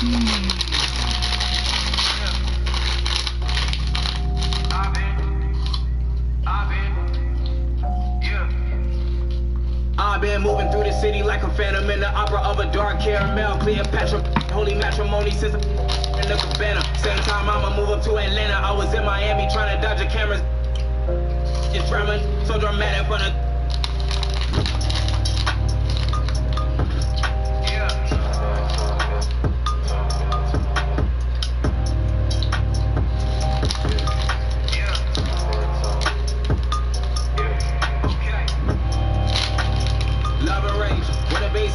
I've been moving through the city like a phantom in the opera of a dark caramel. Cleopatra, holy matrimony since in the cabana. Same time I'ma move up to Atlanta. I was in Miami trying to dodge the cameras. It's drama, so dramatic for the.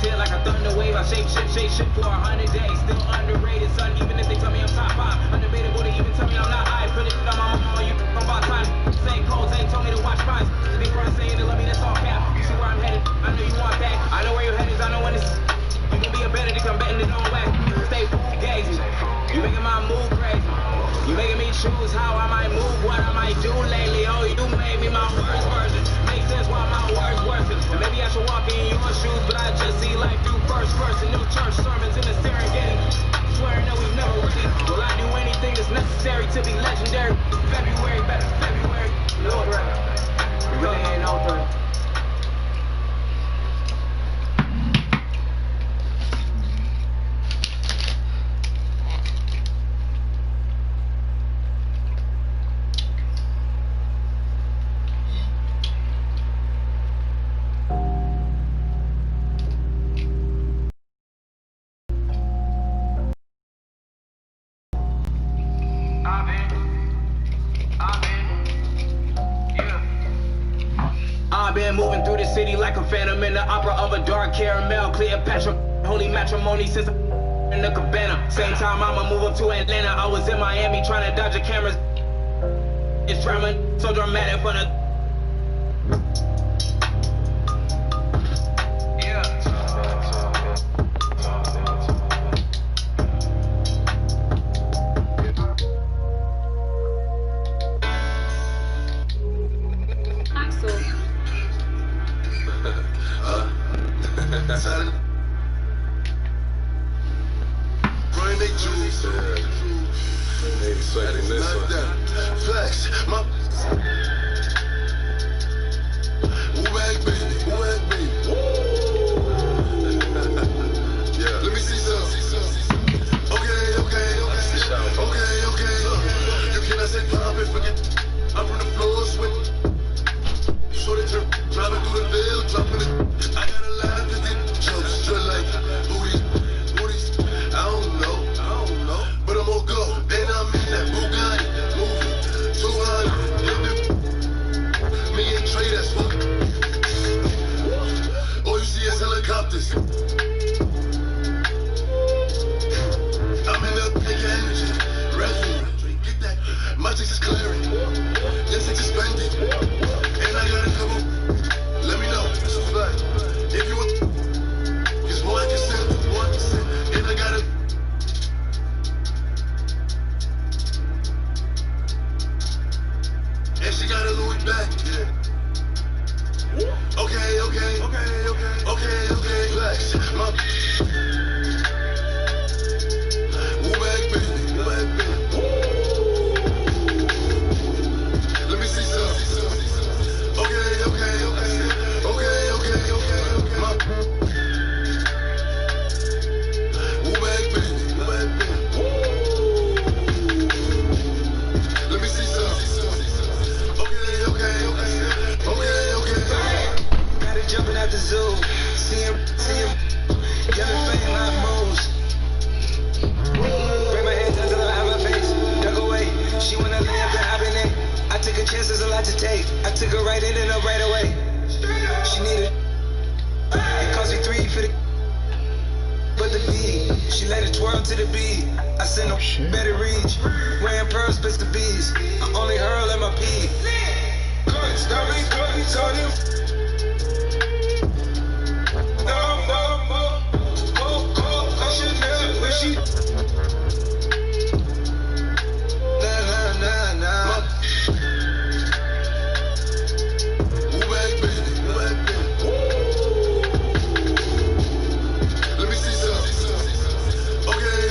Hit like a thunder wave, I shake shit for 100 days. Still underrated, son, even if they tell me I'm top 5. Undebatable to even tell me I'm not high. Put it on my mama, you from about time. Same codes, ain't told me to watch price. To be first saying they love me, that's all cap. You see where I'm headed, I know you want that. I know where your head is, I know when it's. You can be a better dick, I'm betting it on wax. Stay gazing, you making my move crazy. You making me choose how I might move, what I might do lately. Oh, you made me my worst version. Makes sense why my words worsen. And maybe I should walk in your shoes, but I just see life through first person. No church sermons in the Serengeti. Swearing that we've never really. Will I do anything that's necessary to be legendary? February, better February. No threat. Really ain't no threat. I've been moving through the city like a phantom in the opera of a dark caramel. Cleopatra, holy matrimony since in the cabana. Same time I'ma move up to Atlanta. I was in Miami trying to dodge the cameras. It's drama, so dramatic for the.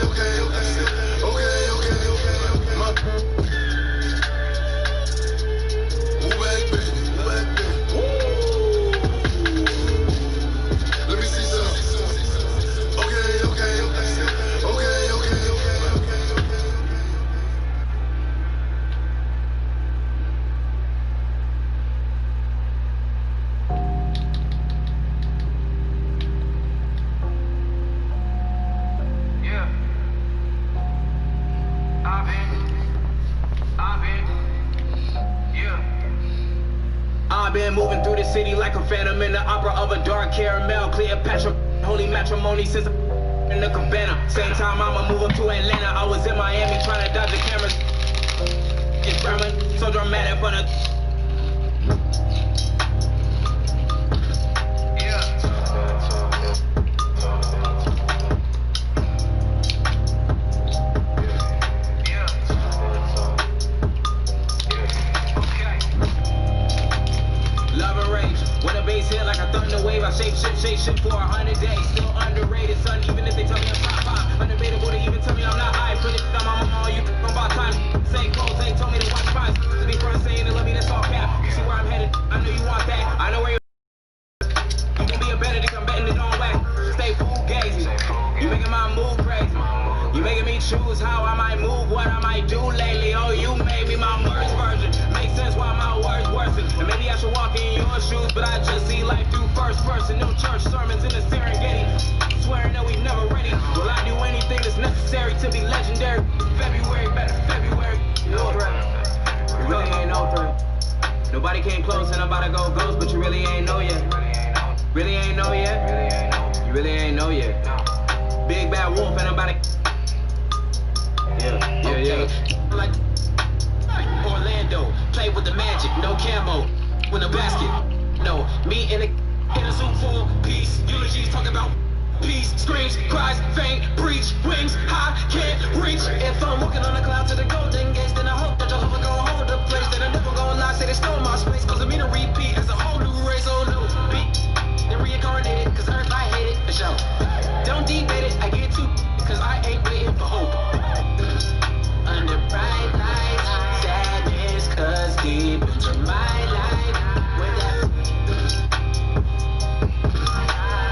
Okay. been moving through the city like a phantom in the opera of a dark caramel. Cleopatra, holy matrimony since in the cabana. Same time I'ma move up to Atlanta. I was in Miami trying to dodge the cameras. It's German, so dramatic for the hit like a thunder wave. I shape shit for 100 days. Still underrated, son, even if they tell me I'm top 5. Undebatable to even tell me I'm not high. Put it on my mama, you about time. Say clothes, ain't told me to watch spies. To be first saying to love me, that's all cap. You see where I'm headed, I know you want that. I know where you're I'm gonna be a better dick, I'm betting it on wax. Stay fugazi. You making my move crazy. You making me choose how I might move, what I might do lately. Oh, you made me my worst version. Makes sense why my words worsen. And maybe I should walk in your shoes, but I just see life through first person. No church sermons in the Serengeti. Swearing that we never ready. Will I do anything that's necessary to be legendary? February, better February. No threat. You really ain't no threat. Nobody came close and I'm about to go ghost, but you really ain't know yet. Really ain't know yet. You really ain't know yet. Big bad wolf and I'm about to. Yeah. Like Orlando, play with the magic, no camo, with a basket. No, me in a suit full peace. Eulogies talking about peace. Screams, cries, faint, breach, wings high, can't reach. If I'm walking on a cloud to the golden gates, then I hope that Jehovah gon' hold the place. Then I never gon' lie, say they stole my space. Cause me to repeat as a whole new race, oh no. Beat, then reincarnated, cause everybody hate it, the show. Don't debate it, I get too, cause I ain't waiting for hope. Under bright lights, sadness, cause deep into my life, where that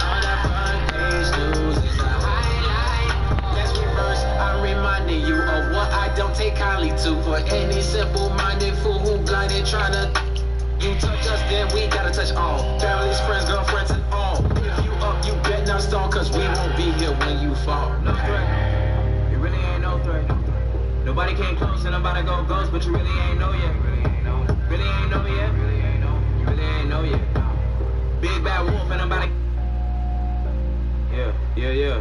on the front page news is a highlight. Let's reverse, I'm reminding you of what I don't take kindly to. For any simple-minded fool who blinded trying to you touch us, then we gotta touch all. Families, friends, girlfriends, and all. If you up, you bet not stall, cause we won't be here when you fall. No threat, you really ain't no threat. Nobody came close and I'm about to go ghost, but you really ain't know yet. Really ain't know yet. You really ain't know yet. Big bad wolf and I'm about to. Yeah.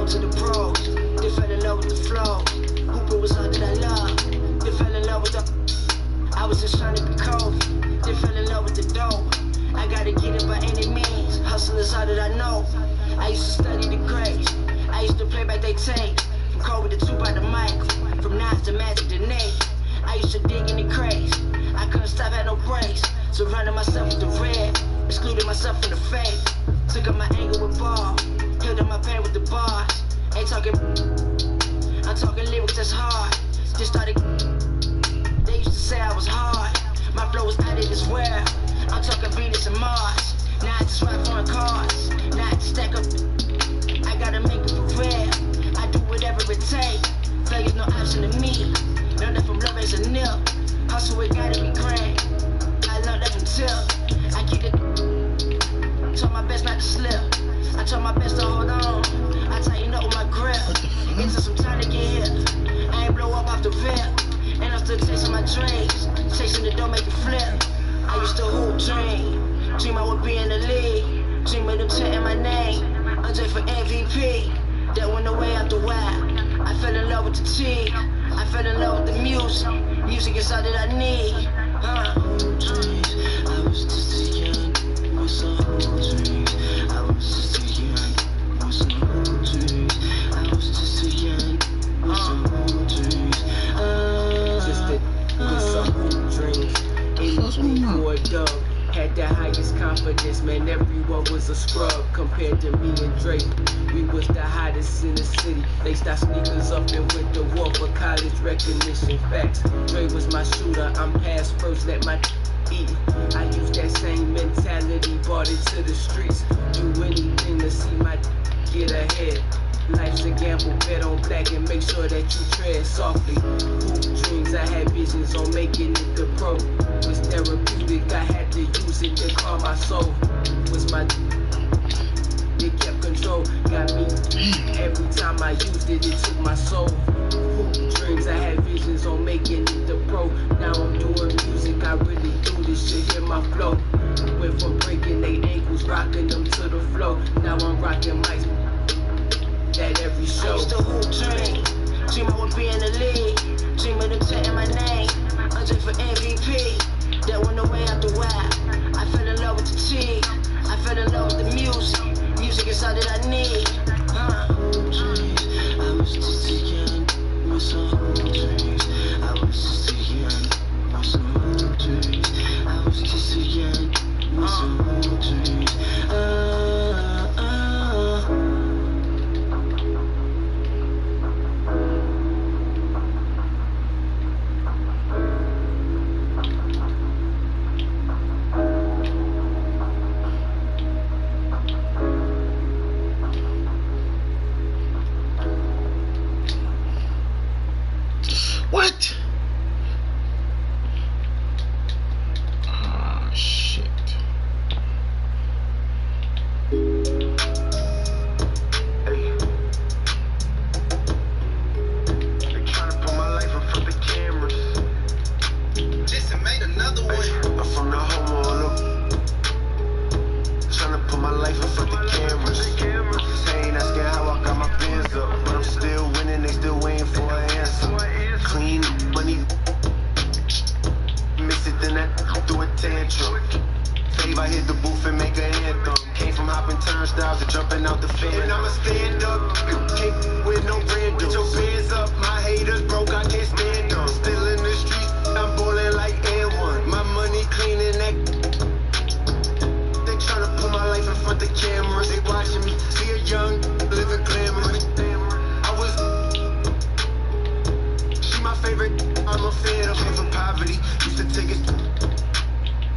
To the pros, they fell in love with the flow. Hooper was all that I love. They fell in love with the. I was just trying to be cold. They fell in love with the dope. I gotta get it by any means. Hustle is all that I know. I used to study the grades. I used to play back they tape. From Kobe to 2 by the mic. From Nas to Magic to Nate. I used to dig in the crates. I couldn't stop, had no brakes. Surrounding myself with the red. Excluding myself from the fake. Took up my anger with ball. Killed up my pain with the bars. Ain't talking, I'm talking lyrics that's hard. Just started, they used to say I was hard. My flow was out of this world. I'm talking Venus and Mars. Now I just ride foreign cars. Now I just stack up, I gotta make it for real. I do whatever it takes. Failure's no option to me. Learned that from love as a nil. Hustle, it gotta be grand. I learned that from Till. I keep it, try my best not to slip. I try my best to hold on. I tighten up with my grip. It took some time to get here. I ain't blow up off the rip. And I'm still chasing my dreams. Chasing the door, make it flip. I used to hoop dream. Dream I would be in the league. Dream of them chanting my name. Andre for MVP. That went away after a while. I fell in love with the cheese. I fell in love with the music. Music is all that I need. I was just a young, was so dreams. I was just a young, was so dreams. I was just a young, was so dreams. Just some dreams. Anything for a dog. Had the highest confidence, man, everyone was a scrub compared to me and Drake. We was the hottest in the city. They stopped sneakers up and went to war for college recognition. Facts, Drake was my shooter, I'm past first, let my eating. I use that same mentality, brought it to the streets. Do anything to see my get ahead. Life's a gamble, bet on black and make sure that you tread softly. Hoop dreams, I had visions on making it the pro. Was therapeutic, I had to use it to calm my soul. Was my it kept control, got me. Every time I used it, it took my soul. Hoop dreams, I had visions on making it the pro. Now I'm doing music, I really do this shit, hear my flow. Went from breaking they ankles, rocking them to the flow. Now I'm rocking mics at every show. I used to hoop dream, dream I would be in the league, dream of them saying my name, under for MVP. That went away after a while. I fell in love with the team, I fell in love with the music. Music is all that I need. I was just a young, with some hoop dreams. I was just a young, with some hoop dreams. I was just a young, with some hoop dreams. What? Ah, shit. I hit the booth and make an anthem. Came from hopping turnstiles to jumping out the fan. And I'ma stand up, kick with no random. Get your bands up, my haters broke, I can't stand them. Still in the streets, I'm ballin' like N1. My money clean and that. They tryna put my life in front of cameras. They watching me, see a young, living glamorous. I was, she my favorite, I'm a fan of. Came from poverty, used to take it.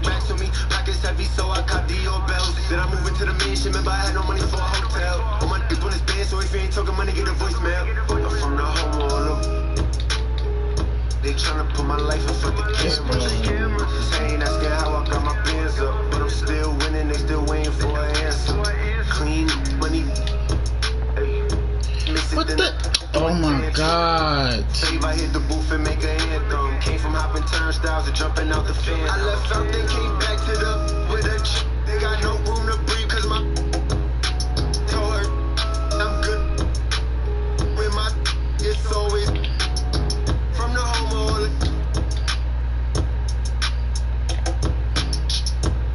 Racks on me, pockets heavy, so I caught Dior bells. Then I moved into the mansion, remember I had no money for a hotel. All my dick on his band, so if you ain't talking money, get a voicemail. I'm from the home all up. They tryna put my life in front of cameras. They ain't asking how I got my bands up, but I'm still winning, they still waiting for an answer. Clean money. What the? Oh my god. Save, I hit the booth and make an anthem. Came from hopping turnstiles to jumping out the fan. I left out, then came back to the with a chick. They got no room to breathe, cause my told her I'm good. With my it's always from the home all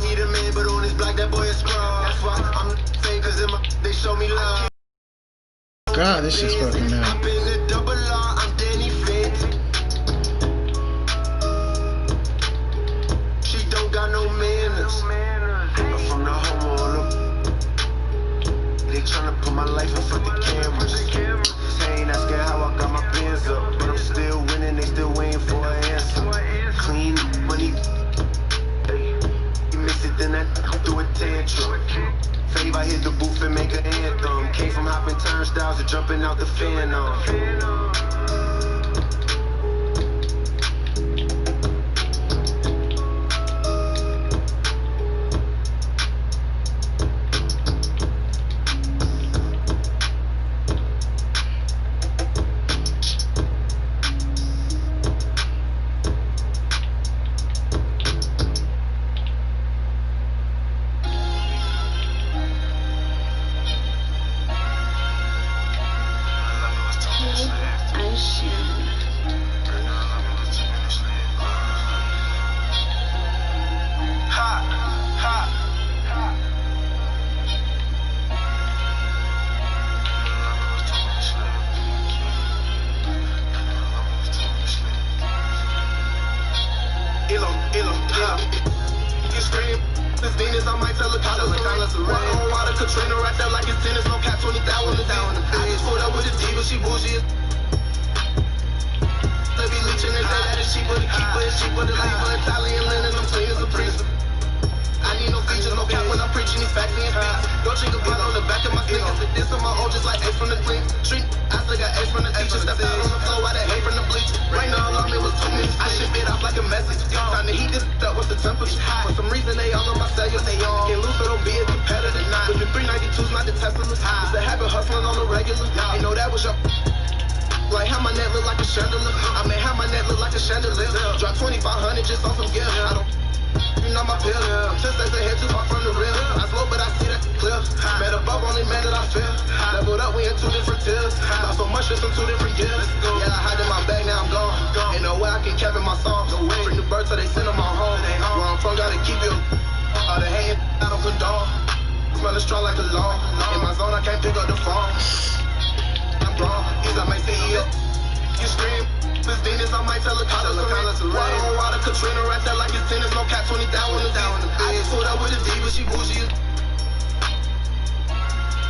need a man, but on his block, that boy is scrub. That's why I'm fake, cause in my they show me love. God, this shit's fucking out. I've been the double R, I'm Danny Fitz. She don't got no manners. I'm from the home all up. They tryna put my life in front of cameras. They ain't asking how I got my bands up, but I'm still winning, they still waiting for an answer. Clean money. You miss it, then I do a tantrum. Fave, I hit the booth and make an anthem. Came from hopping turnstiles to jumping out the fan on. diss on my own just like Ace from the clean street. I still got Ace from the teacher. Stepped out on the floor, I done hate from the bleach. Right now, alarm, it was 2 minutes. I shit it off like a message. Time to heat this up with the temperature. For some reason, they all on my cellular. Can't lose, so don't be a competitor. With the 392s, not the Teslas. It's a habit hustling on the regular. You know that was your. Like how my neck look like a chandelier. I mean how my neck look like a chandelier. Drop 2,500 just on some gear. I don't. You know my pill. Just as a head too far from the real. I slow, but I see that clear. Met above only man that I feel. Leveled up, we in 2 different tiers. Lost so much just in 2 different years. Yeah, I hide in my bag, now I'm gone. Ain't no way I can cap in my song. Bring the birds so they send them on home. Where I'm from, gotta keep it. All the hating, I don't condone. Smell it strong like a law. In my zone, I can't pick up the phone. I'm wrong, he's not my CEO. You scream, this Venus, I might tell a collar to rain. Water on water, Katrina right there like it's tennis. No cap, 20 down on the down. I just pulled up with a diva, she bougie.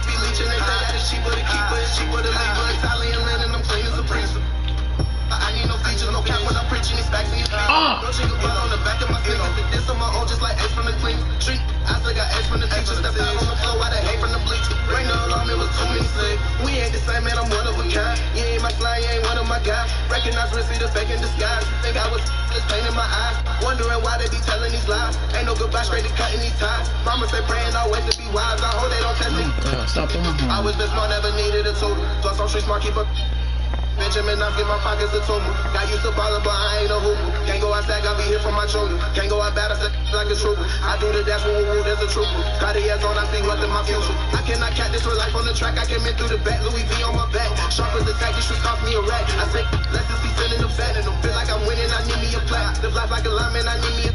Be leeching, they say that it's cheaper to keep her, it's cheaper to leave her. Italian land and I'm clean as a prince. I need no features, no cap when I'm preaching these facts in your face. Don't shake a butt on the back of my sneakers. This on my own just like Ace from the clean street. I still got Ace from the teacher. Stepped out on the floor, I done hate from the bleach. Right now, alarm, it was 2 minutes late. We ain't the same, man, I'm one of a kind. You ain't my client, you ain't one of my guys. Recognize risky, the fake in disguise. Think I was just pain in my eyes. Wondering why they be telling these lies. Ain't no goodbye, straight to cutting these ties. Mama say praying always to be wise. I hope they don't test me. Stop doing that. I was been smart, never needed a tool. Plus I'm street smart, keep up. Benjamin, I get my pockets a tumble. Got used to ballin', but I ain't a hooper. Can't go outside, got me here for my children. Can't go out bad, I said like a trooper. I do the dash when we there's a trooper. Cartier's on, I see what's in my future. I cannot catch this for life on the track. I came in through the back, Louis V on my back. Sharp as the tack, these streets cost me a rack. I say, let's just be sending them fat and them feel like I'm winning. I need me a plaque. Live life like a lineman, I need me a.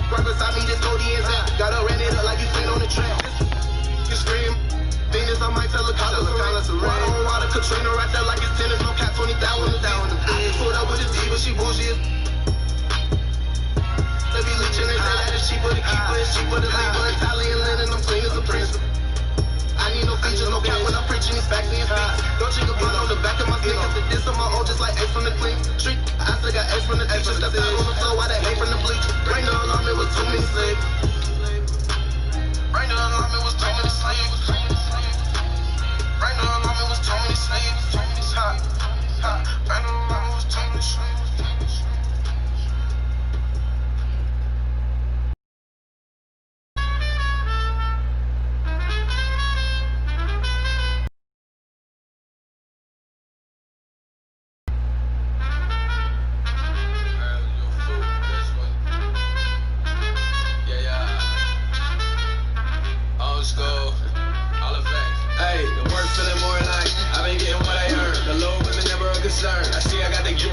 Right beside me, this Cody and Zach. Gotta ran it up like you seen on the track. You scream. Venus, I might tell a collar to rain. Water on water, Katrina right there like it's tennis. No cap, 20 down on the down. I just pulled up with a diva, she bougie. They be leeching, they say that it's cheaper to keep her, it's cheaper to leave her. Italian linen, I'm clean as a prince. I need no features, no cap when I'm preaching these facts in your feet. Don't you go on the back of my sneakers. This on my own just like Ace from the clean street. I still got Ace from the teacher. Stepped out on the floor, I done hate from the bleach. Right now, alarm, it was 2 minutes late. Right now, alarm, it was 2 minutes late. Right now, alarm, it was 2 minutes late. Hot, hot. Right now, alarm, it was 2 minutes late. I see I got the gift,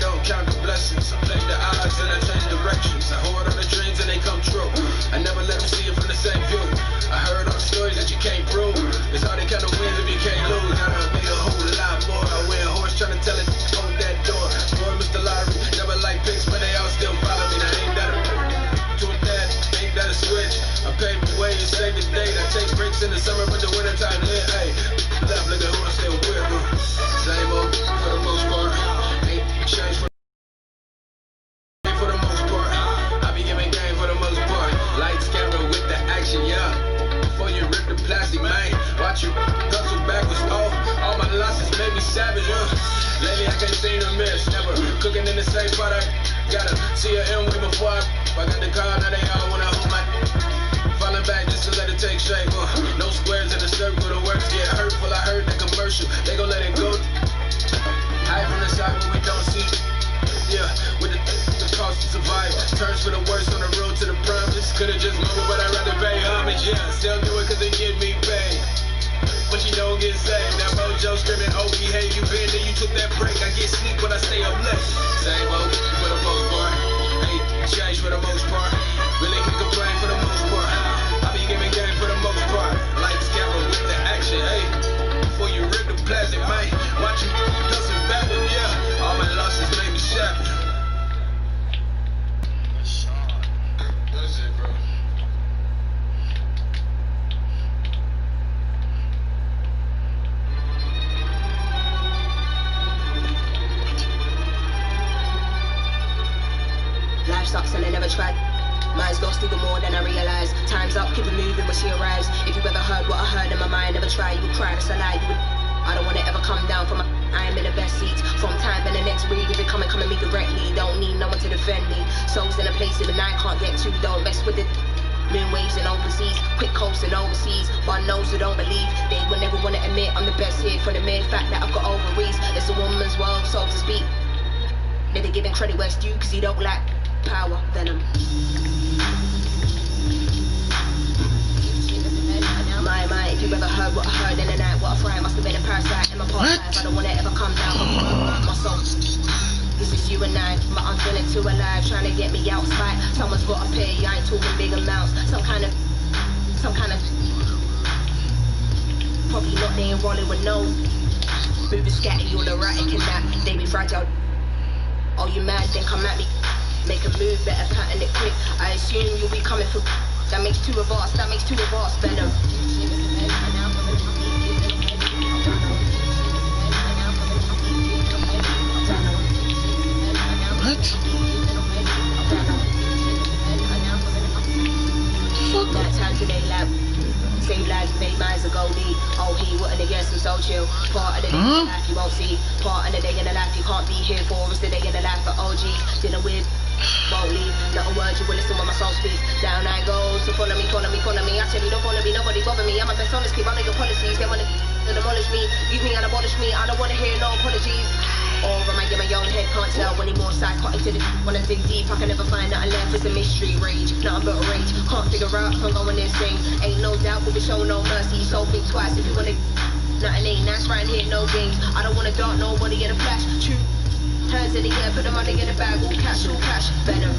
don't count the blessings. I play the odds and I change directions. I hold on the dreams and they come true. I never let them see it from the same view. I heard all the stories that you can't prove. It's hard to count the wins if you can't lose. I done made a whole lot more. I wear a horse trying to tell it, hold that door. Boy, Mr. Lottery, never like picks, but they all still follow me. Now ain't that a to a dad, ain't that a switch? I pave the way and save the date. I take breaks in the summer, but the winter time lit. Hey, left, look at who I'm still with. Same old for the most part. Ain't changed for the most part. I be giving game for the most part. Lights, camera with the action, yeah. Before you rip the plastic, man. Watch you hustle backwards. Oh, all my losses made me savage, Lately I can't seem to miss. Never cooking in the same pot. I gotta see a M way before I got the car. Now they all wanna hold my. Falling back just to let it take shape. No squares in the circle, the words get hurtful. I heard the commercial, they gon' let it go. High from the side, but we don't see. Yeah, with the cost to survive. Turns for the worst on the road to the promise. Could've just moved, but I'd rather pay homage. Yeah, still do it cause they get me paid. But you don't get saved. Now Mojo screaming, oh, we hate you, been there, you took that break. I get sleep when I stay up late. Same old for the most part. Ain't changed for the most part. Really can complain for the most part. I be giving game for the most part. Lights, camera with the action, hey. Before you rip the plastic, man. Watch you hustle backwards, yeah. All my losses made me savage. That's it, bro. Life sucks and they never tried. Mine's lost even more than I realize. Time's up, keep it moving when she arrives. If you ever heard what I heard in my mind, never try, you would cry, that's a lie. You would. I don't wanna ever come down from I am in the best seats. From time and the next breed, if it come at me directly. Don't need no one to defend me. Souls in a place that I can't get to, don't mess with it. Moon waves and overseas, quick coasting overseas. One knows who don't believe, they will never wanna admit I'm the best here for the mere fact that I've got ovaries. It's a woman's world, so to speak. They're giving credit where it's due, cause he don't like power, venom. My, if you ever heard what I heard in the night, what I find must have been a parasite in my past life. I don't wanna ever come down from my soul. This is you and I, but I'm feeling too alive, trying to get me out spite. Someone's gotta pay, I ain't talking big amounts. Some kind of probably not, they ain't rolling with no. Moving scatty, all erratic and that, they be fragile. Oh, you mad, then come at me. Make a move, better pattern it quick. I assume you'll be coming for. That makes two of us, venom. What? Fuck. That time today, lab. Same lives, made minds a goldie. Oh, he wouldn't against him, so chill. Part of the day in the life you won't see. Part of the day in the life you can't be here for. It's the day in the life of OG. Dinner with. Won't leave, not a word you will listen when my soul speaks. Down I go, so follow me. I tell you don't follow me, nobody bother me. I'm a best honest, keep all of your policies. They wanna demolish me, use me and abolish me. I don't wanna hear no apologies. Or am I in my own head, can't tell anymore. Psychotic to the wanna dig deep, I can never find nothing left. It's a mystery, rage, nothing but rage. Can't figure out if I'm going insane. Ain't no doubt, we'll be shown no mercy. So think twice if you wanna. Nothing ain't nice right here, no games. I don't wanna dart nobody in a flash. True. Hands in the air, put the money in the bag, all cash, venom.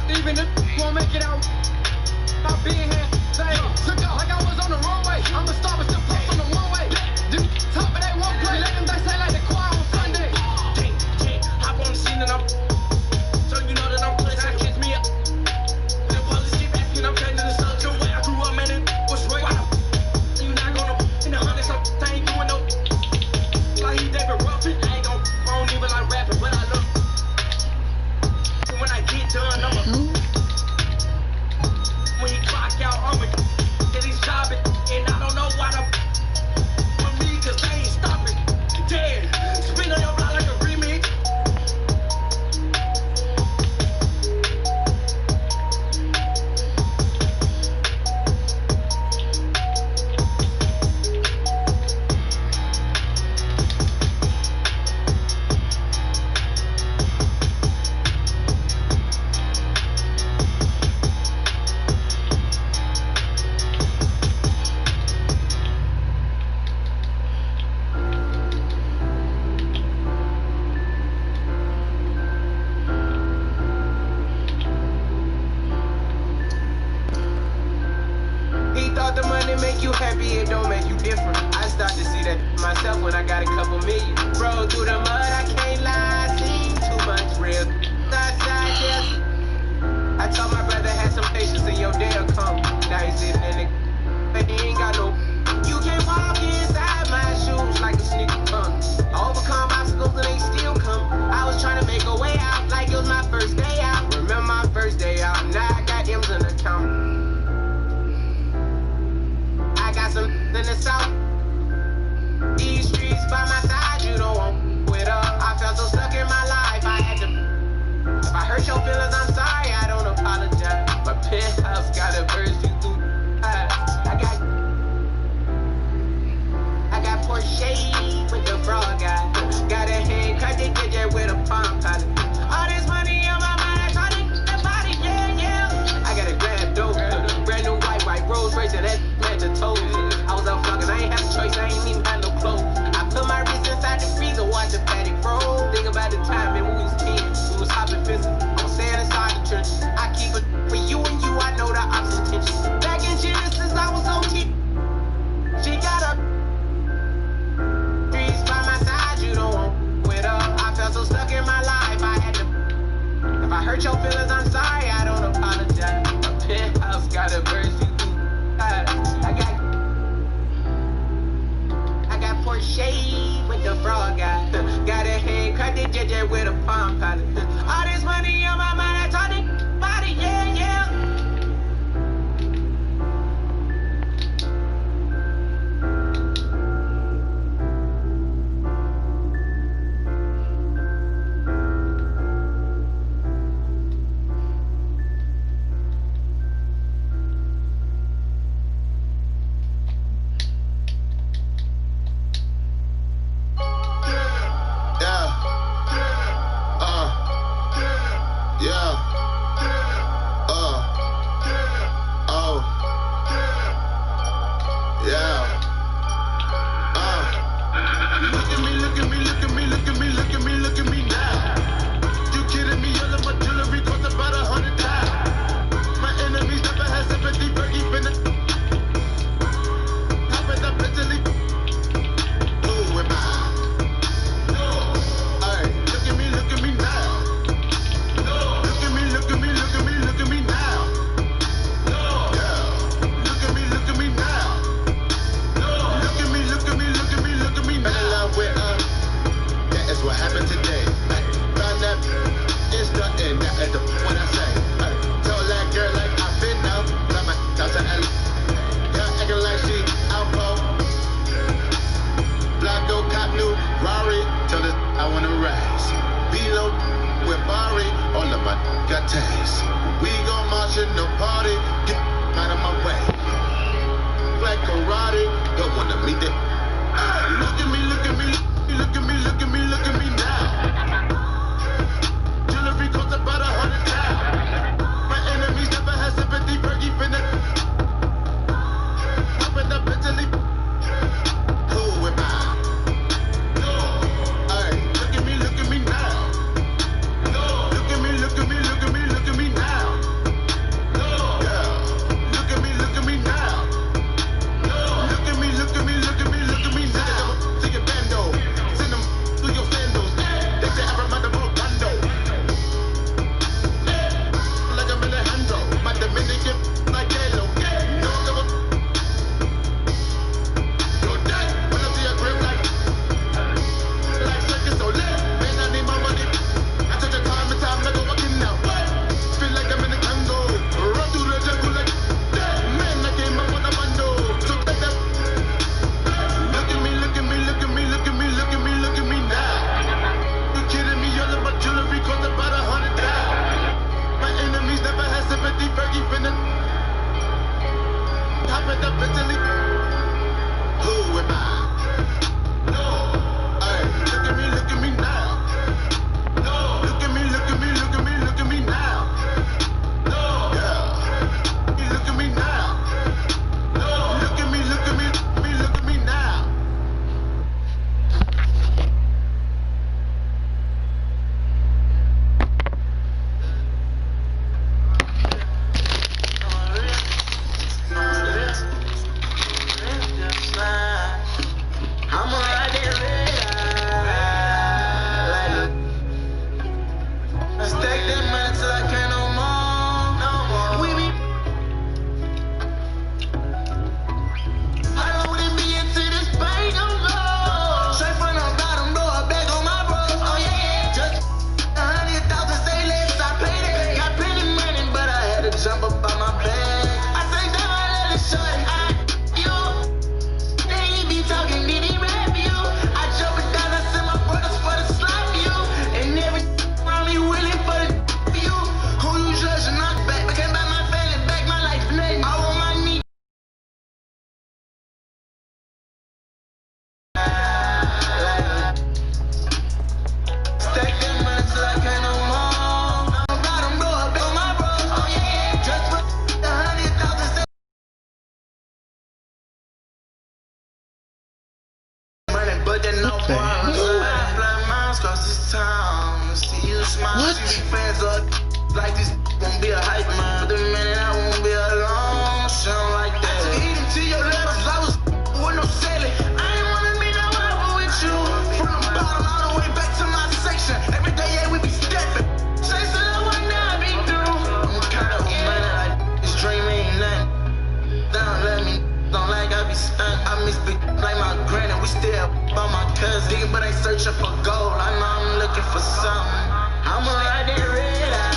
Even if you won't make it out, by being here. happy, it don't make you different. I start to see that myself when I got a couple million. Roll through the mud, I can't lie, I seen too much real. Outside, yes. I told my brother had some patience and your day'll come. Now he's sitting in the but he ain't got no. You can't walk inside my shoes like a sneaker punk. I overcome obstacles and they still come. I was trying to make a way out like it was my first day out. Remember my first day out, now I got M's in the account. I got some in the south. These streets by my side, you don't want quit up. I felt so stuck in my life, I had to. If I hurt your feelings, I'm sorry, I don't apologize. My penthouse got a burst you through. I got Porsche with the frog guy. Got a head cut the digit with a palm pilot. All this money on my mind, I try to get the body, yeah, yeah. I got a grand dope, brand new white Rolls Royce, and that man to toes. I was out fucking, I ain't have a choice, I ain't even had no clothes. I put my wrist inside the freezer, watch the fatty roll. Think about the time, man, when we was 10, we was hopping fences. I was staying inside the church. I keep it for you and you, I know the opposite intention. Back in Genesis, I was on T. She got a streets by my side, you don't want quit up. I felt so stuck in my life, I had to. If I hurt your feelings, I'm sorry, I don't apologize. My penthouse got a burst you through. I got Porsche with the frog guy. Got a head cut the digit with a palm pilot. All this money on my mind, I told it body, yeah, yeah. Look at me jump up on my bed. I say, damn, I let it shut. You. Then he be talking, did he rap you? I jump it down, I send my brothers for the slap you. And every around me willing for the you. Who you judging? Knock back. I can't buy my family back, my life nothing. I want my knee. Stack them money till I can't no more. I'm bottom blow up on my bro. Oh yeah. Just put 100,000 money, but then no problems. Fly miles across this town. See you smile, see you fans up. Like this won't be a hype man. The minute I won't be alone. Sound like that. I took it even to your levels. I was with no selling. I ain't wanna be no rapper with you. From the bottom all the way back to my section. Every day, yeah, we be stepping. Chasing the one that I be through. I'm kinda old man, like this dream ain't nothing. Don't let me, don't like I be stunned. I miss big like my granny. We still on my cousin. Digging, but ain't searching for gold. I know I'm looking for something. I'ma ride that red eye.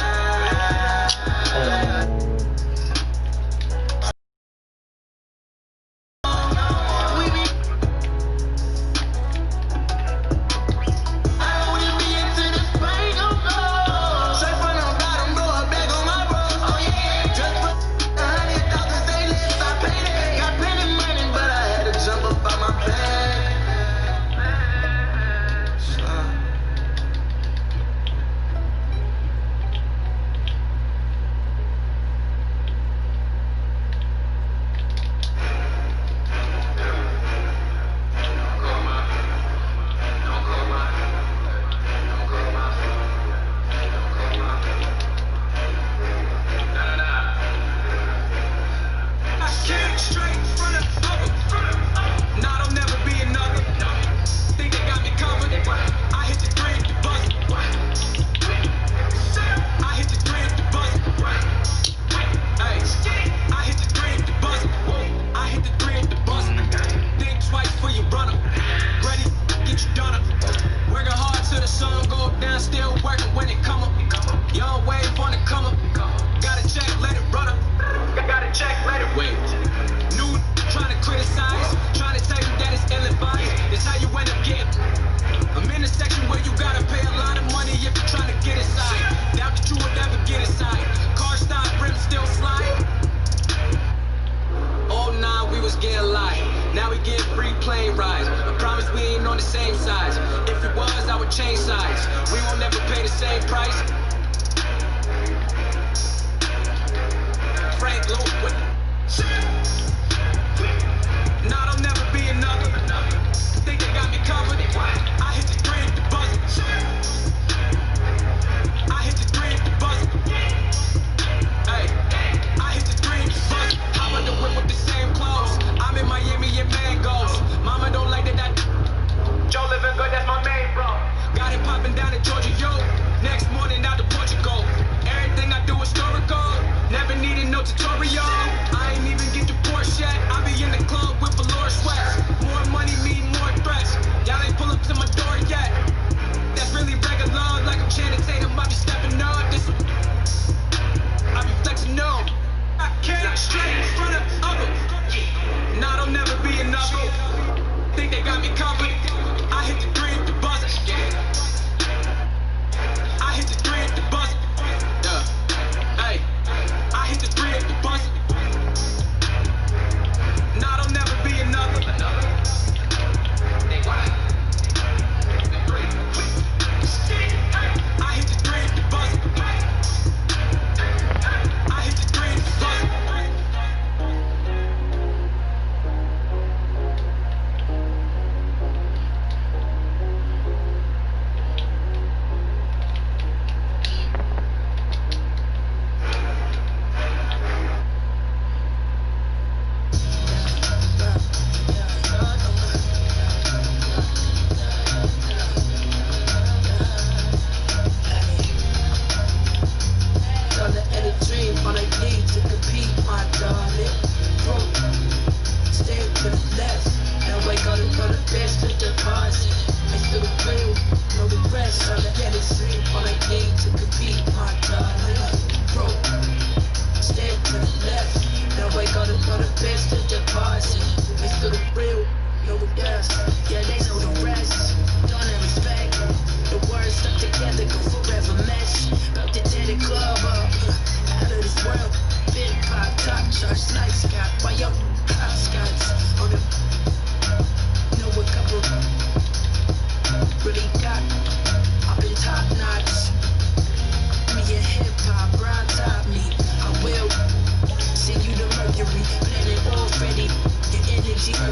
Stay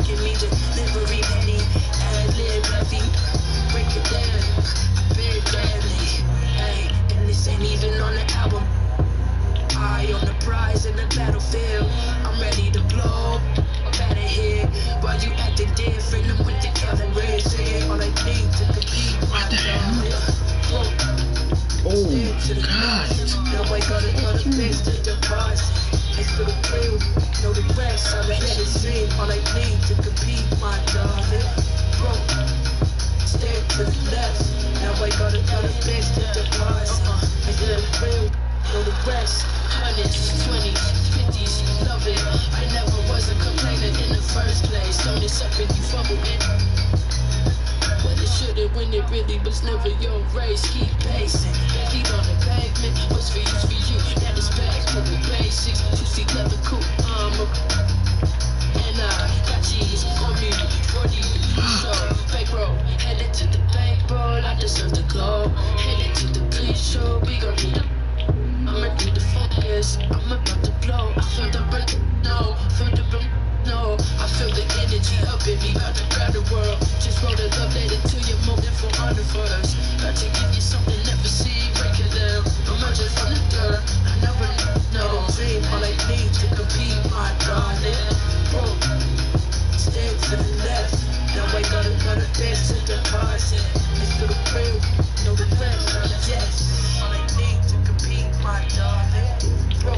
give me delivery petty, ad-lib heavy, break it down, very badly, hey, and this ain't even on the album. Eye on the prize in the battlefield, I'm ready to blow, better hit, while you acting different, I'm with the cavalry, saying all I need to compete, my dog. Oh God. Now I gotta fix the deposit. It's for the real, know the rest. I'm ahead of stream. All I need to compete, my darling. Bro, stay to the left. Now I gotta fix the deposit. It's for the real, know the rest. 100s, 20s, 50s, love it. I never was a complainer in the first place. Don't accept it, you fumble it. Well, it should've when it really was never your race. Keep pacing, feet on the pavement. What's for you, that is back to the basics. You see leather cool armor, and I got cheese on me, 40. So, bankroll, headed to the bankroll. I deserve the glow. Headed to the police show. We gon' need the. I'ma do the focus. I'm about to blow. I feel the burn, no, feel the burn. No, I feel the energy up in me, about to grab the world. Just wrote a love letter to your motive for honor first. About to give you something never seen, break it down. Emerging from the dirt, I never know. Dream, all I need to compete, my darling. Bro, stay to the left. Now I gotta dance to the deposit. It's for the real, know the rest. Yes, all I need to compete, my darling. Bro.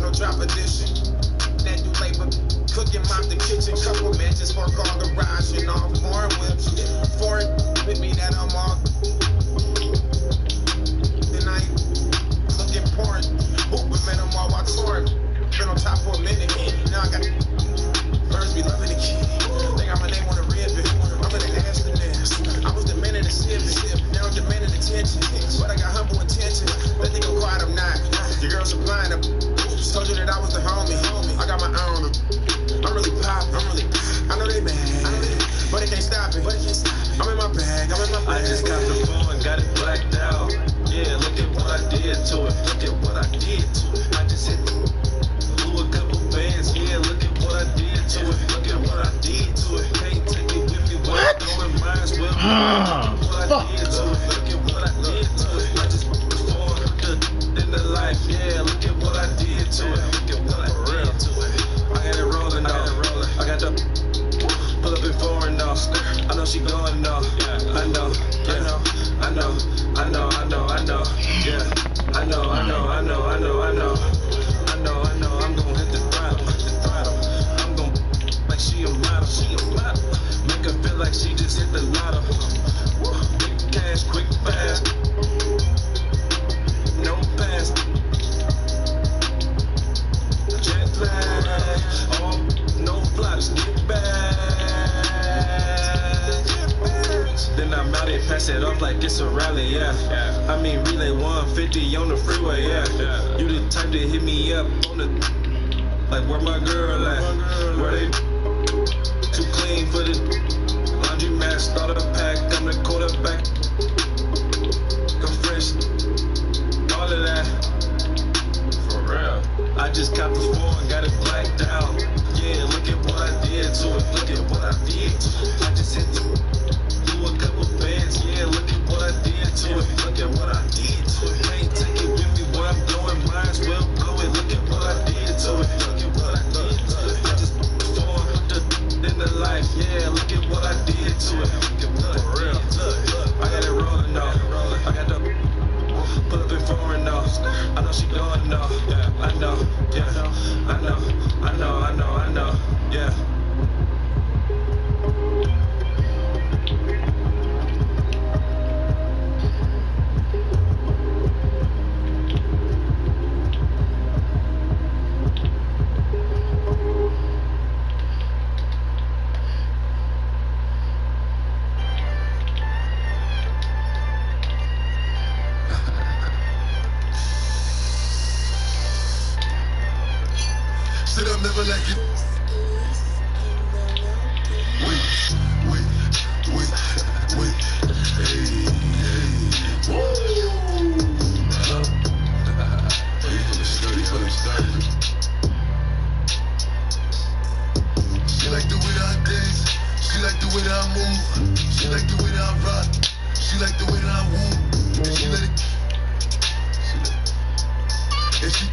no drop edition. That do labor, cooking, mop the kitchen. Couple matches for car garage and all foreign whips. Foreign with me that I'm all. Then I looking porn. Hoop with men, I'm all while touring. Been on top for a minute. Now I got birds be loving the key. They got my name on the ribbon. I'm in the Amsterdam. I was demanding the sip. Now I'm demanding attention. But I got humble intention. That they go quiet, I'm not. Your girl supplying them. Told you that I was the homie. I got my own. I'm really poppin'. I know they mad. But they can't stop it. I'm in my bag. I just got the phone and got it blacked out. Yeah, look at what I did to it. Look at what I did to it. I just hit blew a couple bands. Yeah, look at what I did to it. Look at what I did to it. Can't take it with me. What? Going might as well. What I did to it. Look at what I did to it. I just before in the life. Yeah, look at what I did to it. Look at what I did to it. I had it rolling though. I got the pull up in foreign though. I know she going though. I know. Yeah. I know. Yeah. I know. I'm gonna hit the throttle. I'm gonna like she a model. Make her feel like she just hit the lotto. Big cash, quick fast. No pass. Jet lag. Oh, no flops. Get back. Then I'm out here, pass it off like it's a rally, yeah. I mean, relay 150 on the freeway, yeah. You the type to hit me up on the, like, where my girl at? Where they too clean for the laundry mat, starter pack, I'm the quarterback. Come fresh, all of that. For real. I just copped the phone and got it blacked out. Yeah, look at what I did to it. Look at what I did to it. I just hit a couple bands, yeah, look at what I did to it. Look at what I did to it. Can't take it with me where I'm going, might as well go and look at what I did to it. Look at what I did to it. I just before in the life, yeah, look at what I did to it. Look at what I did to it. I got it rolling though. I got the pull up in foreign though. I know she going though. Yeah, I know. Yeah, I know. Yeah. Said I'm never like it. Wait. Hey. Woo! For the sturdy. She like the way that I dance. She like the way that I move. She like the way that I rock. She like the way that I woo. She let it. And she.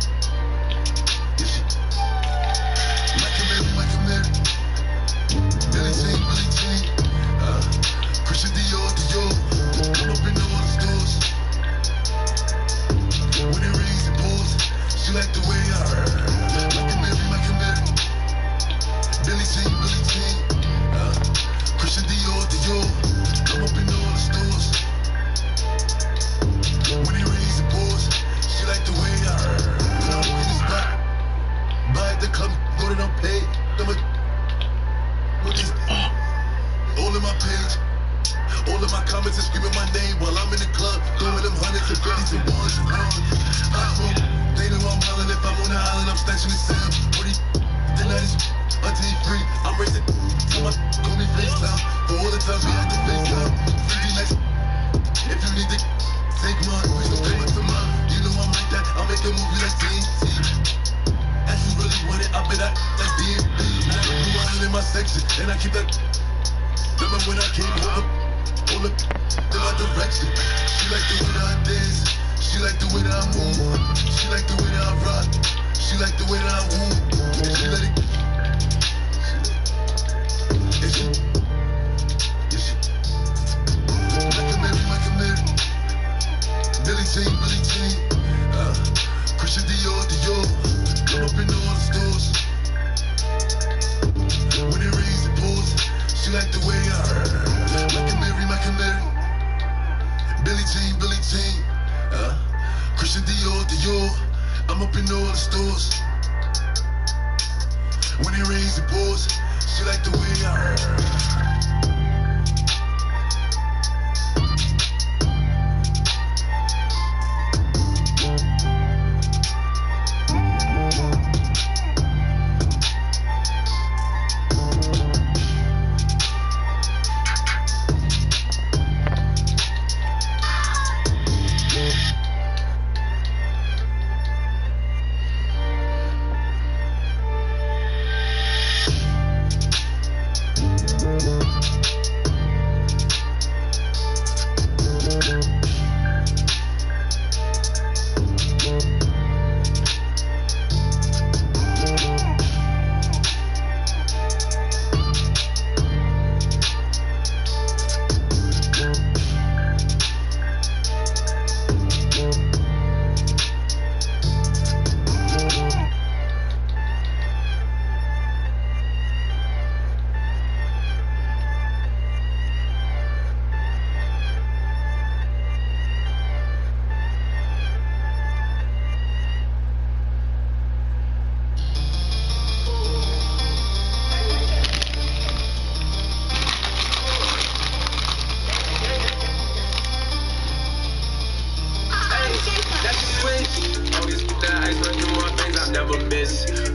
And I keep that. Remember when I came home? All up in my direction. She like the way that I dance. She like the way that I move. She like the way that I rock. She like the way that I woo. She let it. Yeah, she. Like a Mary. Billie Jean. Christian Dior. Come up know all the stores. When they raise the balls, she like the way I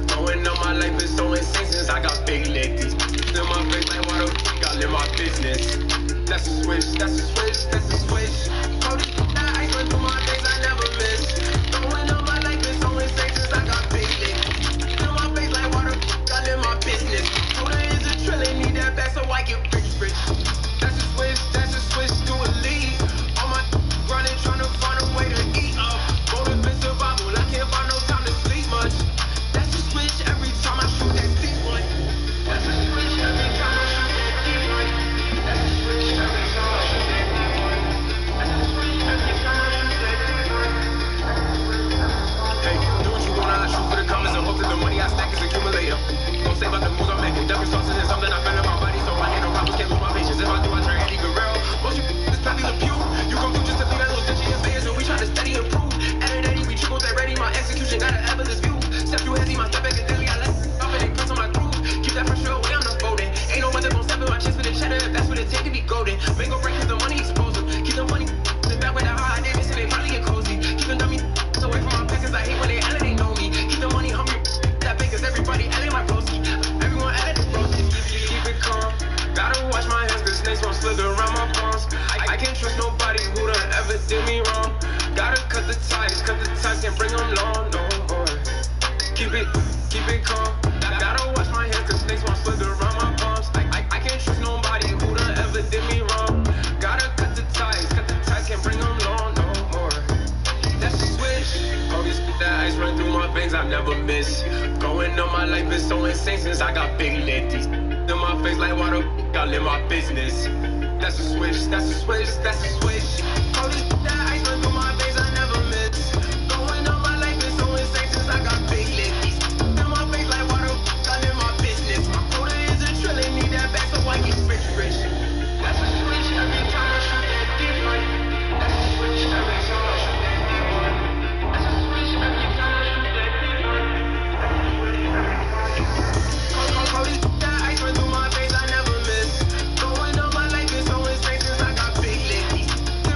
Going on my life is so insane since I got big lickies. Fill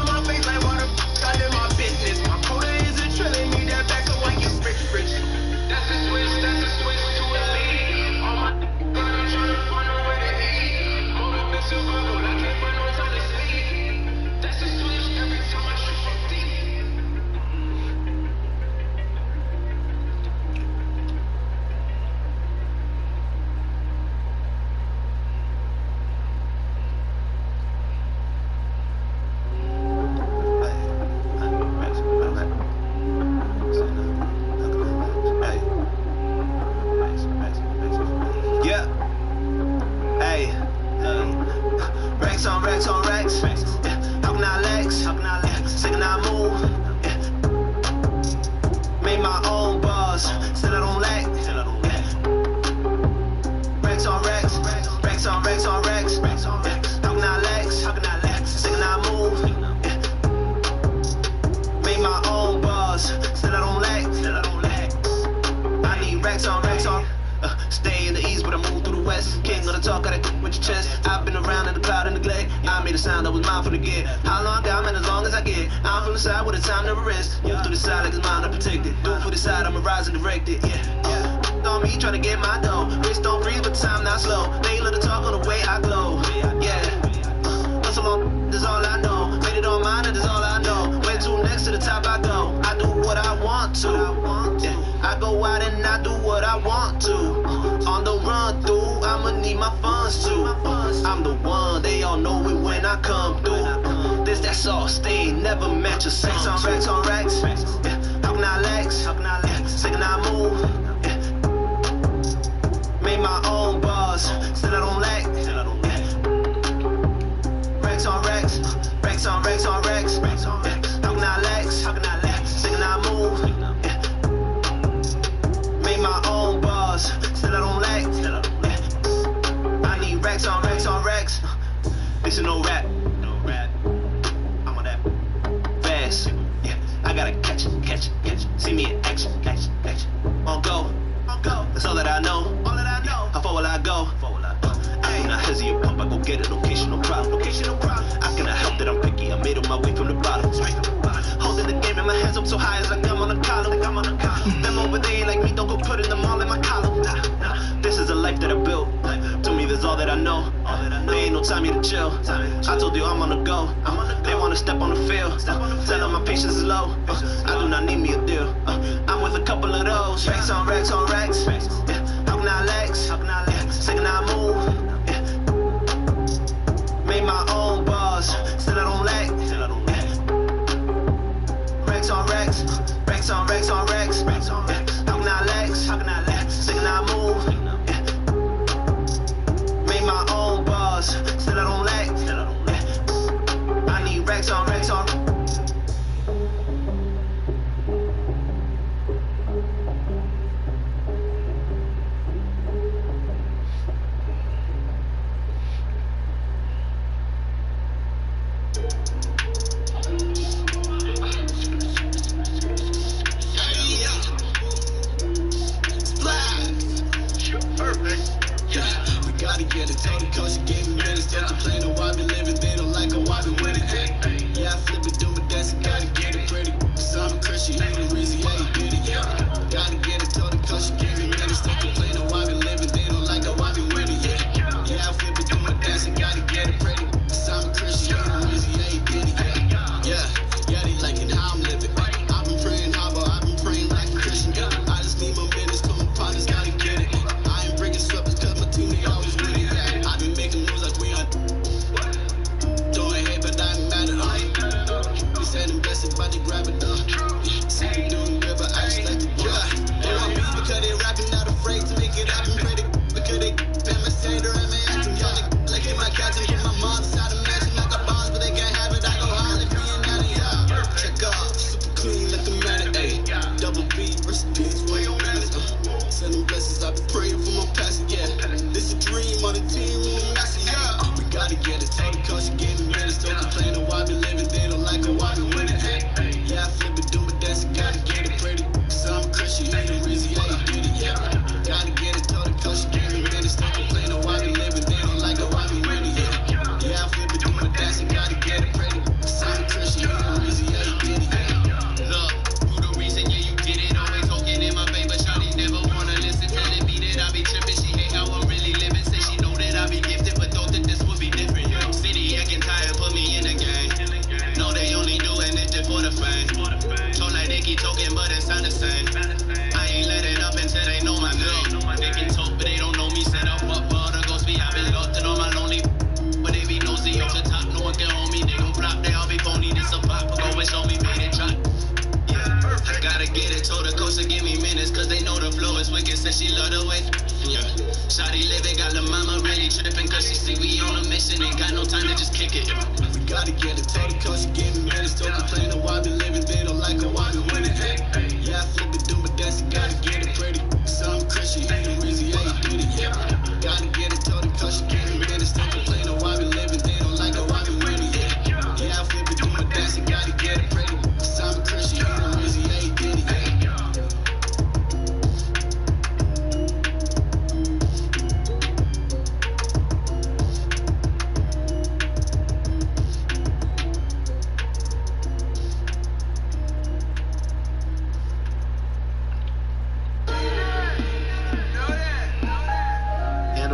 my face like water. racks on racks on. Stay in the east, but I move through the west. King of the talk, got it with your chest. I've been around in the cloud and the glade. I made a sound that was mine from the get. How long I man, as long as I get. I'm from the side where the time never rests. Move through the side like it's mine, I protect it. Do it for the side, I'ma rise and direct it. Yeah. On me, trying to get my dough. Wrist don't freeze, but the time not slow. They love to talk on the way I glow. Yeah. So long, that's all I know. Made it on mine, and that's all I know. Way too next to the top I go. I do what I want to. Yeah. I go out and I do what I want to. On the run through, I'ma need my funds too. I'm the one, they all know it when I come through. This, that's all, stay, never match a sex on racks on racks. Yeah. How can I lax? Yeah. Second I move. Yeah. Made my own bars, still I don't lack. Racks on racks, racks on racks on racks. How can I lax? Second I move. Made my own bars, still I don't lack. I need racks on racks on racks. This is no rap. I'm on that fast. Yeah, I gotta catch it. See me in action. On go. That's all that I know. How far will I go? I do not hesitate, pump, I go get it. Location, no problem. I cannot help that I'm picky. I made it my way from the bottom. Holding the game in my hands up so high, it's like I'm on a column. Them over there ain't like me, don't go putting them all in my column. This is a life that I built. To me, that's all that I know. There ain't no time here to chill. I told you I'm on the go. They wanna step on the field. Tell them my patience is low. I do not need me a deal. I'm with a couple of those. Racks on racks on racks. Yeah. How can I lax? Second I move. Yeah. Made my own bars. Still I don't lack. Racks on racks. Racks on racks on racks. Yeah. How can I lax? Second I move. Yeah. Made my own bars. Still I don't lack. Yeah. I need racks on racks on.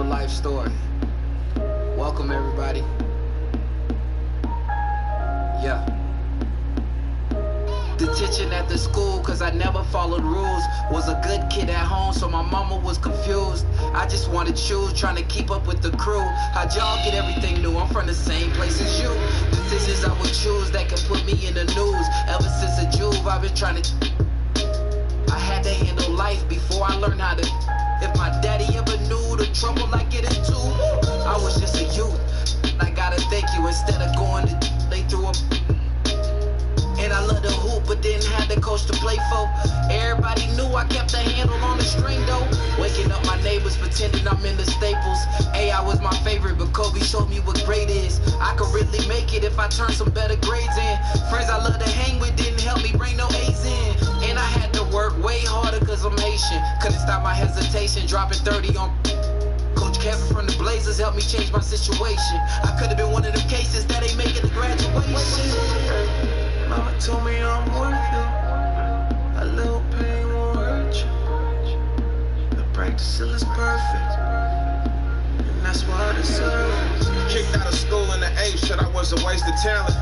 life story. Welcome everybody. Yeah. Detention at the school cause I never followed rules. Was a good kid at home so my mama was confused. I just wanted to choose, trying to keep up with the crew. How'd y'all get everything new? I'm from the same place as you. Decisions I would choose that could put me in the news. Ever since a Juve I've been trying to I had to handle life before I learned how to. If my daddy ever knew the trouble I get into, I was just a youth. I gotta thank you instead of going to they threw up. And I love the hoop, but didn't have the coach to play for. Everybody knew I kept a handle on the string though. Waking up my neighbors pretending I'm in the Staples. AI was my favorite, but Kobe showed me what great is. I could really make it if I turned some better grades in. Friends I love to hang with didn't help me bring no A's in. And I had to work way harder cause I'm Haitian. Couldn't stop my hesitation, dropping 30 on Coach Kevin from the Blazers helped me change my situation. I could have been one of them cases that ain't making the graduation. Mama told me I'm worth it. A little pain won't hurt you. The practice still is perfect, and that's why I deserve it. Kicked out of school in the 8th, said I was a waste of talent.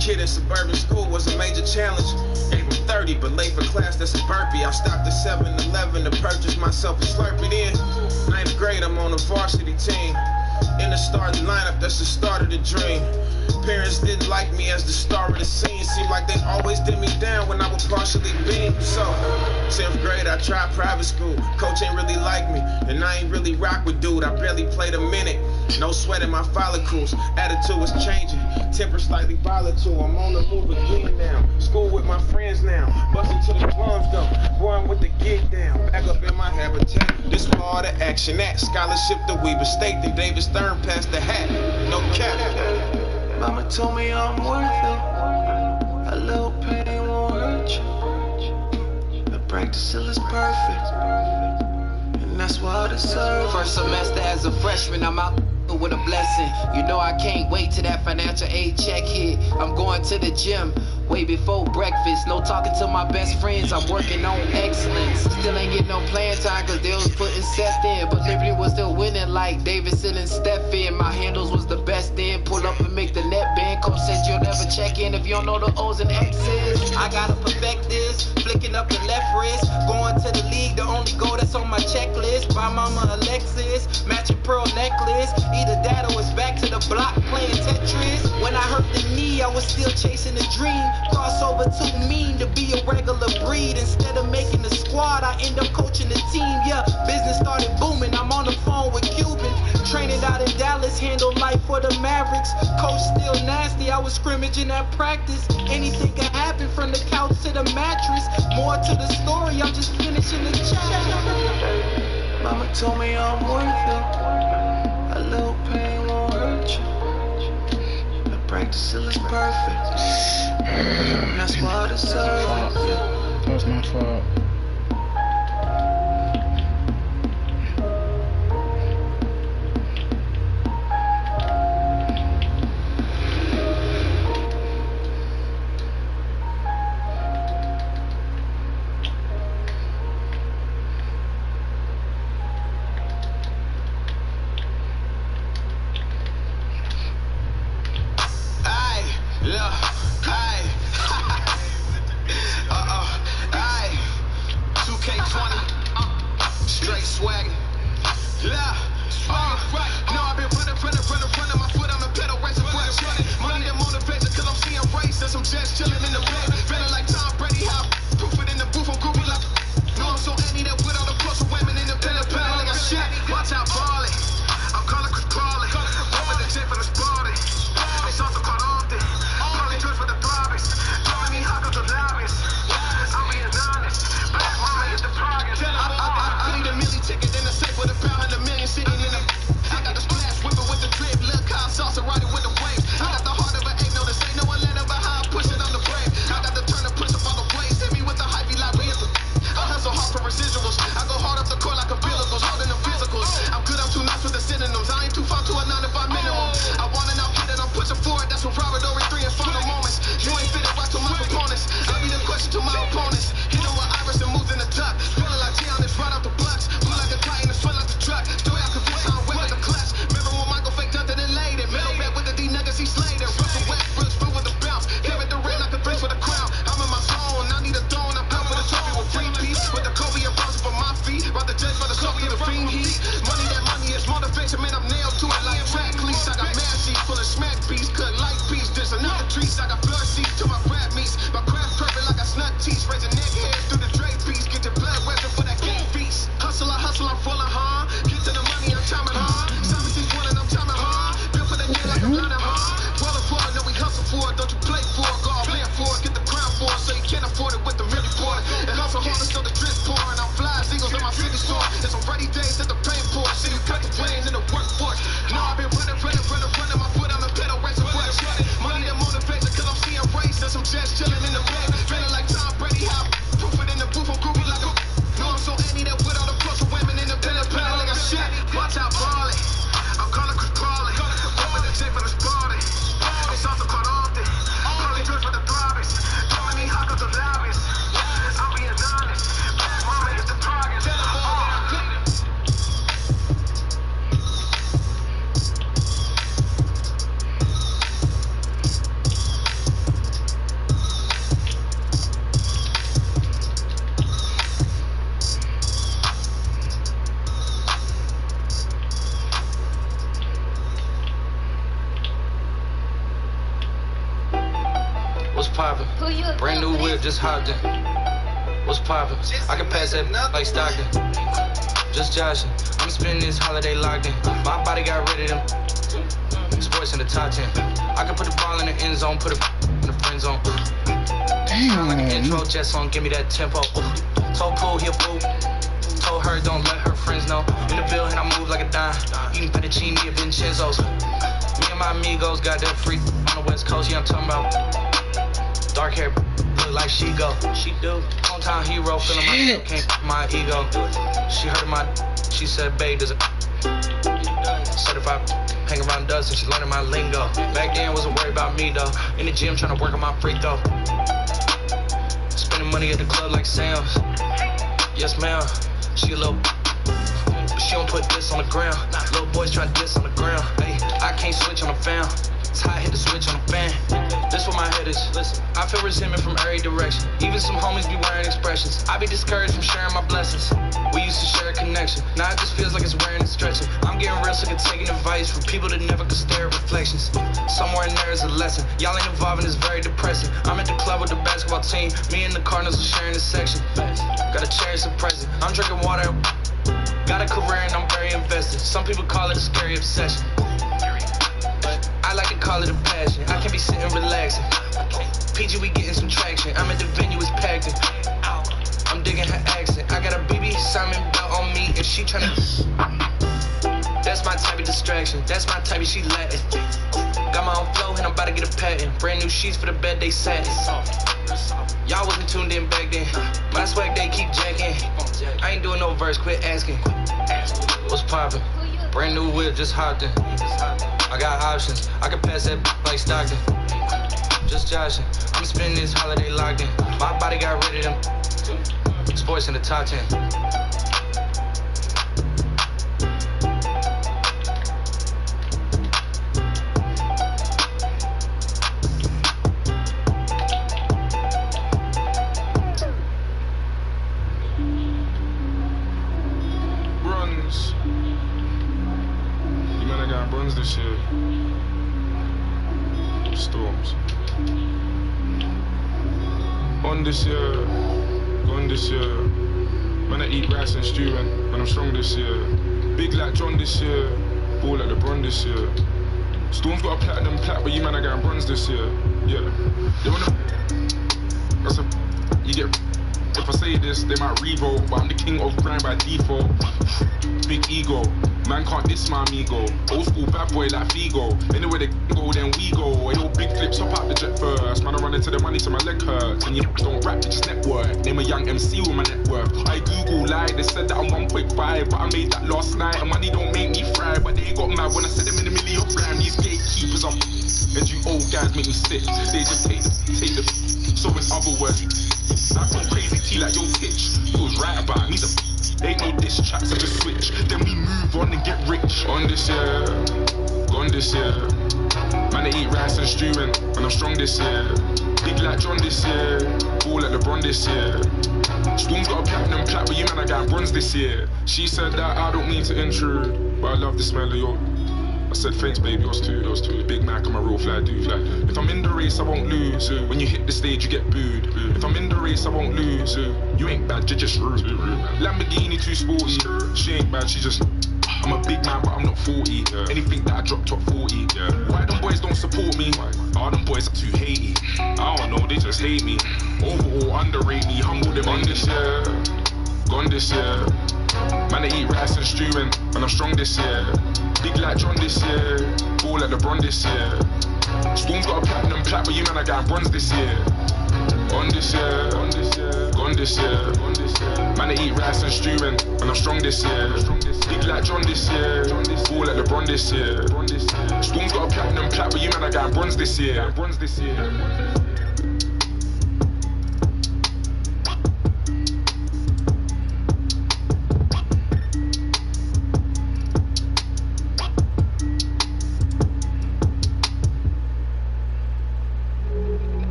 Kid in suburban school was a major challenge. Gave him 30, but late for class, that's a burpee. I stopped at 7-Eleven to purchase myself a Slurpee. Then, 9th grade, I'm on a varsity team. In the starting lineup, that's the start of the dream. Parents didn't like me as the star of the scene. Seemed like they always did me down when I would partially beam. So, 10th grade, I tried private school. Coach ain't really like me, and I ain't really rock with dude. I barely played a minute. No sweat in my follicles. Attitude was changing. Temper slightly volatile. I'm on the move again now. School with my friends now. Busting to the plums though. Growing with the gig down. Back up in my habitat. This where all the action at. Scholarship to Weber State. Then David Stern passed the hat. No cap. Mama told me I'm worth it. A little pain won't hurt you. The practice still is perfect, and that's why I deserve it. First semester as a freshman, I'm out with a blessing. You know I can't wait till that financial aid check hit. I'm going to the gym way before breakfast. No talking to my best friends. I'm working on excellence. Still ain't getting no playing time cause they was putting Seth in. But Liberty was still winning like Davidson and Stephen. My handles was the best in. Pull up and make the net bend. Coach said you'll never check in if you don't know the O's and X's. I gotta perfect this. Flicking up the left wrist. Going to the league, the only goal that's on my checklist. Buy mama a Lexus. Matching pearl necklace. Either that or it's back to the block playing Tetris. When I hurt the knee, I was still chasing a dream. Crossover too mean to be a regular breed. Instead of making the squad, I end up coaching the team. Yeah, business started booming. I'm on the phone with Cuban. Training out in Dallas, handle life for the Mavericks. Coach still nasty, I was scrimmaging at practice. Anything can happen from the couch to the mattress. More to the story, I'm just finishing the chat. Mama told me I'm worth it. A little pain won't hurt you. The practice still is perfect, and that's why I deserve it. That was my fault. Push it on the brake. I got to turn the push up on the waist. Hit me Brand new whip, just hopped in. What's poppin'? I can pass that like Stockton. Just joshing. I'm spending this holiday locked in. My body got rid of them. Sports in the top 10. I can put the ball in the end zone, put it in the friend zone. Sound like an intro jet song, give me that tempo. Told Pool, he a fool. Told her don't let her friends know. In the building, I move like a dime. Eating fettuccine at Vincenzo's. Me and my amigos got that freak on the West Coast. Yeah, I'm talking about dark hair, look like she go. She do. Hometown hero, feeling my can't my ego. She heard my, she said, babe, does it? Said if I hang around dust and she learning my lingo. Back then, wasn't worried about me though. In the gym, trying to work on my free throw. Spending money at the club like Sam's. Yes, ma'am. She a little, but she don't put this on the ground. Little boys try to diss on the ground. Hey, I can't switch on the fan. It's how I hit the switch on the fan. This what my head is. Listen, I feel resentment from every direction. Even some homies be wearing expressions. I be discouraged from sharing my blessings. We used to share a connection. Now it just feels like it's wearing and stretching. I'm getting real sick of taking advice from people that never could stare at reflections. Somewhere in there is a lesson. Y'all ain't involved and it's very depressing. I'm at the club with the basketball team. Me and the Cardinals are sharing this section. Gotta cherish the present. I'm drinking water. Got a career and I'm very invested. Some people call it a scary obsession. I like to call it a passion. I can be sitting relaxing. PG, we getting some traction. I'm at the venue, it's packed in. I'm digging her accent. I got a BB Simon belt on me and she tryna. That's my type of distraction. That's my type of she Latin. Got my own flow and I'm about to get a patent. Brand new sheets for the bed, they satin. Y'all wasn't tuned in back then. My swag, they keep jacking. I ain't doing no verse, quit asking. What's poppin'? Brand new whip, just hopped in. I got options, I can pass that like Stockton. Just joshing, I'm spending this holiday locked in. My body got rid of them. Sports in the top 10. Bronze. You man, I got bronze this year. Storms. On this year, gone this year. Man, I eat rice and stew and I'm strong this year. Big like John this year, ball like LeBron this year. Storm's got a platinum plat, but you man, I got bronze this year. Yeah. They wanna. That's a. You get. If I say this, they might revolt, but I'm the king of grind by default. Big ego, man can't diss my amigo. Old school bad boy like Figo. Anywhere they go, then we go. Yo, big flips, hop out the jet first. Man, I run into the money till my leg hurts. And you don't rap, you just network. Name a young MC with my net worth. I Google lied, they said that I'm 1.5, but I made that last night. And money don't make me fry, but they got mad when I said them in a million rhyme. These gatekeepers are and you old guys make me sick. They just take the. So in other words, I go crazy T like yo Titch. You was right about me, ain't no diss tracks, I just switch. Then we move on and get rich. On this year, gone this year. Man, I eat rice and stew and I'm strong this year. Big like John this year, ball like LeBron this year. Storm's got a platinum plat, but you man, I got bronze this year. She said that I don't need to intrude, but I love the smell of your. I said thanks baby, yours too. Big Mac, I'm a real fly dude. If I'm in the race, I won't lose. When you hit the stage, you get booed. If I'm in the race, I won't lose. You ain't bad, you're just rude. Lamborghini too sporty. She ain't bad, she just. I'm a big man, but I'm not 40. Anything that I drop top 40. Why them boys don't support me? Oh, them boys are too hatey. I don't know, they just hate me. Overall, underrate me, humble them on this year. Gone this year. Man, I eat rice and stew and I'm strong this year. Big like John this year, ball like LeBron this year. Storm's got a platinum plat, but you man, I got bronze this year. On this year, gone this year. Man, I eat rice and stew and I'm strong this year. Big like John this year, ball like LeBron this year. Storm's got a platinum plat, but you man, I got bronze this year.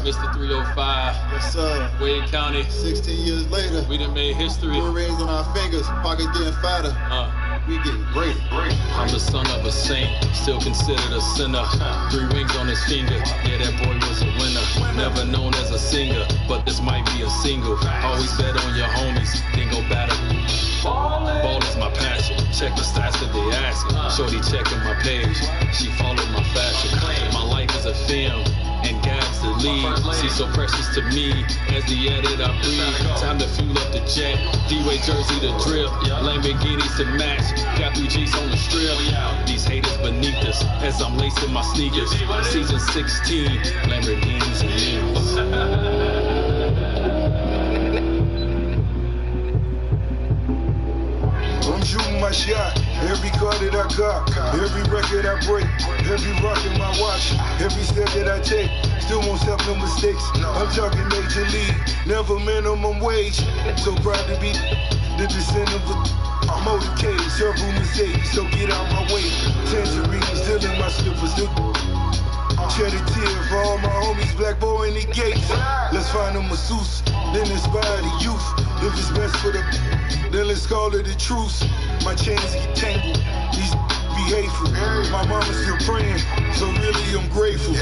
Mr. 305. Yes, sir. Wade County. 16 years later. We done made history. Blue rings on our fingers. Pockets getting fatter. We getting great. I'm the son of a saint, still considered a sinner. 3 rings on his finger, yeah, that boy was a winner. Never known as a singer, but this might be a single. Always bet on your homies, then go battle. Ball is my passion, check the stats that they asking. Shorty checking my page, she followed my fashion. My life is a film, and Gab's the lead. She's so precious to me, as the edit I breathe. Time to fuel up the jet, D-Way jersey to drip, Lamborghinis to match, got 3 G's on the strip. These haters beneath us, as I'm lacing my sneakers. Season 16, Lamborghinis and Lamborghinis. I'm shooting my shot, every car that I got, every record I break, every rock in my watch, every step that I take, still won't step no mistakes. I'm talking major league, never minimum wage. So proud to be the descendant of a motorcade, several Mercedes, so get out my way. Tangerines still in my slippers, still shed a tear for all my homies, black boy in the gates. Let's find a masseuse, then inspire the youth. If it's best for the, then let's call it a truce. My chains get tangled, these be hateful. My mama's still praying, so really I'm grateful.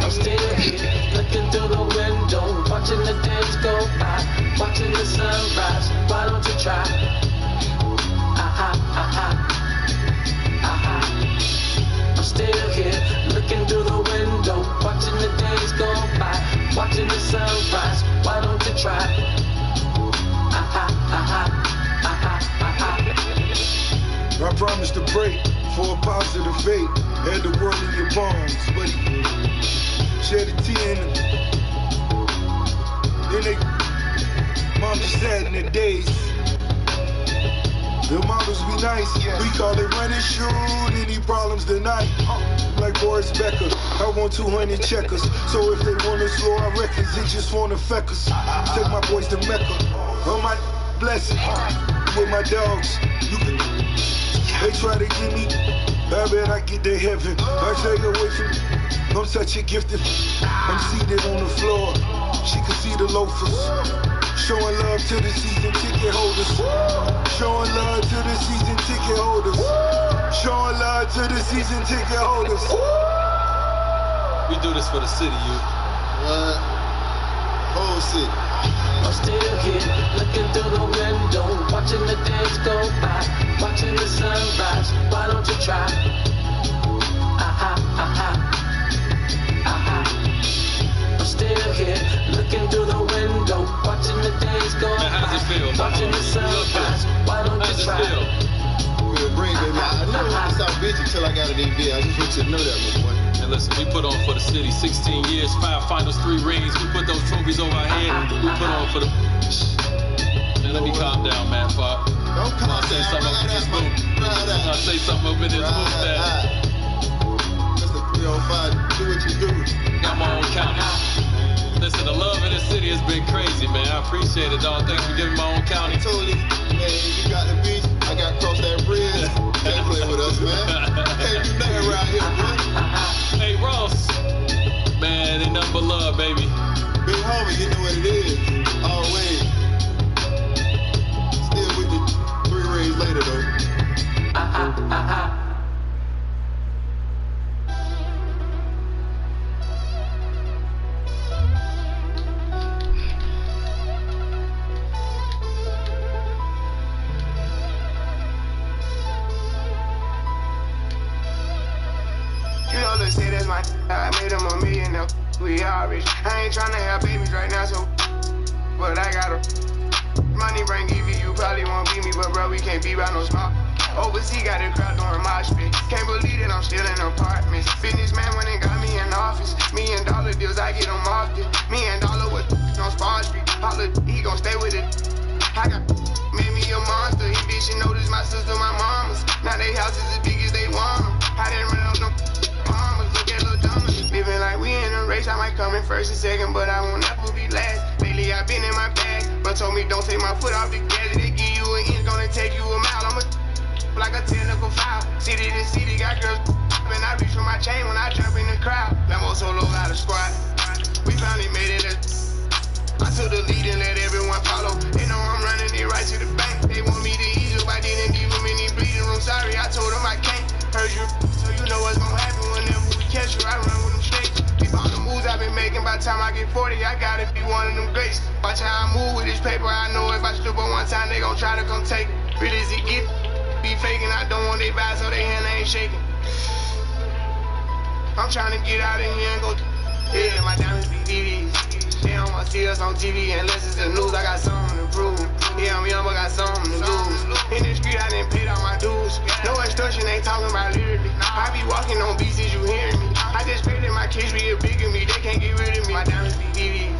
I'm still here, looking through the window, watching the days go by, watching the sunrise. Why don't you try? I'm still here, looking through the window, watching the days go by, watching the sunrise. Why don't you try? I promised to pray for a positive fate. Had the world in your palms, but shed a tear in them. Then mom just sad in the days. The models be nice, we call it run and shoot. Any problems tonight? Like Boris Becker, I want 200 checkers. So if they wanna slow our records, they just wanna feck us. Take my boys to Mecca, on my blessing. With my dogs, you can. They try to give me, I bet I get to heaven. I stay away from, I'm such a gifted. I'm seated on the floor, she can see the loafers. Showing love to the season ticket holders. Showing love to the season ticket holders. Showing love to the season ticket holders. We do this for the city, you. What? Whole city. I'm still here, looking through the window, watching the days go by, watching the sunrise. Why don't you try? I'm still here, looking through the window, watching the days go by, watching the sunrise. Why don't you try? Real brain, baby. I never went to South Beach until I got an NBA. I just want you to know that, my boy. And listen, we put on for the city 16 years, 5 finals, 3 rings. We put those trophies over our head. We put on for the. Man, let me calm down, man. Fuck. Don't come on, say something up in this booth. I'll say something up in this booth, man. Mr. 305, do what you do. Got my own county. Listen, the love in this city has been crazy, man. I appreciate it, dog. Thanks for giving my own county. I told you, man, you got the beach, I got to cross that bridge. Can't play with us, man. Can't do nothing around here, boy. Hey, Ross. Man, ain't nothing but love, baby. Big homie, you know what it is. Always. Still with you 3 rings later, though. Say that's my I made him $1 million now. We all rich. I ain't tryna have babies right now, so but I got 'em. Money bring EV, you probably won't beat me, but bro, we can't be by no small. Overseas got a crowd doing my shit. Can't believe that I'm still in apartments. Businessman when they got me in office. $1 million deals, I get them often. $1 million with on Spawn Street. Holla, he gon' stay with it. I got made me a monster. He bitch, you notice my sister, my mamas. Now they houses as big as they want 'em. I didn't run up no mamas, look at little dummies. Living like we in a race, I might come in first and second, but I won't never be last. Lately I've been in my bag, but told me don't take my foot off the gas. They give you an inch, gonna take you a mile. I'm like a technical foul. City to city, got girls, and I reach for my chain when I jump in the crowd. Lambo solo out of squad. We finally made it. I took the lead and let everyone follow. They know I'm running it right to the bank. pressure, I run with them snakes. Keep all the moves I've been making, by the time I get 40, I gotta be one of them greats. Watch how I move with this paper, I know if I slip up one time, they gon' try to come take it. Real as it get, be faking, I don't want they vibe so they hand ain't shaking. I'm trying to get out of here and go, yeah, my diamonds be DVDs. They don't wanna see us on TV unless it's the news, I got something to prove. Yeah, I'm young, but got something to lose. In the street, I done paid all my dues. No extortion, ain't talking about lyrically. I be walking on beats, is you hearing me? I just pray that my kids be a bigger me, they can't get rid of me. My diamonds be DVDs.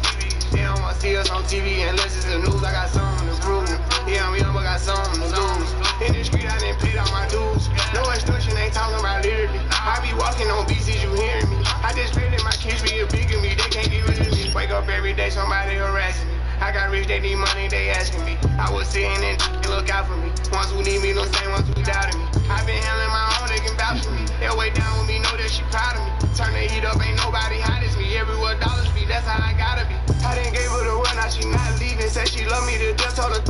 They don't wanna see us on TV unless it's the news, I got something to prove. Yeah, I'm young, but got something to lose. In the street, I done paid all my dues. No extortion, ain't talking about lyrically. I be walking on beats, is you hearing me? I just pray that my kids be a bigger me, they can't get rid of me. Wake up every day, somebody harassing me. I got rich, they need money, they asking me. I was sitting and look out for me. Ones who need me, no same ones who doubted me. I been handling my own, they can vouch for me. They'll way down with me, know that she proud of me. Turn the heat up, ain't nobody hot as me. Everywhere dollars be, that's how I gotta be. I done gave her the run, now she not leaving. Said she love me to death, told her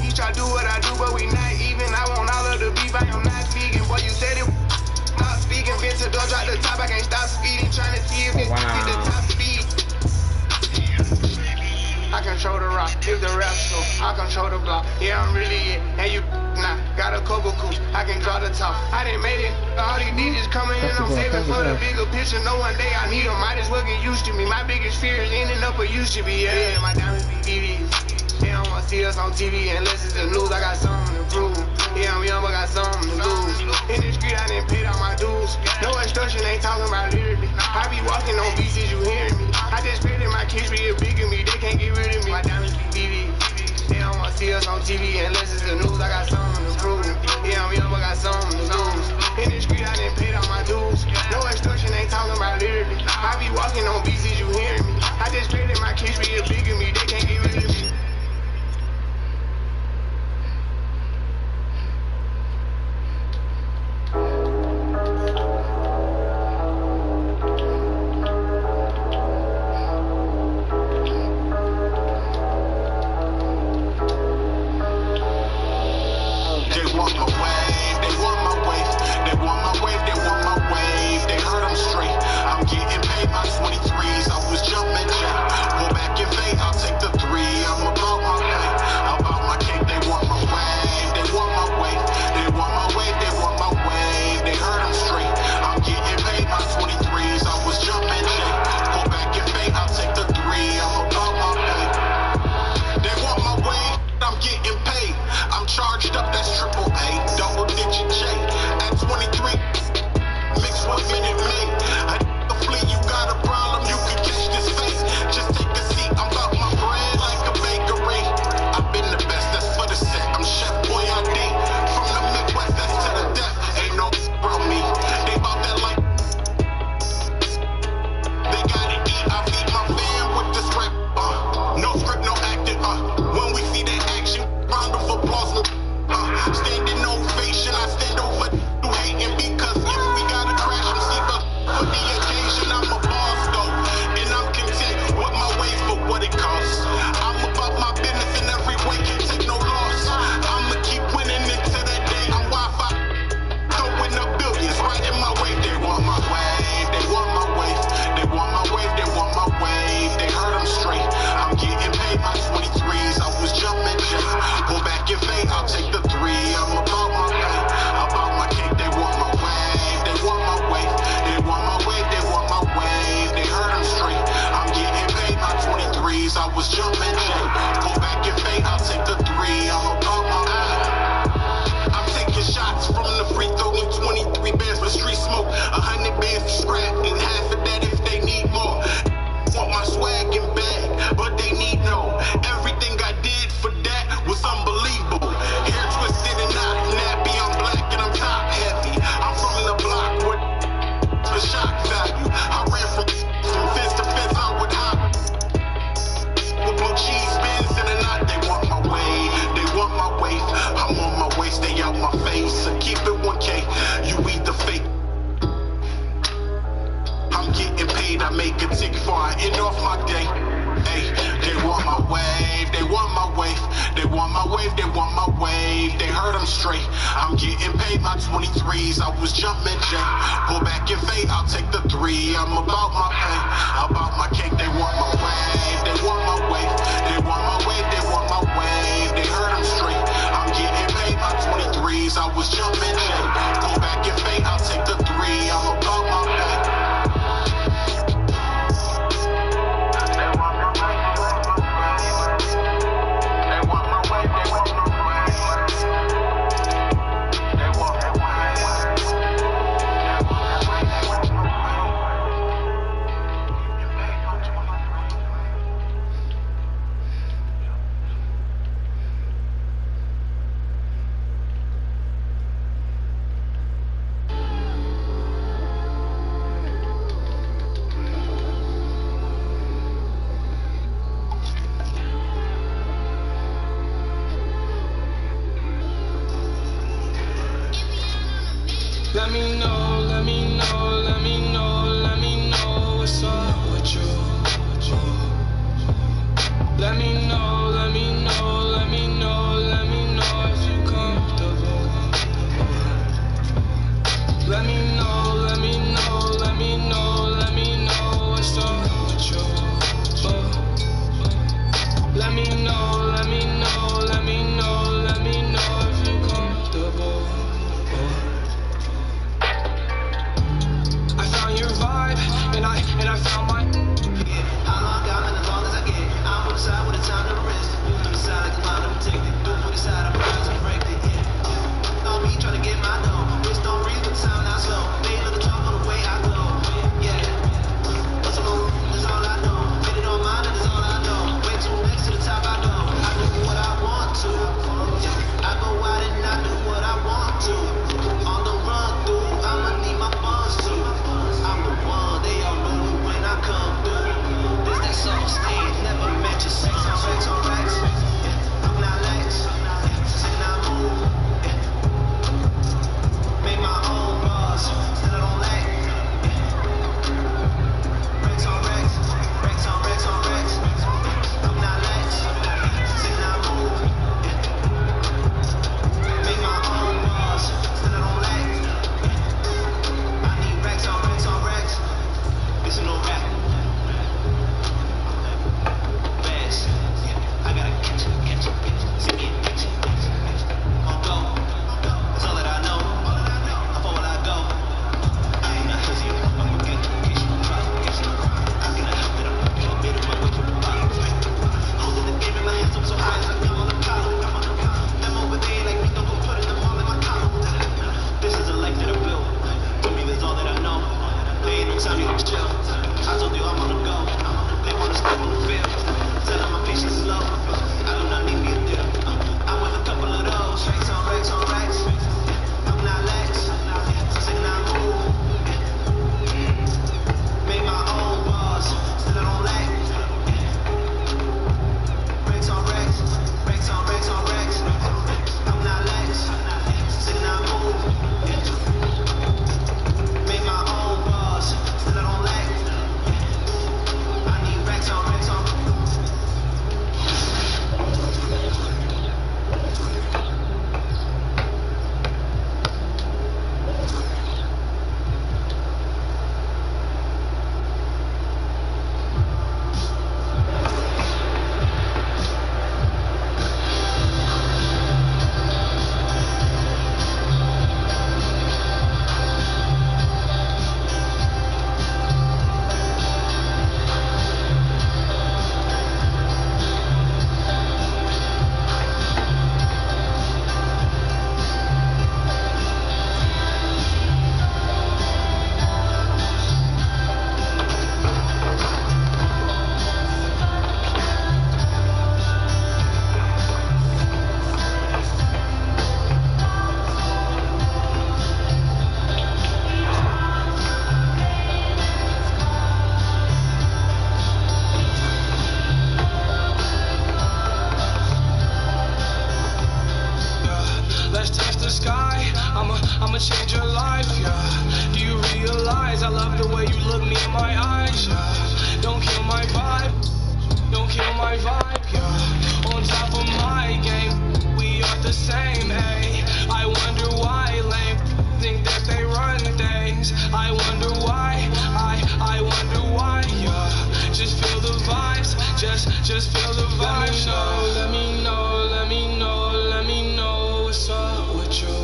each I do what I do, but we not even. I want all of the beef, I am not vegan. Boy, you said it, not speaking. Been to door, drop the top, I can't stop speeding. Trying to see if it get the top speed. I control the rock, if the rap slow, I control the block. Yeah, I'm really it, and you nah. Got a couple coups, I can draw the top. I done made it, all these DJs coming in, I'm saving for the bigger picture. No one day I need them, might as well get used to me. My biggest fear is ending up where used to be. Yeah, my diamonds be DVDs. They don't wanna see us on TV unless it's the news, I got something to prove. Yeah, I'm young, but got something to lose. In the street, I done paid all my dues. No extortion, ain't talking about lyrically. I be walking on beats, is you hearing me? I just pray that my kids be a bigger me, they can't get rid of me. My diamonds be DVDs. They don't wanna see us on TV unless it's the news, I got something to prove. Yeah, I'm young, but got something to lose. In the street, I done paid all my dues. No extortion, ain't talking about lyrically. I be walking on beats, is you hearing me? I just pray that my kids be a bigger me, they can't get rid of me. They want my wave, straight. I'm getting paid my 23s. I was jumping J. Pull back and fade, I'll take the 3. I'm about my pay, about my cake. They want my wave, they want my wave, they want my wave, they want my wave. They heard I'm straight. I'm getting paid my 23s. I was jumping J. Pull back and fade, I'll take the 3. I'm about my pay. Let me know, let me know, let me know, let me know what's up with you. Let me know, let me know, let me know, let me know if you comfortable. Let me know, let me know, let me know, let me know what's up with you. Let me know, let me know, let me know, let me know if you comfortable. Your vibe, and I found my How long I'm in as long as I get. I'm on the side with a time to rest. Move to the side like a line, I'm taking. Do for the side, I'm rise and break it. Yeah. On me trying to get my dough. Wrist don't breathe, but the sound not slow. They look at talk on the way I go. Yeah. What's the move? That's all I know. Get it on mine, and that's all I know. Way too next to the top, I know. I do what I want to. Yeah. I go out and I do what I want to. On the run through, I'ma need my funds too. I'm the one, they all know it when I come through. This that soft stage, never met your sex on racks on racks. Yeah, I'm not lax, and I move. Yeah. Make my own bars, still I don't lack. Yeah. Racks on racks, racks on racks on racks. I'm not lax, and I move. Yeah. Make my own bars, still I don't lack. I need racks on racks on racks. It's no rap. Fast. Yeah, I gotta catch it, catch it, catch it. See it, catch it, catch it, catch it. On go. That's all that I know. How far will I go? I ain't not pussy. I'm a good case you try. Case you try. I cannot help it. I'm a bit of my way to the bottom. Holding the game in my hands. I'm so fast. Like I'm on the column. Them over there like me. Don't go putting them all in my column. This is a life that I built. To me, that's all that I know. There ain't no time you can chill. I told you I'm on the go. They wanna step on the field. Tell them my patience is low. I do not need me a dip. I want a couple of those. Racks on racks on racks. I'm not lax. Sing I move. Make my own bars. Still I don't lack. Racks on racks. Racks on racks on racks. I'm not lax. Sing I move. Make my own bars. Still I don't lack. I need racks on racks on. I'ma change your life, yeah. Do you realize I love the way you look me in my eyes, yeah. Don't kill my vibe, don't kill my vibe, yeah. On top of my game, we are the same, ayy. Just feel the vibe. Let me know what's up with you.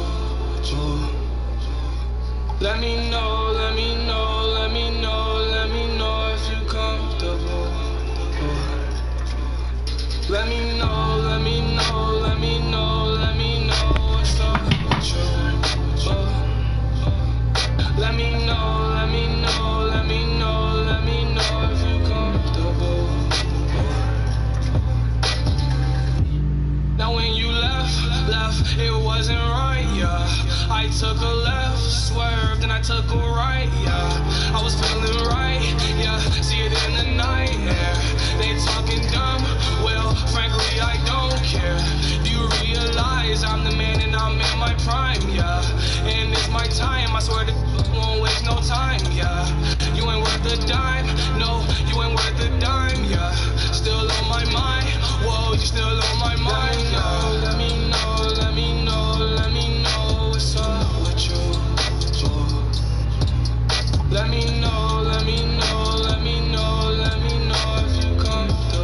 Let me know if you comfortable. Let me know what's up with you. Let me know if you comfortable. Now when you left, it wasn't right, yeah. I took a left, swerved, and I took a right, yeah. I was feeling right, yeah. See it in the night air. They talking dumb, well, frankly, I don't care. You realize I'm the man and I'm in my prime, yeah. And it's my time, I swear to won't waste no time, yeah. You ain't worth a dime, no, you ain't worth a dime, yeah. Still on my mind, whoa, you still on my mind, yeah. Let me know what's up with you. Let me know if you comfortable.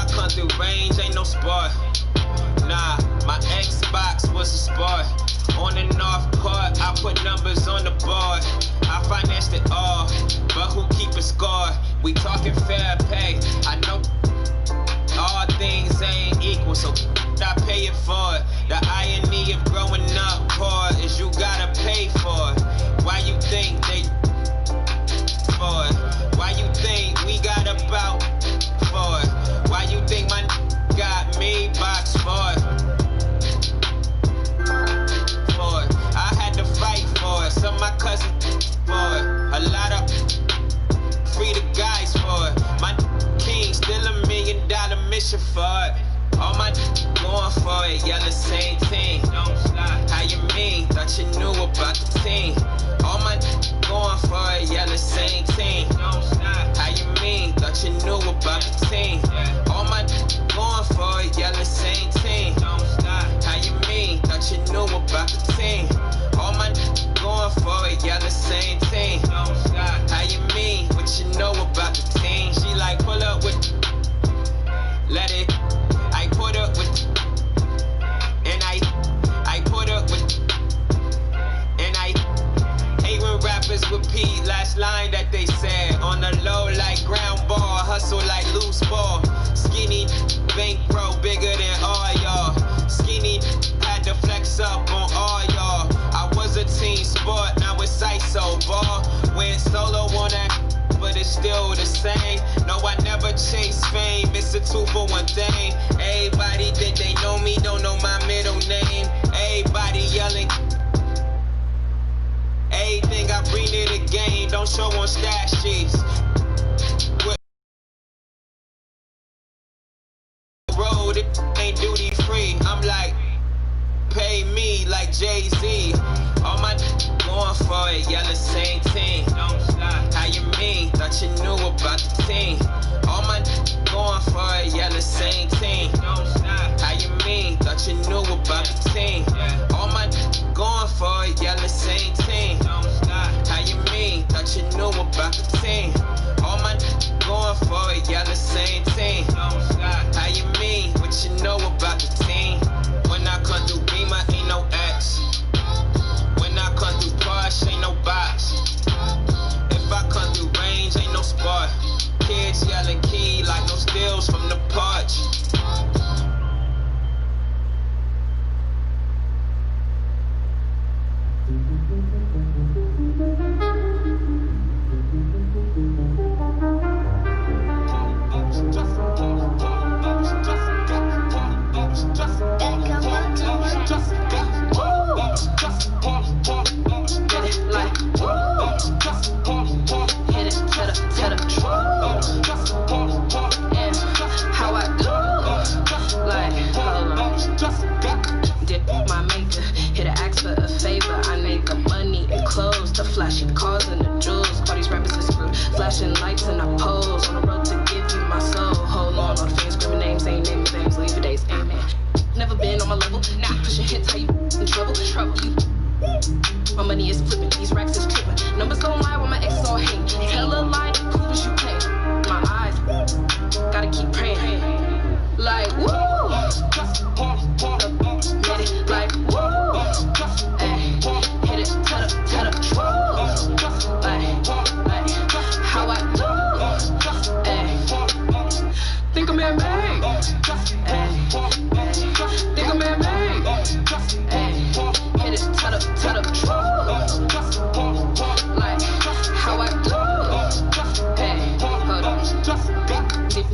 I come through range, ain't no sport. Nah, my Xbox was a sport. On and off court, I put numbers on the board. I financed it all, but who keep a score? We talking fair pay. I know all things ain't equal, so I pay it for it. The irony of growing up poor is you gotta pay for it. Why you think they for it? Why you think we got about for it? Why you think my got me box for it? For it. I had to fight for it. Some of my cousins for it. A lot of free the guys for it. My king still $1 million mission for it. All my going for it, yeah, the same thing. Don't slide. How you mean? Thought you knew about the team. All my going for it, yeah, the same thing. Don't slide. How you mean? Thought you knew about the team. All my going for it, yeah, the same thing. Don't slide. How you mean? Thought you knew about the team. All my going for it, yeah, the same thing. Don't slide. How you mean? What you know about the team? She like pull up with, let it. I put up with, and I put up with, and I hate when rappers repeat last line that they said. On the low like ground ball, hustle like loose ball. Skinny bankroll bigger than all y'all. Skinny had to flex up on all y'all. I was a team sport, now it's ISO ball. Went solo on that, but it's still the same. No, I never chase fame, it's a 2-for-1 thing. Everybody think they know me, don't know my middle name. Everybody yelling. Everything I bring to the game, don't show on stash sheets. Road, it ain't duty free. I'm like, pay me like Jay-Z. All my going for it, yeah, the same thing. Don't slide. How you mean? Thought you knew about the team. All my going for it, yeah, the same thing. Don't slide. How you mean? Thought you knew about the team. All my going for it, yeah, the same thing. Don't slide. How you mean? Thought you knew about the team. All my going for it, yeah, the same thing. Don't slide. How you mean? What you know about the team? When I come through Beamer, ain't no X. When I come through Porsche, ain't no box. If I come through range, ain't no sport. Kids yelling key like no steals from the porch. Flashy cars and the jewels, all these rappers is screwed. Flashing lights and I pose on the road to give you my soul. Hold on, all the fans screaming names, ain't naming names, leave your days, amen. Never been on my level, keep pushing hits, how you in trouble? You. My money is flipping, these racks is tripping. Numbers don't lie when my ex all hate. Tell a lie, cool as you can. My eyes, gotta keep praying. Like, woo! Hit it, like, woo! Ay, hit it, tell the truth. Like, how I do. Ay, think I'm man-made. Ay, think I'm man-made. Ay, hit it, tell the truth. Like, how I do. Ay, hold on.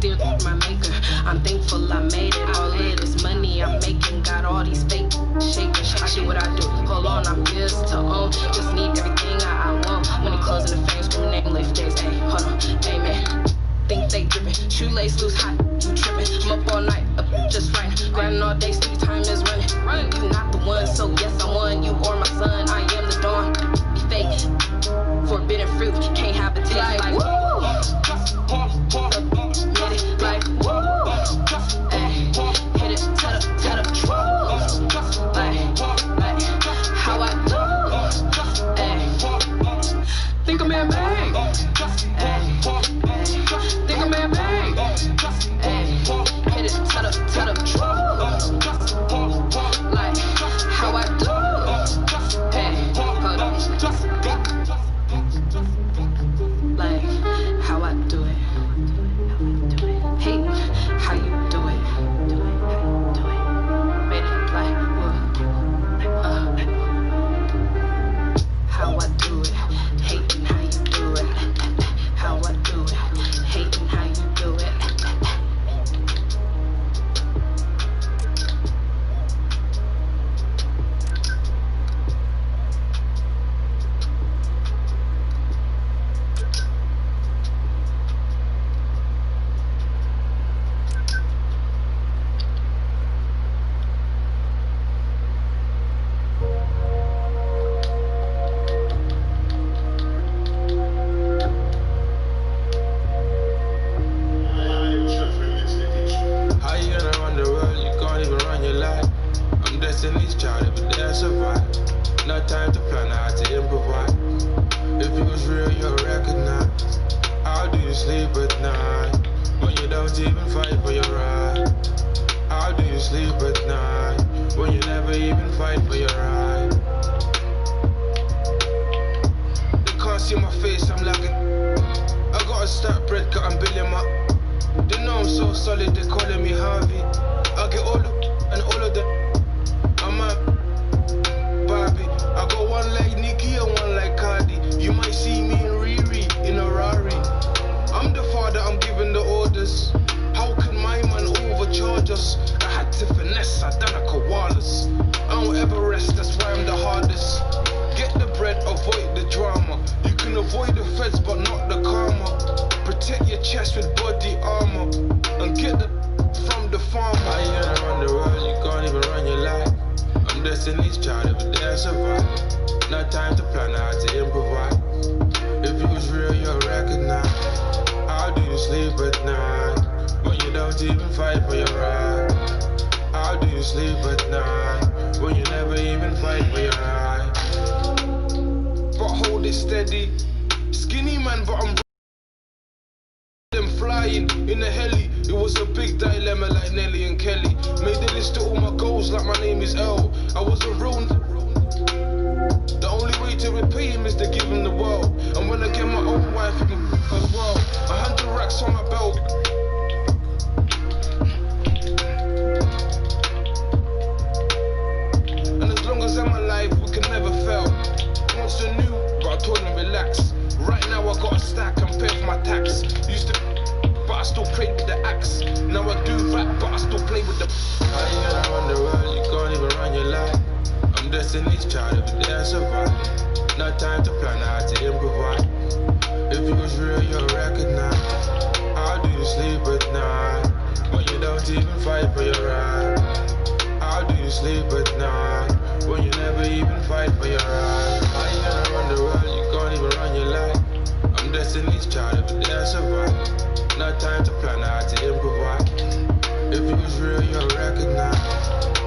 Deal with my maker. I'm thankful I made it. All of this money I'm making got all these fake shaking. I do what I do. Hold on, I'm just to own. Just need everything I want. Money closing the fame, screw name, lift days. Hey, hold on, amen. Think they dripping, shoelace loose, hot, you tripping. I'm up all night, up just right. Grinding all day, sleep time is running. You not the one, so yes I won. You or my son, I am the dawn. Be fake, forbidden fruit, can't have a taste like woo. Hit it like woo. Ay, hit it, tell the truth. Like, how I do. Ay, think I'm man-made. Ay, think I'm man-made. Ay, time to plan, I had to improvise. If it was real, you'll recognize. How do you sleep at night when you don't even fight for your right? How do you sleep at night when you never even fight for your right? They can't see my face, I'm like I gotta start bread, cut and billing my. They know I'm so solid, they calling me Harvey. I get all of and all of them. I'm a Barbie. I got one like Nicki and one like Cardi. You might see me in Riri in a Rari. I'm the father, I'm giving the orders. How can my man overcharge us? I had to finesse, I done a koalas. I don't ever rest, that's why I'm the hardest. Get the bread, avoid the drama. You can avoid the feds, but not the karma. Protect your chest with body armor. And get the from the farmer. How you gonna run the world, you can't even run your life. I'm Destiny's child, every day I survive. No time to plan, I had to improvise. If it was real, you'll recognize. How do you sleep at night when you don't even fight for your right? How do you sleep at night when you never even fight for your right? But hold it steady. Skinny man, but I'm them flying in a heli. It was a big dilemma like Nelly and Kelly. Made a list of all my goals like my name is L. I was a real. The only way to repay him is to give him the world. And when I get my own wife, he can as well. 100 racks on my belt. And as long as I'm alive, we can never fail. Once I knew, but I told him relax. Right now I got a stack and pay for my tax. Used to, but I still played with the axe. Now I do rap, but I still play with the. How you gonna run the world? You can't even run your life. I'm Destiny's child, every day I survive. No time to plan, I had to improvise. If it was real, you'll recognize. How do you sleep at night when you don't even fight for your right? How do you sleep at night when you never even fight for your right? How you gonna run the world? You can't even run your life. I'm Destiny's child, every day I survive. No time to plan, I had to improvise. If it was real, you'll recognize.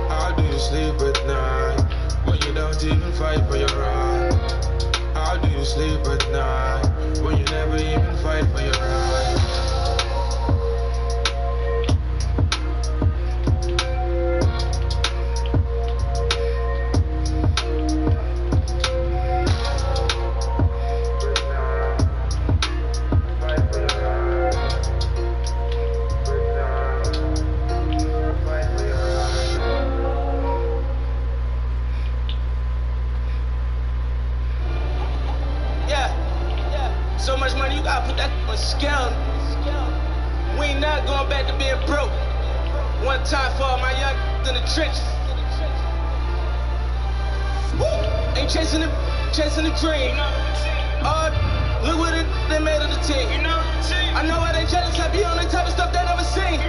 How do you sleep at night when you don't even fight for your right? How do you sleep at night when you never even fight for your right? So much money, you gotta put that on scale. We ain't not going back to being broke. One time for all my young in the trenches. Woo! Ain't chasing the dream. Oh, look what they made of the team. I know why they jealous, I be on the type of stuff they never seen.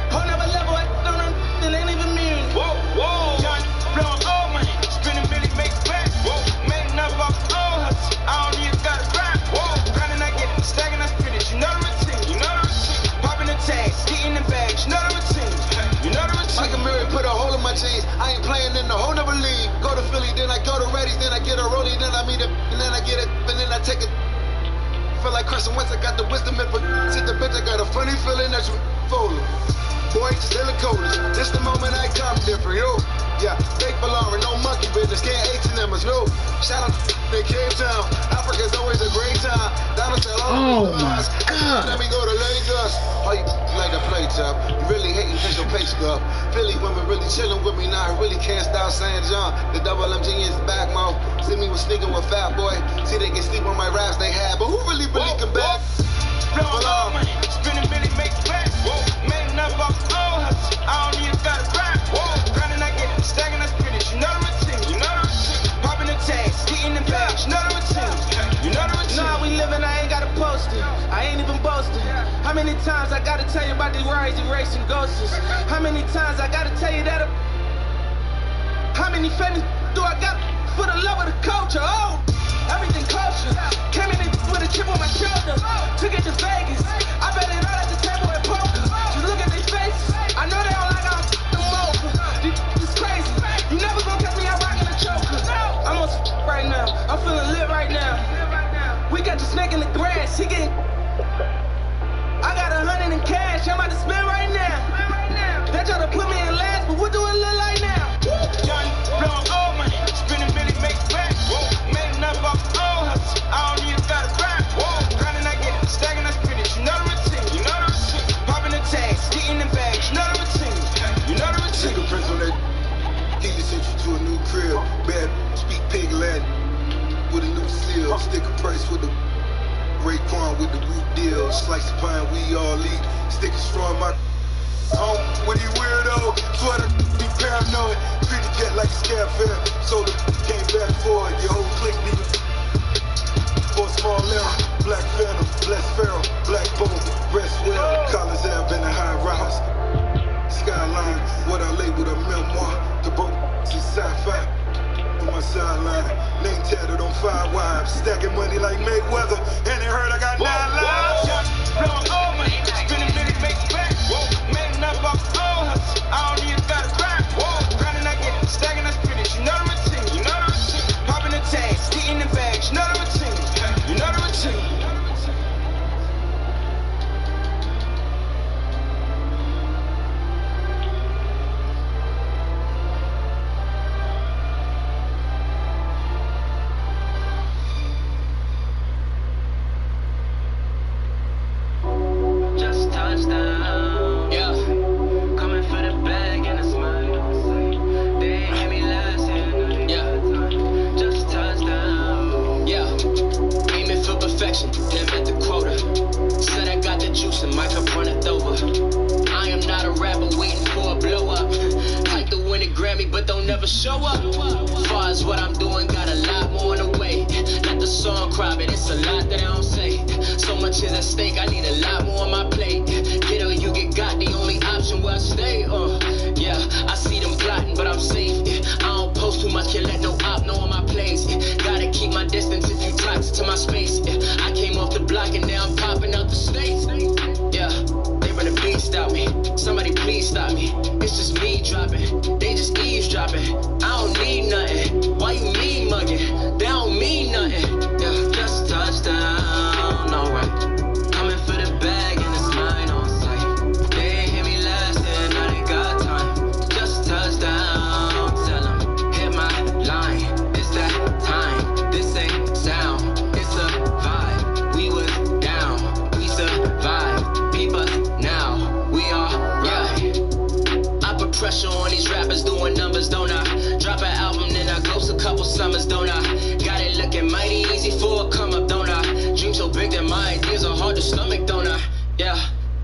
Whole never level, I don't know, they ain't even mean. Whoa, whoa. Young, blowing all money, spending million, make back. Whoa, made enough off all hustle. I don't even gotta grind. Whoa, grinding, I get it, stacking, I spit it. You know the routine, you know the routine. Popping the tags, getting the bags, you know the routine. You know the routine. Michael Murray put a hole in my jeans. I ain't playing in the whole never league. Go to Philly, then I go to Reddy's, then I get a rollie, then I meet it, and then I get it, and then I take it. Feel like Carson Wentz, I got the wisdom and sit the bitch, I got a funny feeling that's folding. Boy, still the coldest. This the moment I come different, yo. Yeah, fake belonging, no monkey business, can't H&M us, no. Shout out to Cape Town. Africa's always a great time. Down the Oh my God. Let me go to Lagos. Oh, you like a play top. You really hating cause your pay scrub. Philly women really chilling with me now. I really can't stop St. John. The double MG is back, mo. See me with sneaking with Fat Boy. See they can sleep on my raps they had, but who really can back? Blowing all money, spending million, make back. Made enough off all hustle. I don't even gotta grind. Grinding, I get it, stacking, I spit it. You know the routine, you know the routine. Popping the tags, getting the bags, you know the routine. You know the routine. Nah, we living, I ain't gotta post it. I ain't even boasting. How many times I gotta tell you about these rides erasing ghosts? How many times I gotta tell you that? How many famous do I got for the love of the culture? Oh, everything kosher. Came in with a chip on my shoulder. Took it to Vegas. I bet it all at the table at poker. Just look at their faces. I know they don't like how them over. This is crazy. You never gonna catch me out rocking a choker. I'm on price for the Raekwon with the root deal. Slice of pine, we all eat. Stick is strong, my home with you weirdo. Swear to be paranoid. Treat the cat like a scab fair. So the came back for it. Your whole clique need for a small error. Black Phantom, Blessed Pharaoh, Black Bolt, rest well. Collins have been a high rise. Skyline, what I labeled a memoir. The broke is sci-fi. On my sideline, name tatted on 5 wives. Stacking money like Mayweather. And they heard I got 9 lives. Blowing over, spinning minutes, make it back. Man, enough off the old hustle. I don't even gotta grind. Grinding, I get it. Stacking, I spin it. You know the routine. You know the routine. Popping the tags, getting the bags. You know the routine. You know the routine. Show up. Far as what I'm doing, got a lot more in the way. Let the song cry, but it's a lot that I don't say. So much is at stake, I need a lot more on my plate. Get or you get got, the only option where I stay. Yeah, I see them plotting, but I'm safe. I don't post too much, can't let no op know on my place. Gotta keep my distance if you toxic to my space. I came off the block and now I'm popping out the states. Yeah, they run the beast out me. Somebody please stop me. It's just me dropping. They just eavesdropping. I don't need nothing. Why you mean mugging? They don't mean nothing. Yeah, just touchdown. Alright. Coming for the bag and it's mine on sight. They ain't hear me last year, now they got time. Just touchdown. Tell them, hit my line. It's that time. This ain't sound. It's a vibe. We was down. We survived. Peep us now. We are right. I put pressure on these rappers doing numbers, don't I? Drop an album, then I ghost a couple summers, don't I? Got it looking mighty easy for a come up, don't I? Dream so big that my ideas are hard to stomach, don't I? Yeah,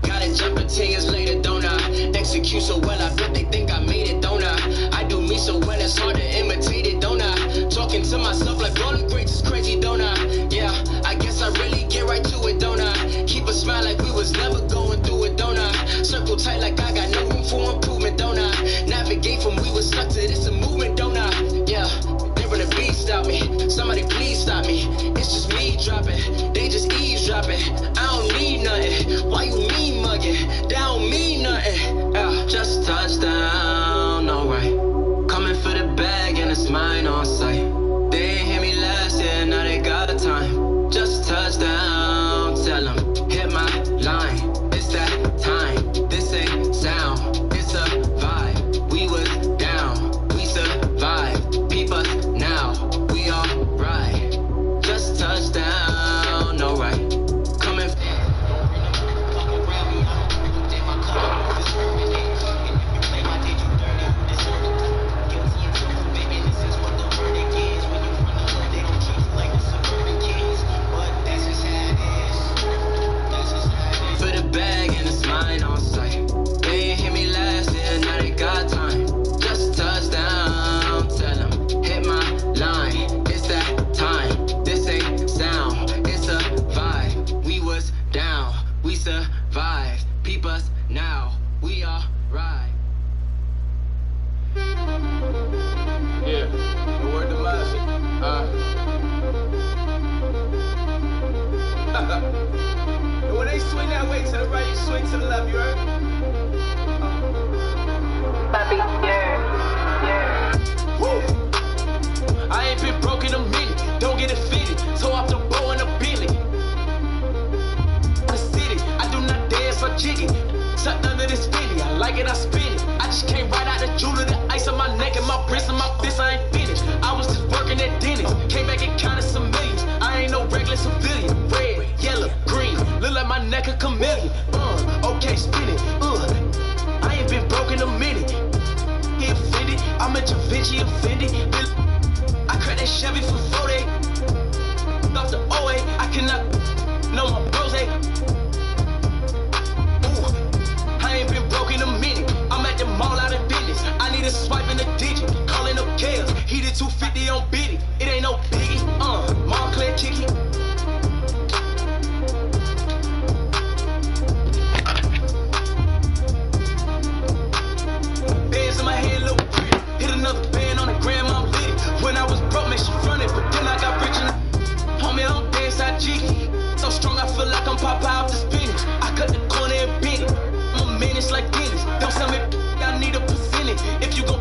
got it jumping 10 years later, don't I? Execute so well, I bet they think I made it, don't I? I do me so well, it's hard to imitate it, don't I? Talking to myself like rolling greats is crazy, don't I? Yeah, I guess I really get right to it, don't I? Keep a smile like we was never going through it, don't I? Circle tight like I got no room for improvement, don't I? Navigate from we was stuck to this a movement, don't I? Yeah, they run the beast out me. Somebody please stop me. It's just me dropping. They just eavesdropping. I don't need nothing. Why you mean mugging? They don't mean nothing. Just touchdown, alright. Coming for the bag and it's mine on sight. They ain't hear me last year, now they got the time. Just touchdown, tell them, hit my line. It's that time. This ain't sound. It's a vibe. We was down. We survived. Peep us now. We all right. Just touchdown, alright. Coming. For the bag and it's mine on sight. They ain't hear me last year, now they got time. Just touchdown, tell them, hit my line. It's that time, this ain't sound, it's a vibe. We was down, we survived. Peep us now, we are right. Yeah, the word to Master. And when they swing that way to the right, you swing to the left, you heard? Papi, yeah. Woo! I ain't been broke in a minute, don't get offended. Toe off the bow and a billy. The city, I do not dance or jig it. Tucked under this spinny, I like it, I spin it. I just came right out the jeweler, the ice on my neck and my wrist and my fist, I ain't finished. I was just working at Dennis, came back and counted some millions. I ain't no regular civilian. Red, yellow, green, look like my neck a chameleon. Okay, spin it, I ain't been broke in a minute. He offended, I'm a Da Vinci offended. I cracked that Chevy for 4 days. Off the 08, cannot know my bros ain't. Ooh, I ain't been broke in a minute. I'm at the mall out of business. I need a swipe in a digit. Calling up Kales. He did 250 on Biddy. It ain't no biggie. Montclair kicky. Bands in my hand, look. Hit another band on the gram, I'm lit. When I was broke, man, she fronted, but then I got rich and homie, I don't dance, I jiggy. So strong, I feel like I'm Popeye off the spinach. I cut the corner and bend it. I'm a menace like Dennis. Don't tell me I need a percentage. If you go.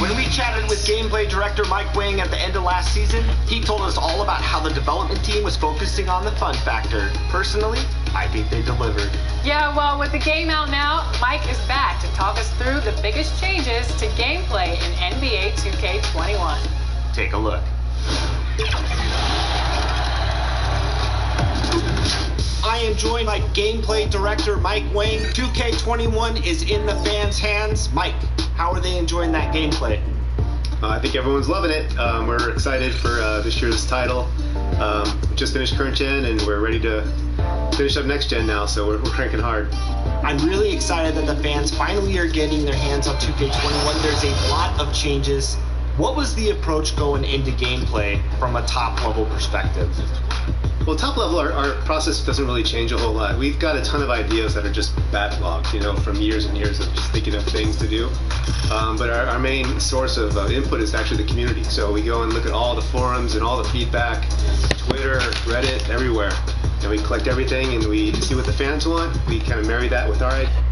When we chatted with gameplay director Mike Wang at the end of last season, he told us all about how the development team was focusing on the fun factor. Personally, I think they delivered. Yeah, well, with the game out now, Mike is back to talk us through the biggest changes to gameplay in NBA 2K21. Take a look. I am joined by gameplay director Mike Wang. 2K21 is in the fans' hands. Mike, how are they enjoying that gameplay? I think everyone's loving it. We're excited for this year's title. We just finished current gen and we're ready to finish up next gen now, so we're cranking hard. I'm really excited that the fans finally are getting their hands on 2K21. There's a lot of changes. What was the approach going into gameplay from a top level perspective? Well, top level, our process doesn't really change a whole lot. We've got a ton of ideas that are just backlogged, you know, from years and years of just thinking of things to do. But our main source of input is actually the community. So we go and look at all the forums and all the feedback, Twitter, Reddit, everywhere. And we collect everything and we see what the fans want. We kind of marry that with our idea.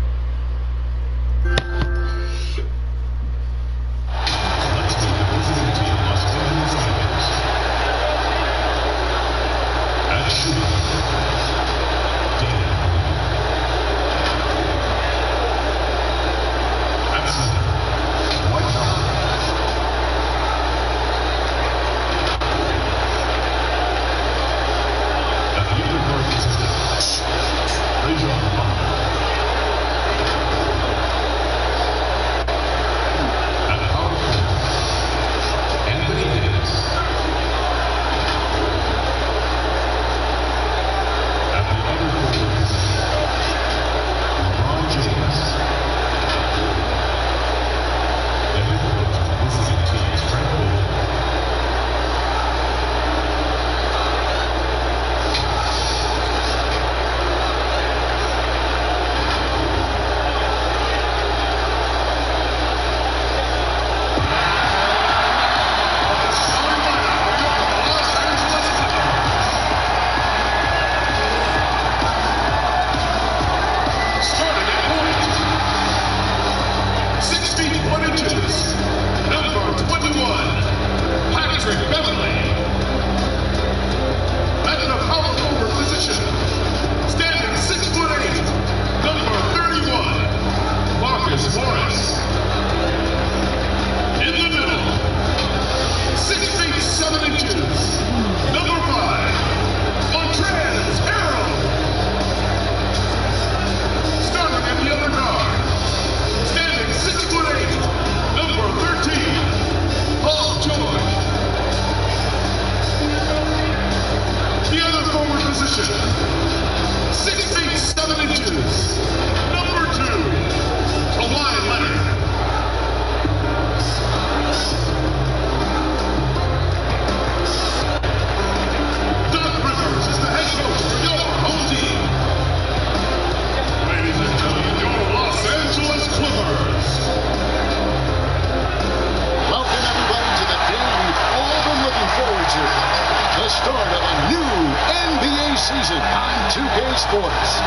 season on 2K Sports.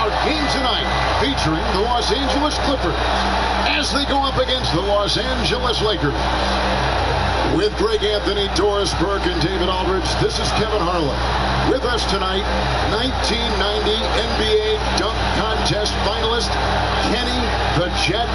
Our game tonight featuring the Los Angeles Clippers as they go up against the Los Angeles Lakers. With Greg Anthony, Doris Burke, and David Aldridge, this is Kevin Harlan. With us tonight, 1990 NBA Dunk Contest finalist, Kenny the Jet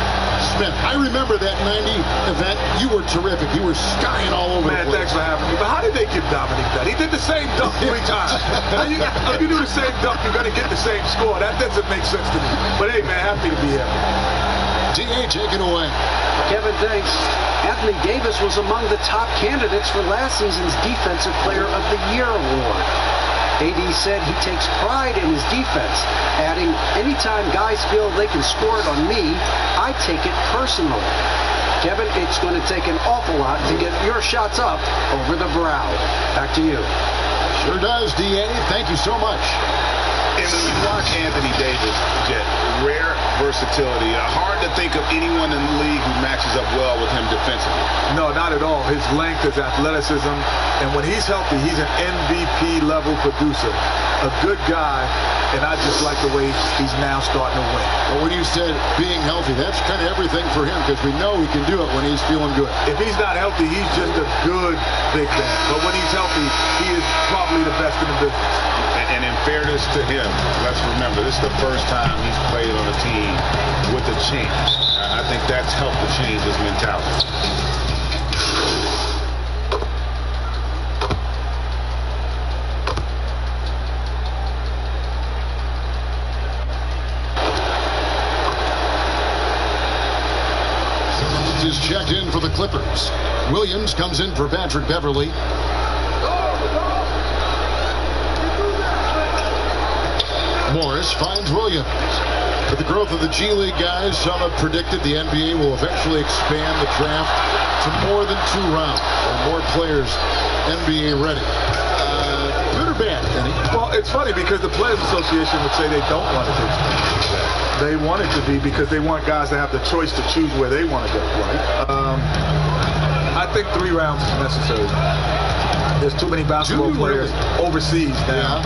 Smith. I remember that 90 event. You were terrific. You were skying all over the place. Man, thanks for having me. But how did they give Dominic that? He did the same dunk 3 times. Now if you do the same dunk, you're going to get the same score. That doesn't make sense to me. But hey, man, happy to be here. D.A., take it away. Kevin, thanks. Anthony Davis was among the top candidates for last season's Defensive Player of the Year award. AD said he takes pride in his defense, adding, anytime guys feel they can score it on me, I take it personally. Kevin, it's going to take an awful lot to get your shots up over the brow. Back to you. Sure does, D.A. Thank you so much. And when you watch Anthony Davis, Jet, rare versatility. Hard to think of anyone in the league who matches up well with him defensively. No, not at all. His length, his athleticism, and when he's healthy, he's an MVP-level producer. A good guy, and I just like the way he's now starting to win. But when you said being healthy, that's kind of everything for him, because we know he can do it when he's feeling good. If he's not healthy, he's just a good big man. But when he's healthy, he is probably the best in the business. And in fairness to him, let's remember, this is the first time he's played on a team with a champ. I think that's helped to change his mentality. Is checked in for the Clippers. Williams comes in for Patrick Beverly. Morris finds Williams. With the growth of the G League guys, some have predicted the NBA will eventually expand the draft to more than 2 rounds, or more players NBA ready. Good or bad, Kenny? Well, it's funny because the Players Association would say they don't want it to expand. They want it to be because they want guys to have the choice to choose where they want to go, right? I think 3 rounds is necessary. There's too many basketball players overseas now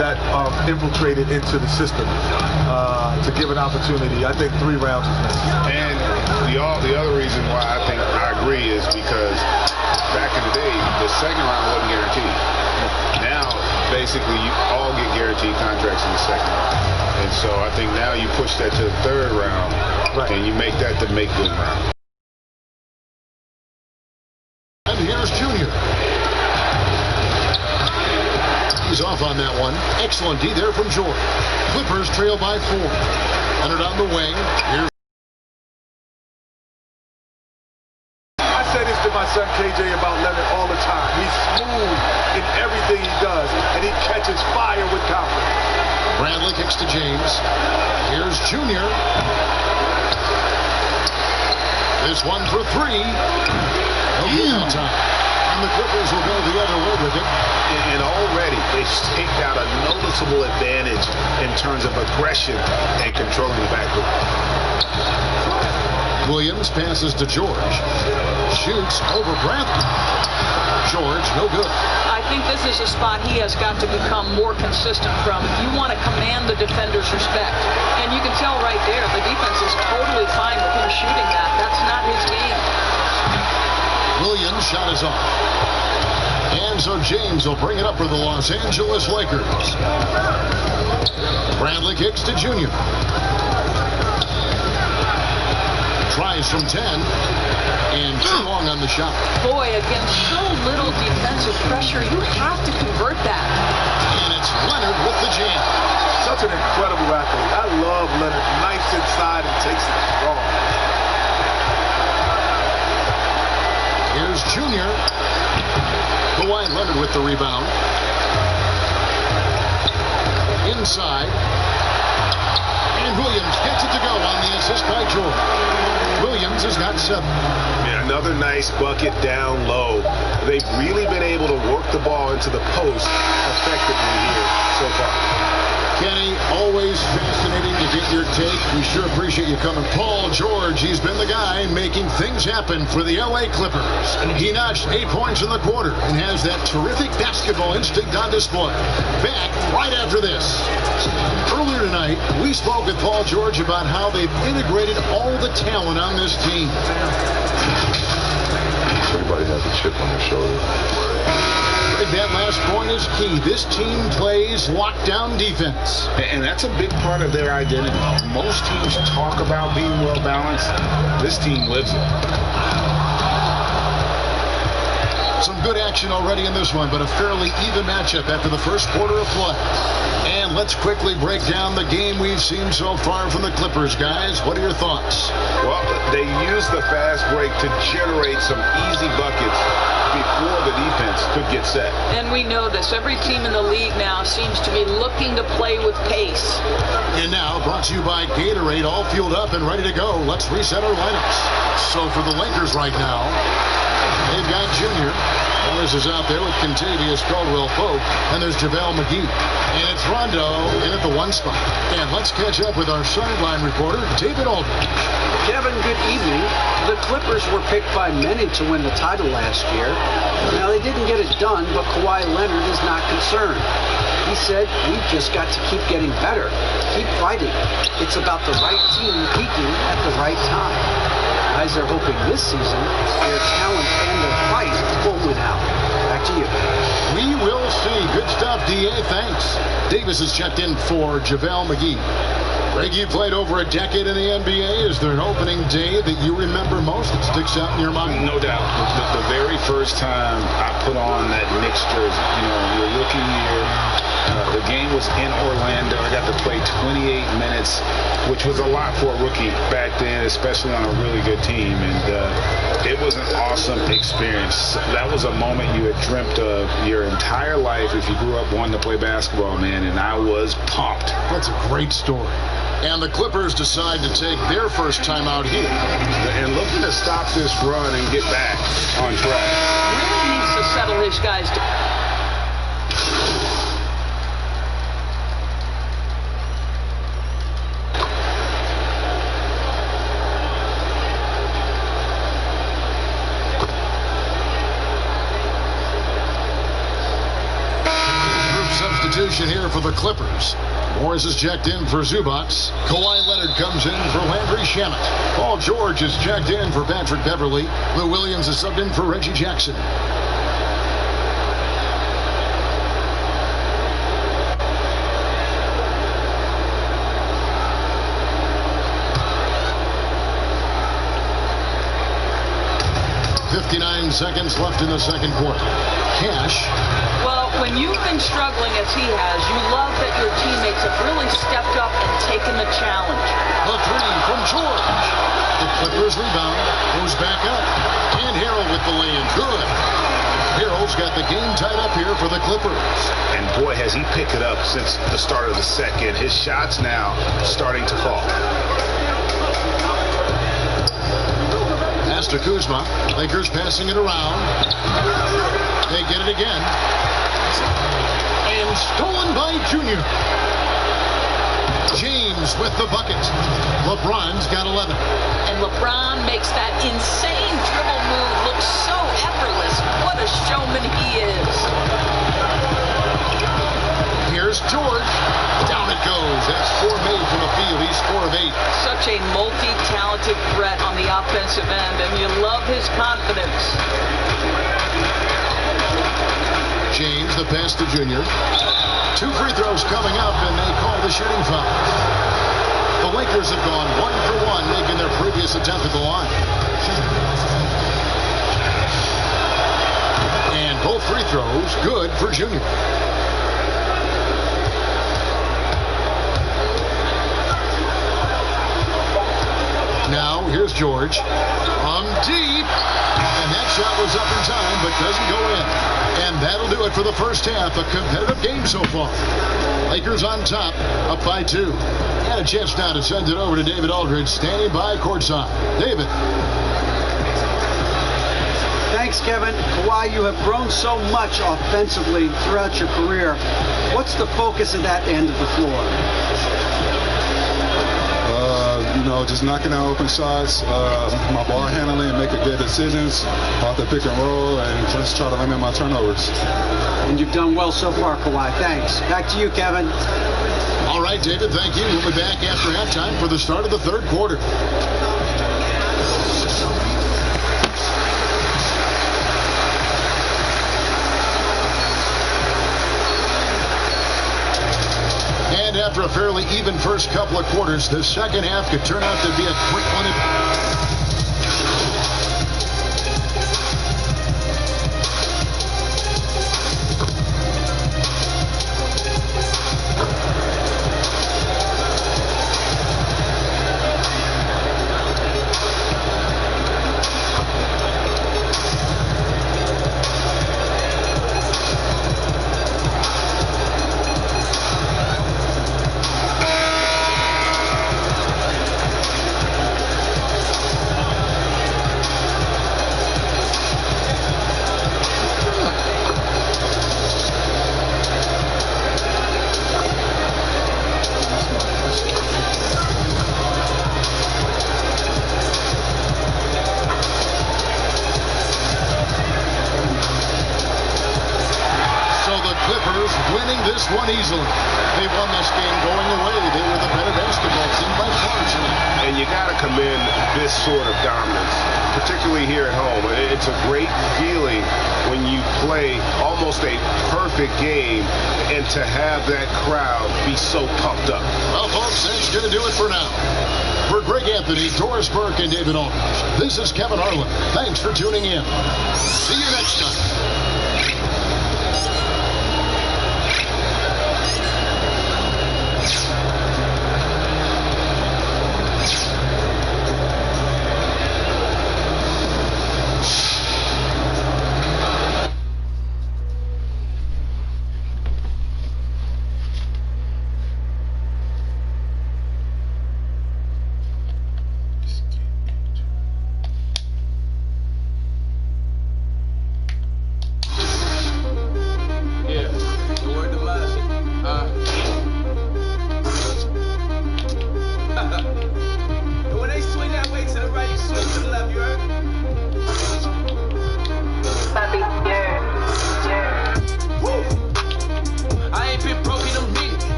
that are infiltrated into the system to give an opportunity. I think 3 rounds is necessary. And the other reason why I think I agree is because back in the day, the second round wasn't guaranteed. Now, basically, you all get guaranteed contracts in the second round. And so I think now you push that to the 3rd round, and you make that the make-good round. And here's Junior. He's off on that one. Excellent D there from George. Clippers trail by 4. Leonard on the wing. Here's I say this to my son KJ about Leonard all the time. He's smooth in everything he does, and he catches fire with confidence. Bradley kicks to James. Here's Junior. This one for 3. No time. And the Clippers will go the other way with it. And already they've staked out a noticeable advantage in terms of aggression and controlling the backcourt. Williams passes to George. Shoots over Bradley. George, no good. I think this is a spot he has got to become more consistent from. You want to command the defender's respect. And you can tell right there, the defense is totally fine with him shooting that. That's not his game. Williams' shot is off. And so James will bring it up for the Los Angeles Lakers. Bradley kicks to Junior. Tries from 10. And too long on the shot. Boy, against so little defensive pressure, you have to convert that. And it's Leonard with the jam. Such an incredible athlete. I love Leonard. Knifes inside and takes it strong. Here's Junior. Kawhi Leonard with the rebound. Inside. And Williams gets it to go on the assist by George. Williams has got 7. Yeah, another nice bucket down low. They've really been able to work the ball into the post effectively here so far. Kenny, always fascinating to get your take. We sure appreciate you coming. Paul George, he's been the guy making things happen for the LA Clippers. He notched 8 points in the quarter and has that terrific basketball instinct on display. Back right after this. Earlier tonight, we spoke with Paul George about how they've integrated all the talent on this team. Everybody has a chip is key. This team plays lockdown defense. And that's a big part of their identity. Most teams talk about being well-balanced. This team lives it. Some good action already in this one, but a fairly even matchup after the first quarter of play. And let's quickly break down the game we've seen so far from the Clippers, guys. What are your thoughts? Well, they used the fast break to generate some easy buckets before the defense could get set. And we know this. Every team in the league now seems to be looking to play with pace. And now, brought to you by Gatorade, all fueled up and ready to go. Let's reset our lineups. So for the Lakers right now, they've got Junior. Morris is out there with Contavious Caldwell-Pope. And there's JaVale McGee. And it's Rondo in at the 1 spot. And let's catch up with our sideline reporter, David Aldridge. Kevin, good evening. The Clippers were picked by many to win the title last year. Now, they didn't get it done, but Kawhi Leonard is not concerned. He said, we've just got to keep getting better, keep fighting. It's about the right team peaking at the right time. Guys are hoping this season their talent and their fight will win out. Back to you. We will see. Good stuff, D.A. Thanks. Davis has checked in for JaVale McGee. Greg, you played over a decade in the NBA. Is there an opening day that you remember most that sticks out in your mind? No doubt. The very first time I put on that Knicks jersey, your rookie year, the game was in Orlando. I got to play 28 minutes, which was a lot for a rookie back then, especially on a really good team. And it was an awesome experience. That was a moment you had dreamt of your entire life if you grew up wanting to play basketball, man, and I was pumped. That's a great story. And the Clippers decide to take their first time out here. And looking to stop this run and get back on track. Really needs to settle his guys down. Substitution here for the Clippers. Morris is checked in for Zubac. Kawhi Leonard comes in for Landry Shamet. Paul George is checked in for Patrick Beverly. Lou Williams is subbed in for Reggie Jackson. .59 seconds left in the second quarter. Cash. Well, when you've been struggling as he has, you love that your teammates have really stepped up and taken the challenge. The three from George. The Clippers rebound, goes back up. And Harrell with the lay-in. Good. Harrell's got the game tied up here for the Clippers. And boy, has he picked it up since the start of the second. His shots now starting to fall. Pass to Kuzma. Lakers passing it around. They get it again. And stolen by Junior. James with the bucket. LeBron's got 11. And LeBron makes that insane dribble move look so effortless. What a showman he is. Here's George. Down it goes. That's 4 made from the field. He's 4 of 8. Such a multi-talented threat on the offensive end, and you love his confidence. James, the pass to Junior. 2 free throws coming up, and they call the shooting foul. The Lakers have gone 1 for 1, making their previous attempt at the line. And both free throws good for Junior. Now, here's George from deep. And that shot was up in time, but doesn't go in. And that'll do it for the first half. A competitive game so far. Lakers on top, up by 2. And a chance now to send it over to David Aldridge, standing by courtside. David. Thanks, Kevin. Kawhi, you have grown so much offensively throughout your career. What's the focus of that end of the floor? Just knocking out open shots, my ball handling, making good decisions off the pick and roll, and just try to limit my turnovers. And you've done well so far, Kawhi. Thanks. Back to you, Kevin. All right, David, thank you. We'll be back after halftime for the start of the third quarter. fairly even first couple of quarters. The second half could turn out to be a quick one. One easily. They won this game going away. They were the better basketball team by far tonight. And you got to commend this sort of dominance, particularly here at home. It's a great feeling when you play almost a perfect game and to have that crowd be so pumped up. Well, folks, that's going to do it for now. For Greg Anthony, Doris Burke, and David Aldridge, this is Kevin Harlan. Thanks for tuning in. See you next time.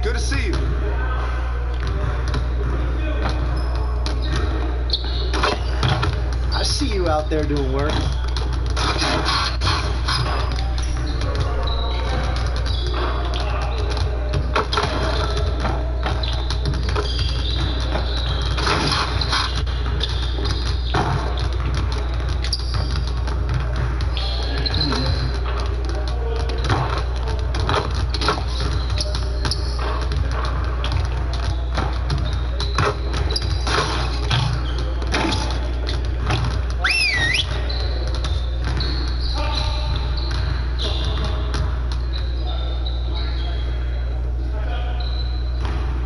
Good to see you. I see you out there doing work.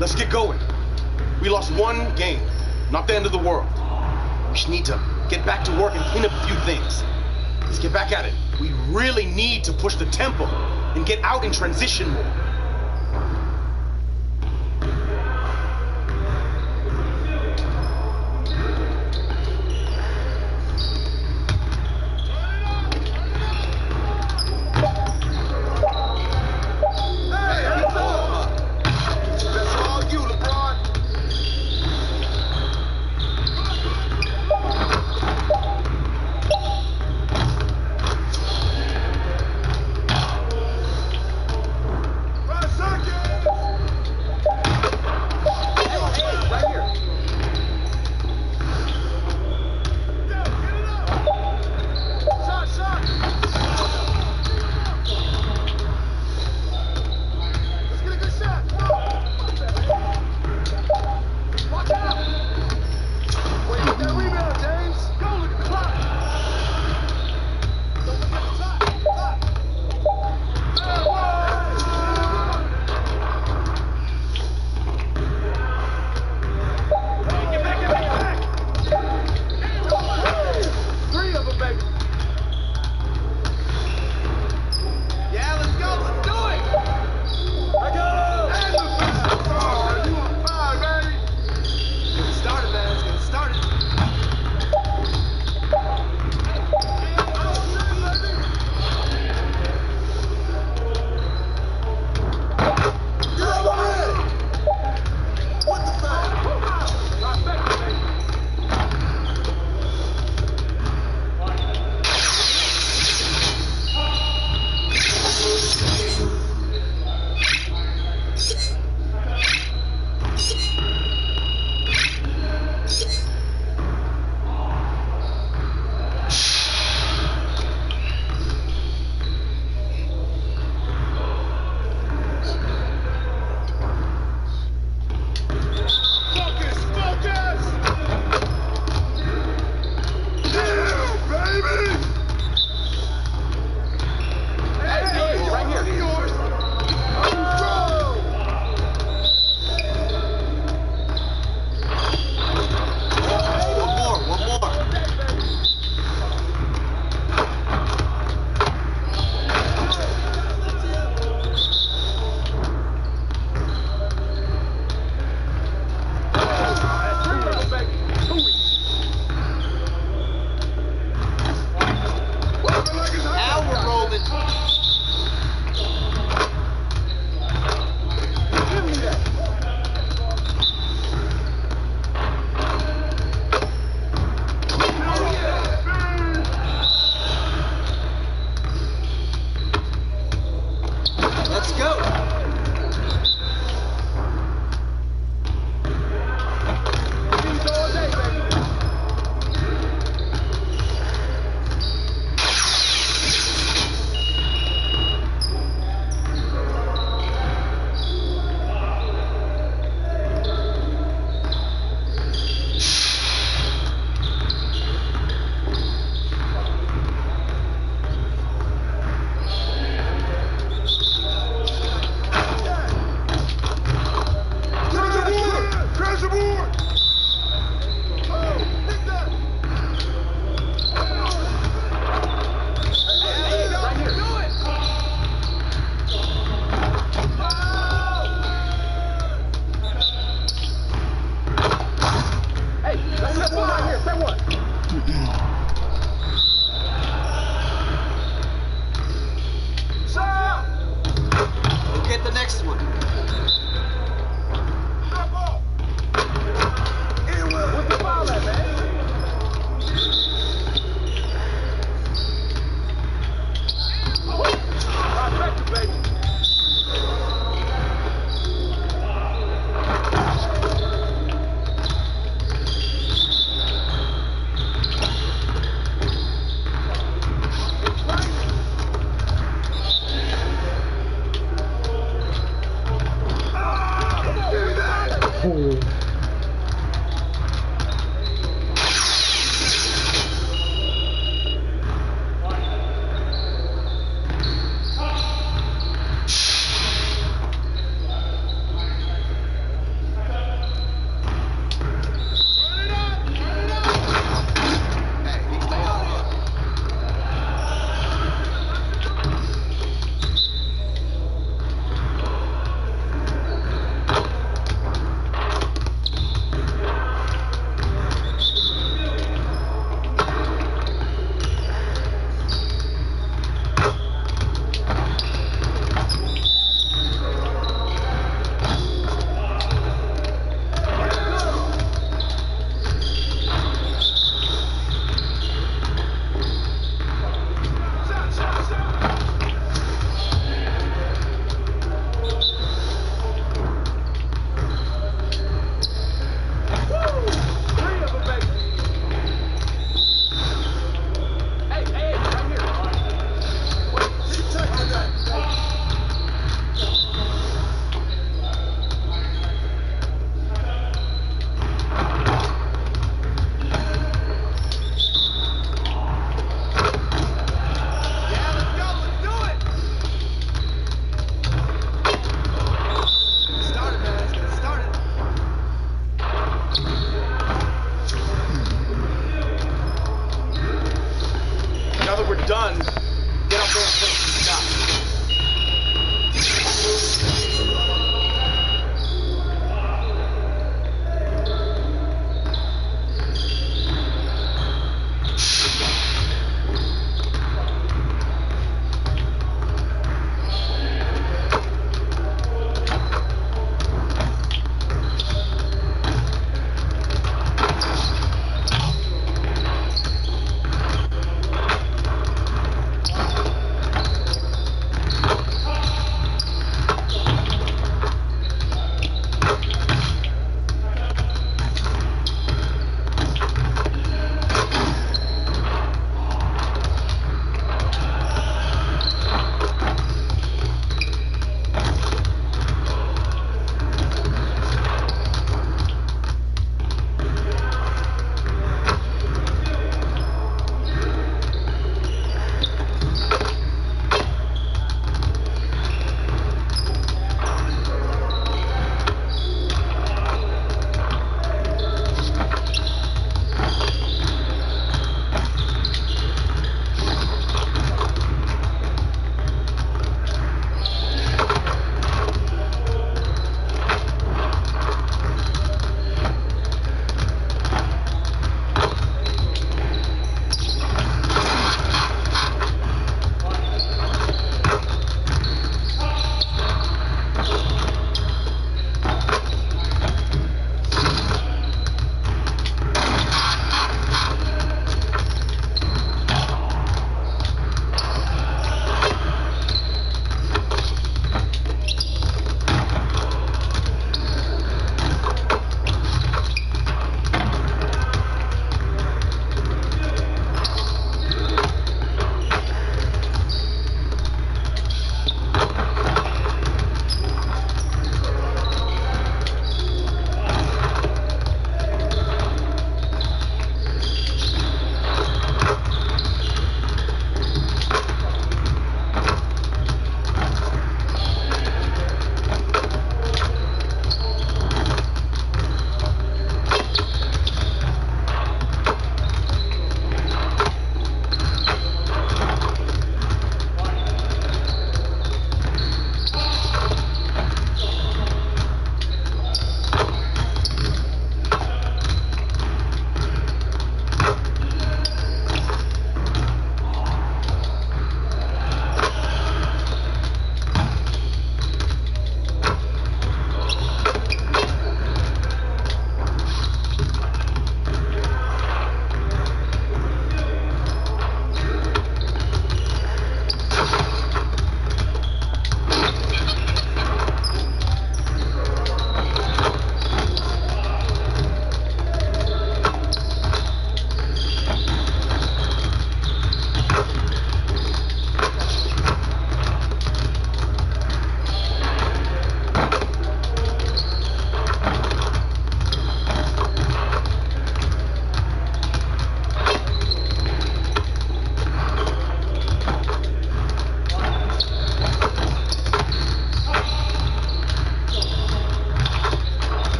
Let's get going. We lost one game, not the end of the world. We just need to get back to work and clean up a few things. Let's get back at it. We really need to push the tempo and get out in transition more.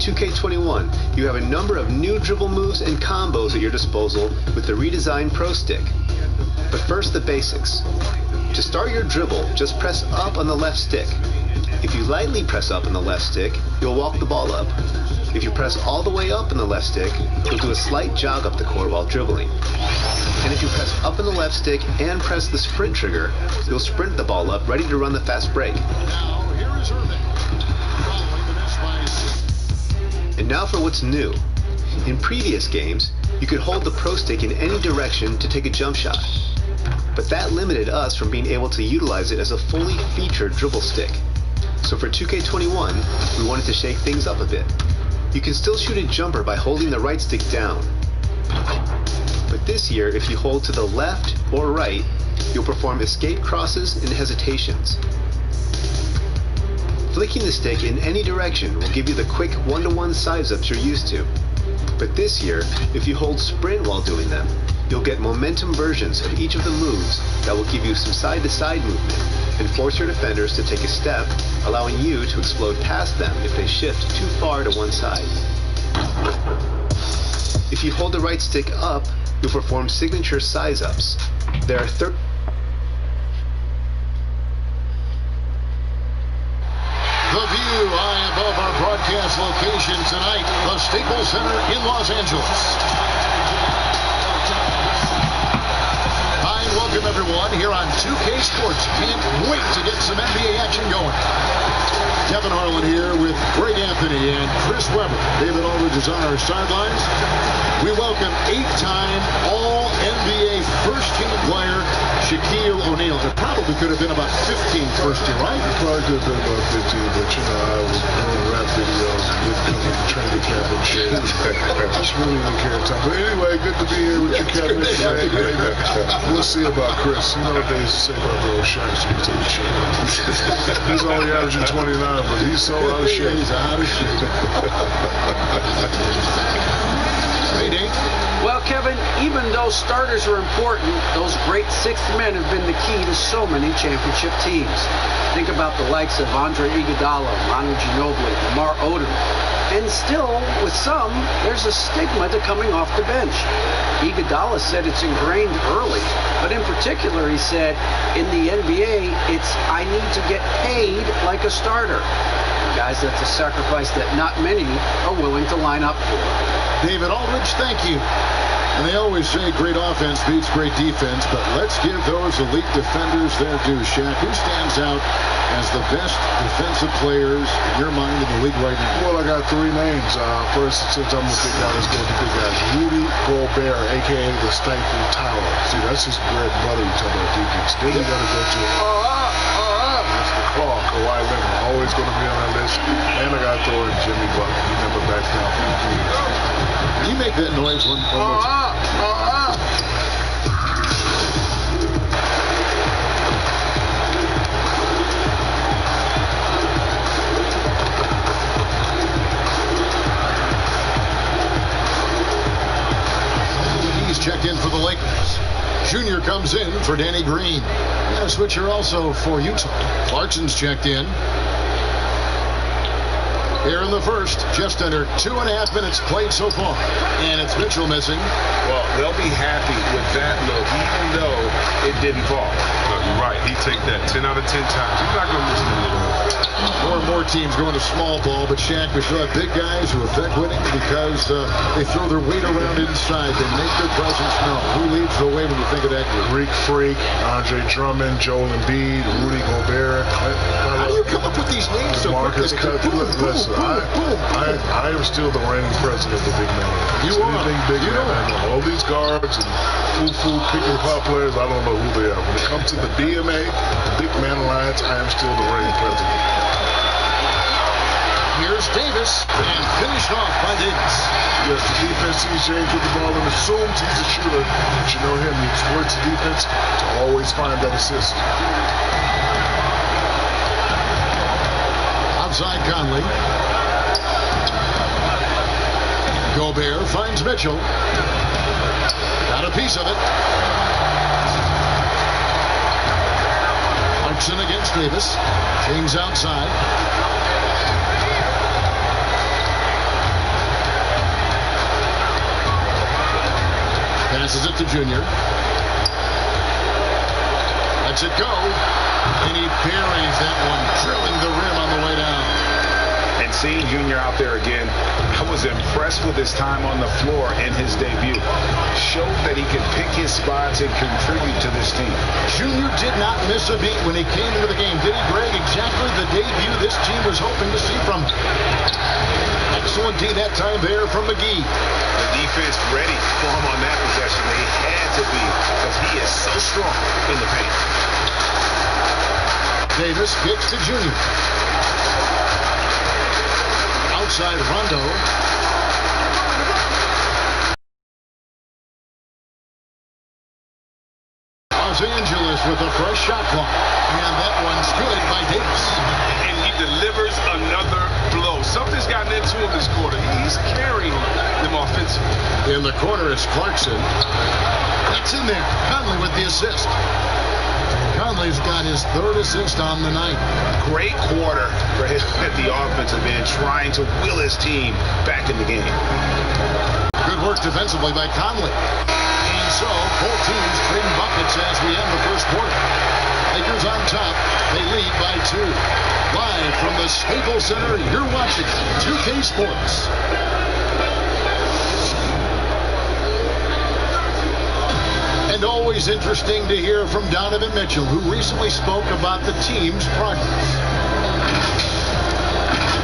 2K21, you have a number of new dribble moves and combos at your disposal with the redesigned Pro Stick. But first, the basics. To start your dribble, just press up on the left stick. If you lightly press up on the left stick, you'll walk the ball up. If you press all the way up on the left stick, you'll do a slight jog up the court while dribbling. And if you press up on the left stick and press the sprint trigger, you'll sprint the ball up, ready to run the fast break. And now for what's new. In previous games, you could hold the Pro Stick in any direction to take a jump shot. But that limited us from being able to utilize it as a fully featured dribble stick. So for 2K21, we wanted to shake things up a bit. You can still shoot a jumper by holding the right stick down. But this year, if you hold to the left or right, you'll perform escape crosses and hesitations. Flicking the stick in any direction will give you the quick one-to-one size-ups you're used to. But this year, if you hold sprint while doing them, you'll get momentum versions of each of the moves that will give you some side-to-side movement and force your defenders to take a step, allowing you to explode past them if they shift too far to one side. If you hold the right stick up, you'll perform signature size-ups. There are The view high above our broadcast location tonight, the Staples Center in Los Angeles. Hi, and welcome everyone here on 2K Sports. Can't wait to get some NBA action going. Kevin Harlan here with Greg Anthony and Chris Webber. David Aldridge is on our sidelines. We welcome 8-time All-NBA first-team player Shaquille O'Neal. It probably could have been about 15 first-team, right? It probably could have been about 15, but you know, I was doing rap videos and didn't come to the training camp and shit. Just really didn't care at the time. But anyway, good to be here with you, Kevin. We'll see about Chris. You know what they used to say about the old Shaq, so he's in shape. He's only averaging 29, but he's so out of shape. He's out of shape. Well, Kevin, even though starters are important, those great sixth men have been the key to so many championship teams. Think about the likes of Andre Iguodala, Manu Ginobili, Lamar Odom. And still, with some, there's a stigma to coming off the bench. Iguodala said it's ingrained early, but in particular, he said, in the NBA, it's I need to get paid like a starter. Guys, that's a sacrifice that not many are willing to line up for. David Aldridge, thank you. And they always say great offense beats great defense, but let's give those elite defenders their due. Shaq, who stands out as the best defensive players in your mind in the league right now? Well, I got three names. First, since I'm a big guy, let's go with the big guys. Rudy Gobert, a.k.a. the Stifle Tower. See, that's his bread and butter. You talk about defense. Then you got to go to that's the claw, Kawhi Leonard. Always going to be on that list. And I got to throw in Jimmy Butler. He never backs down from the team. You make that noise one more time. He's checked in for the Lakers. Junior comes in for Danny Green. And a switcher also for Utah. Clarkson's checked in. Here in the first, just under 2.5 minutes played so far. And it's Mitchell missing. Well, they'll be happy with that look, even though it didn't fall. No, you're right. He take that 10 out of 10 times. He's not going to miss it. More and more teams going to small ball, but Shaq, we still have big guys who affect winning because they throw their weight around inside. They make their presence known. Who leads the way when you think of that group? Greek Freak, Andre Drummond, Joel Embiid, Rudy Gobert. How do you come up with these names so quickly? Listen, I am still the reigning president of the big man. You are. Anything big man, I know. All these guards and foo-foo pick and pop players, I don't know who they are. When it comes to the BMA, the Big Man Alliance, I am still the reigning president. Here's Davis, and finished off by Davis. Yes, the defense sees James with the ball and assumes he's a shooter. But you know him, he exploits the defense to always find that assist. Outside Conley. Gobert finds Mitchell. Got a piece of it. Clarkson against Davis. James outside. Passes it to Junior. Lets it go. And he buries that one, drilling the rim on the way down. And seeing Junior out there again, I was impressed with his time on the floor in his debut. Showed that he could pick his spots and contribute to this team. Junior did not miss a beat when he came into the game, did he, Greg? Exactly the debut this team was hoping to see from him. Excellent D that time there from McGee. The defense ready for him on that possession. They had to be, because he is so strong in the paint. Davis gets to Junior. Outside Rondo. Los Angeles with a fresh shot clock. And that one's good by Davis. And he delivers another blow. Something's gotten into him this quarter. He's carrying them offensively. In the corner is Clarkson. That's in there. Conley with the assist. Conley's got his third assist on the night. Great quarter for him at the offensive end, trying to will his team back in the game. Good work defensively by Conley. And so, both teams trading buckets as we end the first quarter. Lakers on top. They lead by 2. Live from the Staples Center, you're watching 2K Sports. And always interesting to hear from Donovan Mitchell, who recently spoke about the team's progress.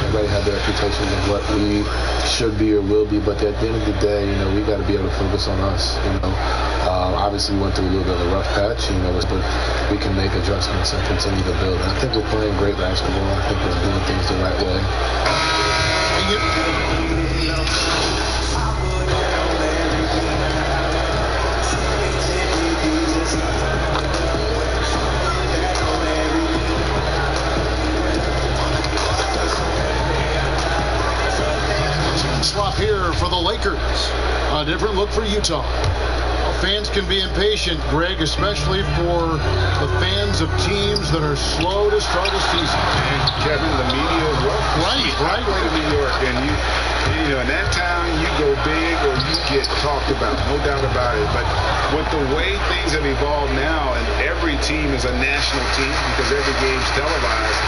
Everybody had their expectations of what we should be or will be, but at the end of the day, we got to be able to focus on us. Obviously we went through a little bit of a rough patch, but we can make adjustments and continue to build. And I think we're playing great basketball. I think we're doing things the right way. Swap here for the Lakers. A different look for Utah. Well, fans can be impatient, Greg, especially for the fans of teams that are slow to start a season. And Kevin, the media is welcome. Right. I play to New York, and you in that town, you go big or you get talked about, no doubt about it. But with the way things have evolved now, and every team is a national team because every game's televised,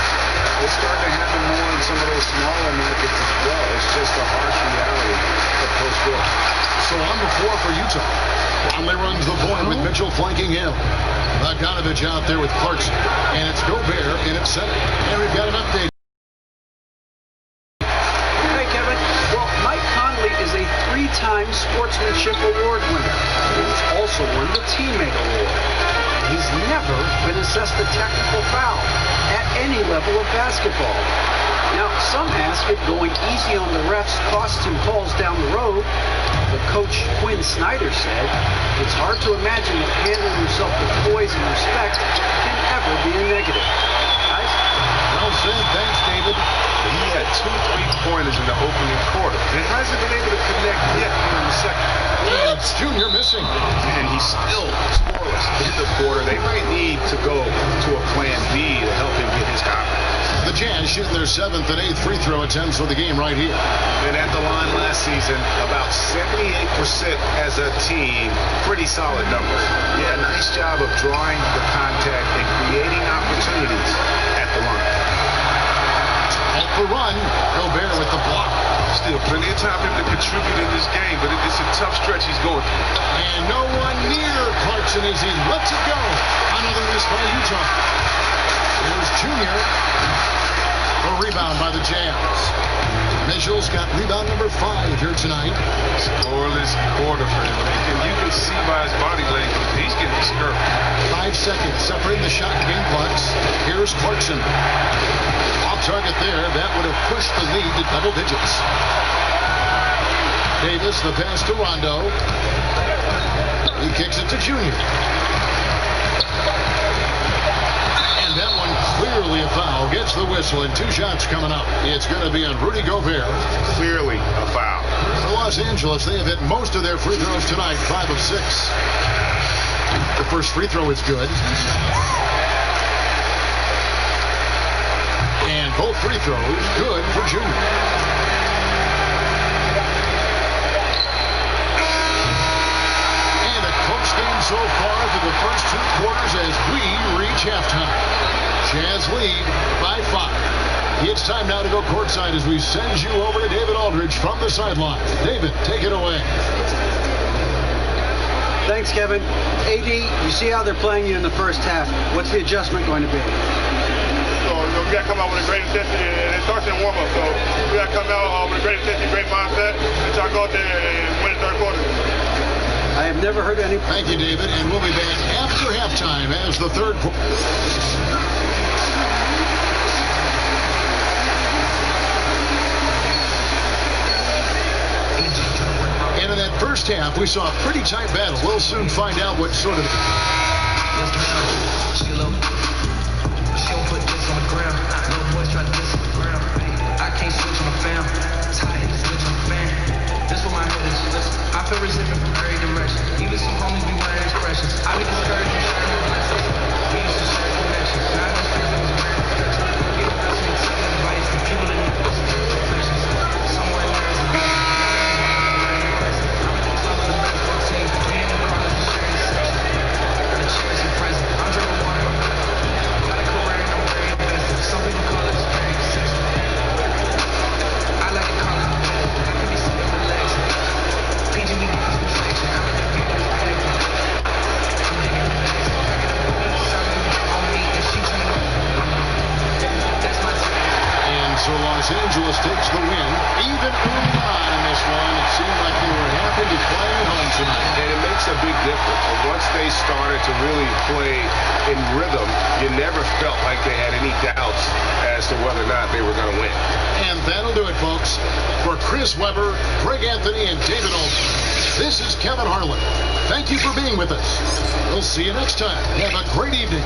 it's starting to happen more in some of those smaller markets as well. It's just a harsh reality of pro sports. So on the floor for Utah. Conley runs the point with Mitchell flanking him. Bogdanovich out there with Clarkson. And it's Gobert in at center. And we've got an update. Hey, Kevin. Well, Mike Conley is a 3-time Sportsmanship Award winner. He's also won the Teammate Award. He's never been assessed a technical foul at any level of basketball. Now, some ask if going easy on the refs costs him calls down the road. But Coach Quinn Snyder said, it's hard to imagine that handling himself with poise and respect can ever be a negative. Guys? Well said. Thanks, David. He had 2 3-pointers in the opening quarter and hasn't been able to connect yet in the second. It's Junior missing. And he's still scoreless in the quarter. They might need to go to a plan B to help him get his confidence. The Jazz shooting their 7th and 8th free throw attempts for the game right here. And at the line last season, about 78% as a team. Pretty solid numbers. Yeah, nice job of drawing the contact and creating opportunities at the line. Off the run, Gobert with the block. Still plenty of time for him to contribute in this game, but it's a tough stretch he's going through. And no one near Clarkson as he lets it go. Another miss by Utah. Here's Junior. A rebound by the Jazz. Mitchell's got rebound number 5 here tonight. Scoreless quarter for him. And you can see by his body language, he's getting discouraged. 5 seconds separating the shot and game clocks. Here's Clarkson. Off target there. That would have pushed the lead to double digits. Davis, the pass to Rondo. He kicks it to Junior. And that one clearly a foul. Gets the whistle and 2 shots coming up. It's going to be on Rudy Gobert. Clearly a foul. For Los Angeles, they have hit most of their free throws tonight, 5 of 6. The first free throw is good. And both free throws good for Junior. And a so far through the first 2 quarters as we reach halftime. Jazz lead by 5. It's time now to go courtside as we send you over to David Aldridge from the sideline. David, take it away. Thanks, Kevin. AD, you see how they're playing you in the first half. What's the adjustment going to be? So, we got to come out with a great intensity, and it starts in the warm-up. So, we got to come out with a great intensity, great mindset, and try to go out there and win the third quarter. I have never heard any... Thank you, David, and we'll be back after halftime as the third quarter. And in that first half, we saw a pretty tight battle. We'll soon find out what sort of... She don't put this on the ground. Little boys try to diss on the ground. I can't switch on the fam. Tired to switch on the fan. This what my head is. I feel resentment from every direction. Even some homies be wearing expressions. I be discouraged from sharing my blessings. We used to share connections. Now I just feel like it's very protection. Get around to accept advice from people that need professions. Somewhere in there is a good. I'm in the club with the basketball team. We in the college to share the section. The chairs and present. I'm drinking water. Got a career and I'm very invested. Some people call it very successful. I like to call it. I can be sitting relaxing. PGB gives me section. I'm in the people acting. I'm hanging relaxing. Something on me and she trying to. That's my time. And so Los Angeles takes the win. Even early on in this one, it seemed like they were happy to play at home tonight. And it makes a big difference. And once they started to really play in rhythm, you never felt like they had any doubts as to whether or not they were going to win. And that'll do it, folks. For Chris Webber, Greg Anthony, and David Aldridge, this is Kevin Harlan. Thank you for being with us. We'll see you next time. Have a great evening.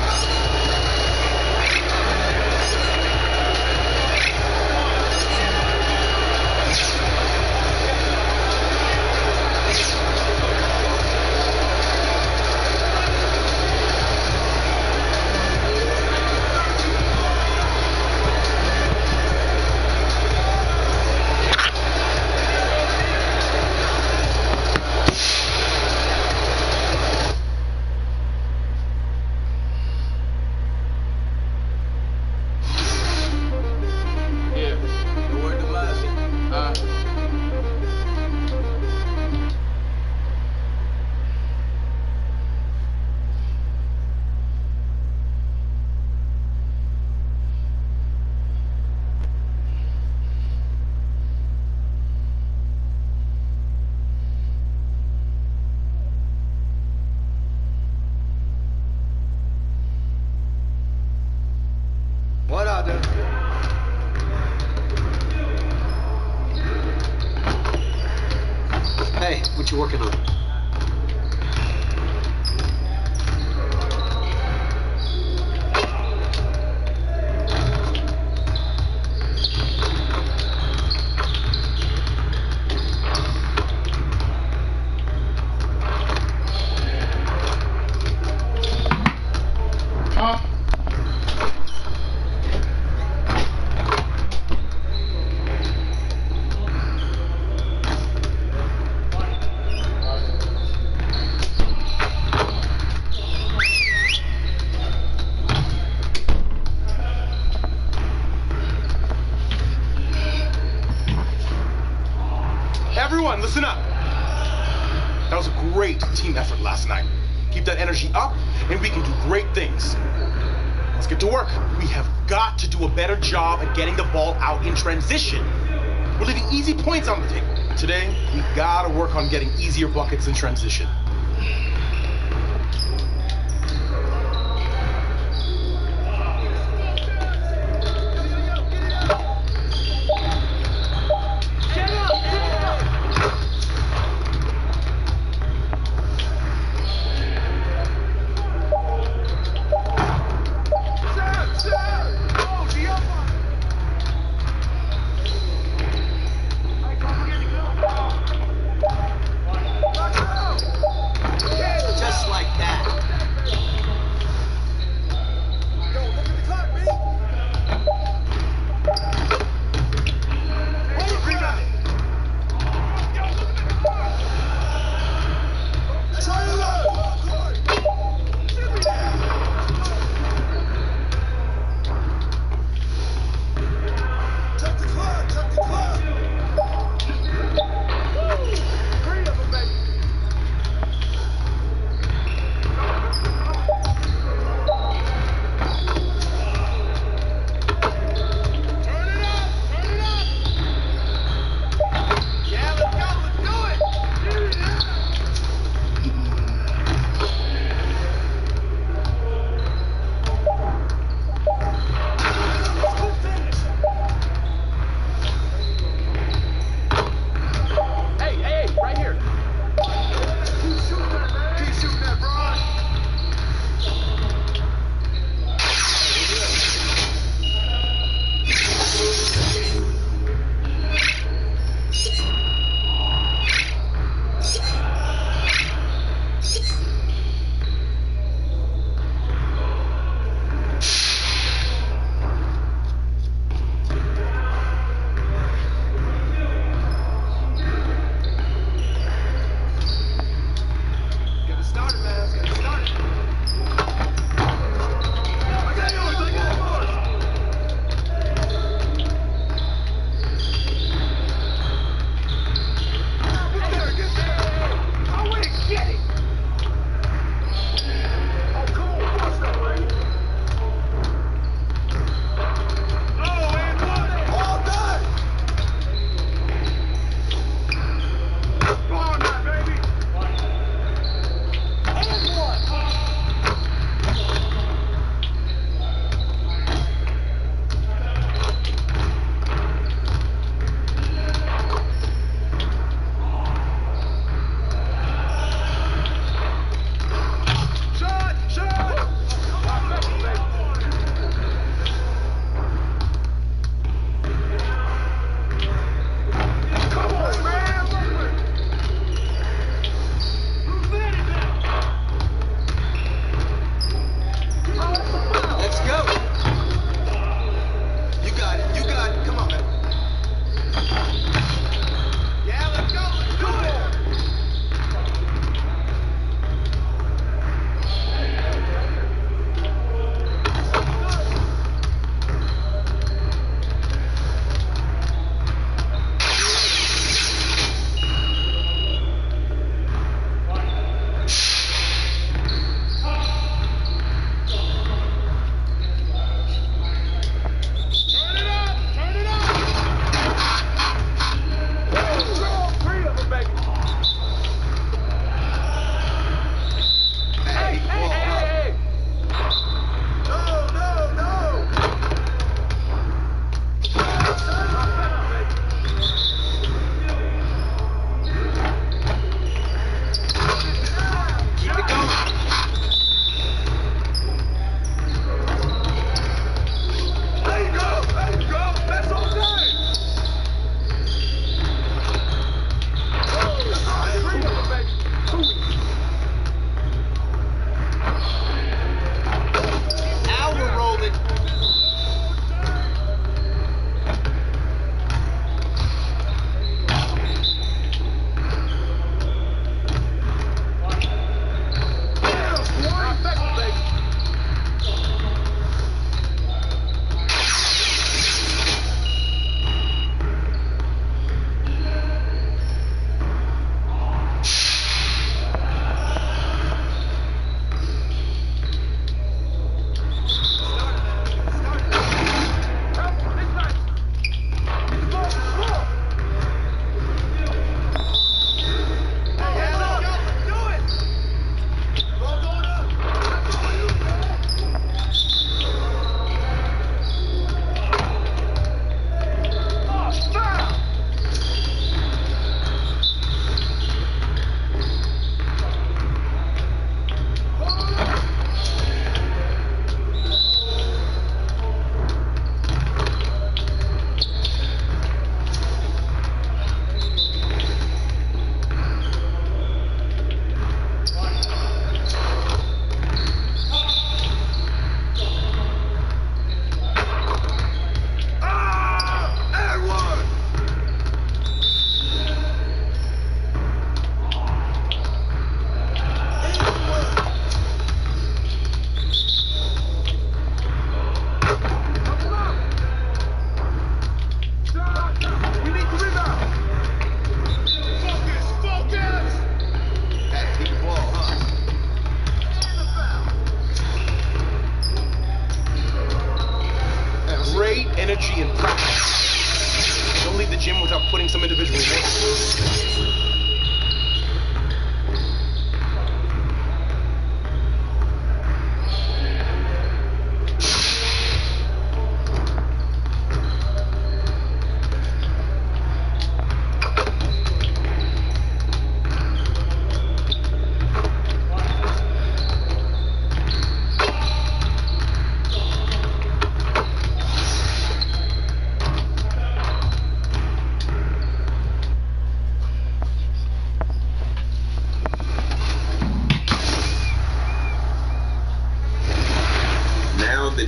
What I do? Hey, what you working on? Everyone, listen up. That was a great team effort last night. Keep that energy up, and we can do great things. Let's get to work. We have got to do a better job at getting the ball out in transition. We're leaving easy points on the table. Today, we gotta work on getting easier buckets in transition. energy in practice. Don't leave the gym without putting some individual work.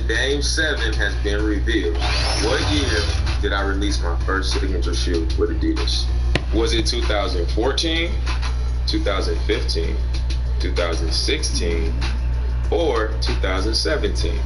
Game 7 has been revealed. What year did I release my first signature shoe with Adidas? Was it 2014, 2015, 2016, or 2017?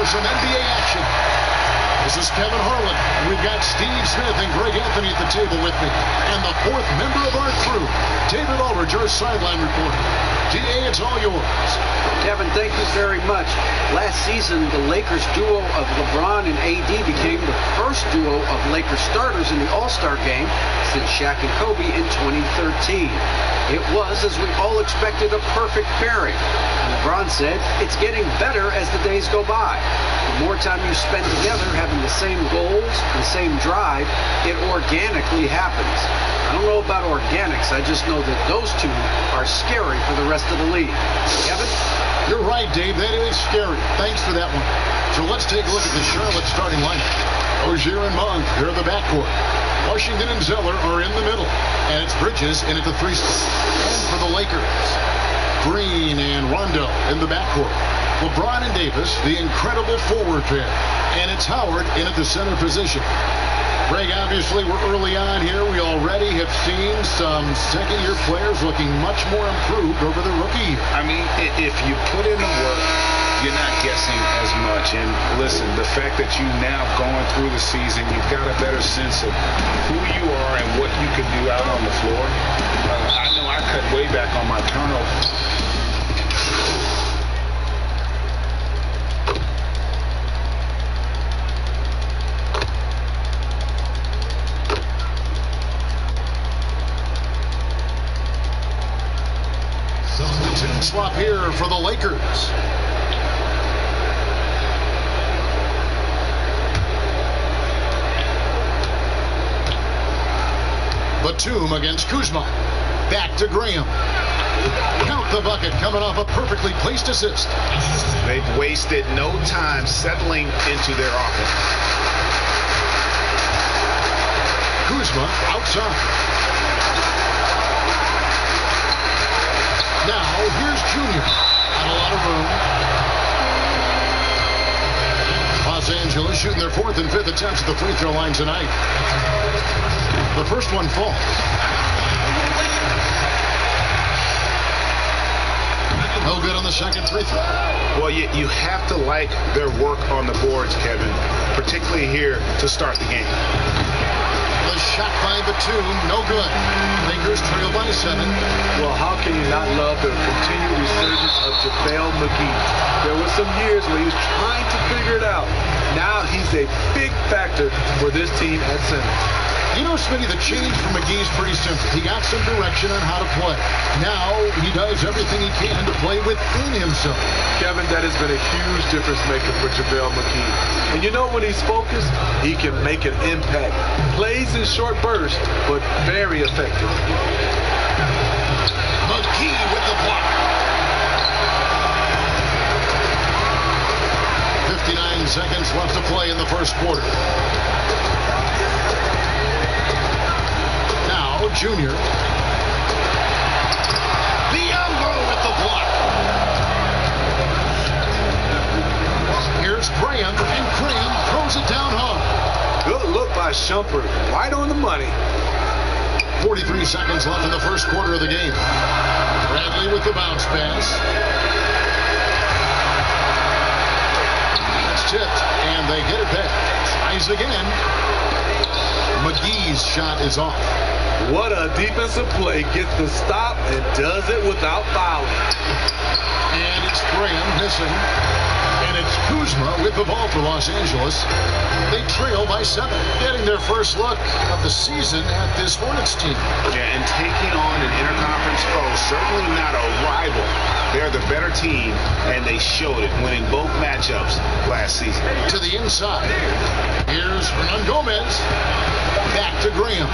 Some NBA action. This is Kevin Harlan. We've got Steve Smith and Greg Anthony at the table with me. And the fourth member of our crew, David Aldridge, our sideline reporter. DA, it's all yours. Kevin, thank you very much. Last season, the Lakers duo of LeBron and AD became the first duo of Lakers starters in the All-Star game since Shaq and Kobe in 2013. It was, as we all expected, a perfect pairing. LeBron said, it's getting better as the days go by. The more time you spend together having the same goals, the same drive, it organically happens. I don't know about organics. I just know that those two are scary for the rest of the league. Kevin? You're right, Dave. That is scary. Thanks for that one. So let's take a look at the Charlotte starting lineup. Ozier and Monk, they're in the backcourt. Washington and Zeller are in the middle. And it's Bridges in at the 3 spot. And for the Lakers, Green and Rondo in the backcourt. LeBron and Davis, the incredible forward pair. And it's Howard in at the center position. Greg, obviously, we're early on here. We already have seen some second-year players looking much more improved over the rookie year. I mean, if you put in the work, you're not guessing as much. And listen, the fact that you now going through the season, you've got a better sense of who you are and what you can do out on the floor. I know I cut way back on my turnover. Substitute swap here for the Lakers. Batum against Kuzma. Back to Graham. Count the bucket coming off a perfectly placed assist. They've wasted no time settling into their offense. Kuzma outside. Now, here's Junior. Not a lot of room. Los Angeles shooting their 4th and 5th attempts at the free throw line tonight. The first one falls. No good on the second free throw. Well, you have to like their work on the boards, Kevin, particularly here to start the game. The shot by Batum, no good. Lakers trail by 7. Well, how can you not love the continued resurgence of JaVale McGee? There were some years where he was trying to figure it out. Now he's a big factor for this team at center. You know, Smitty, the change for McGee's pretty simple. He got some direction on how to play. Now he does everything he can to play within himself. Kevin, that has been a huge difference maker for JaVale McGee. And you know when he's focused, he can make an impact. Plays in short bursts, but very effective. McGee with the block. 59 seconds left to play in the first quarter. Now, Junior. Biombo with the block. Here's Graham, and Graham throws it down hard. Good look by Shumpert, right on the money. 43 seconds left in the first quarter of the game. Bradley with the bounce pass. That's tipped, and they get it back. Tries again. McGee's shot is off. What a defensive play. Gets the stop and does it without fouling. And it's Graham missing. And it's Kuzma with the ball for Los Angeles. They trail by 7, getting their first look of the season at this Hornets team. Yeah, and taking on an interconference foe, certainly not a rival. They're the better team, and they showed it, winning both matchups last season. To the inside. Here's Hernan Gomez. Back to Graham.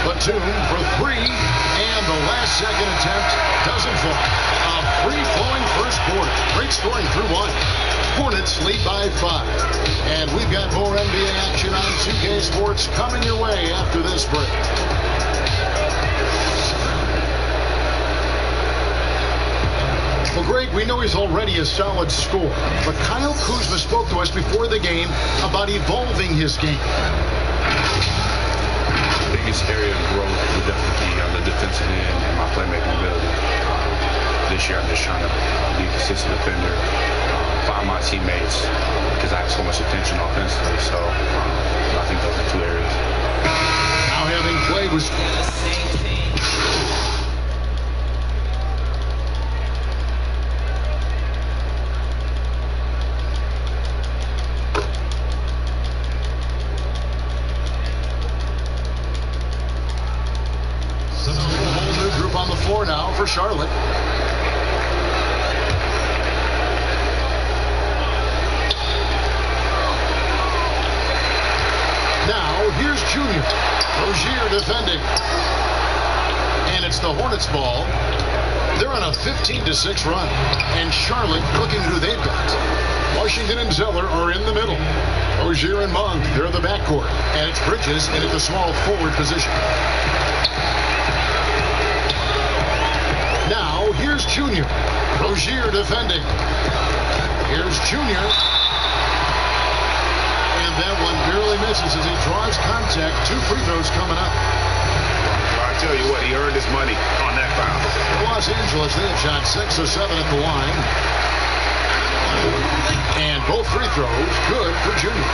Batum for 3, and the last second attempt doesn't fall. A free-flowing first quarter. Great scoring through 1. Hornets lead by 5. And we've got more NBA action on 2K Sports coming your way after this break. Well, Greg, we know he's already a solid scorer, but Kyle Kuzma spoke to us before the game about evolving his game. The biggest area of growth would definitely be on the defensive end and my playmaking ability. This year, I'm just trying to be a consistent defender, find my teammates, because I have so much attention offensively. So I think those are 2 areas. Now having played with... for Charlotte. Now, here's Junior. Rozier defending. And it's the Hornets ball. They're on a 15-6 run. And Charlotte looking who they've got. Washington and Zeller are in the middle. Rozier and Monk, they're the backcourt. And it's Bridges in at the small forward position. Now, here's Junior. Rozier defending. Here's Junior. And that one barely misses as he draws contact. 2 free throws coming up. Well, I tell you what, he earned his money on that foul. Los Angeles, they have shot 6 or 7 at the line. And both free throws good for Junior.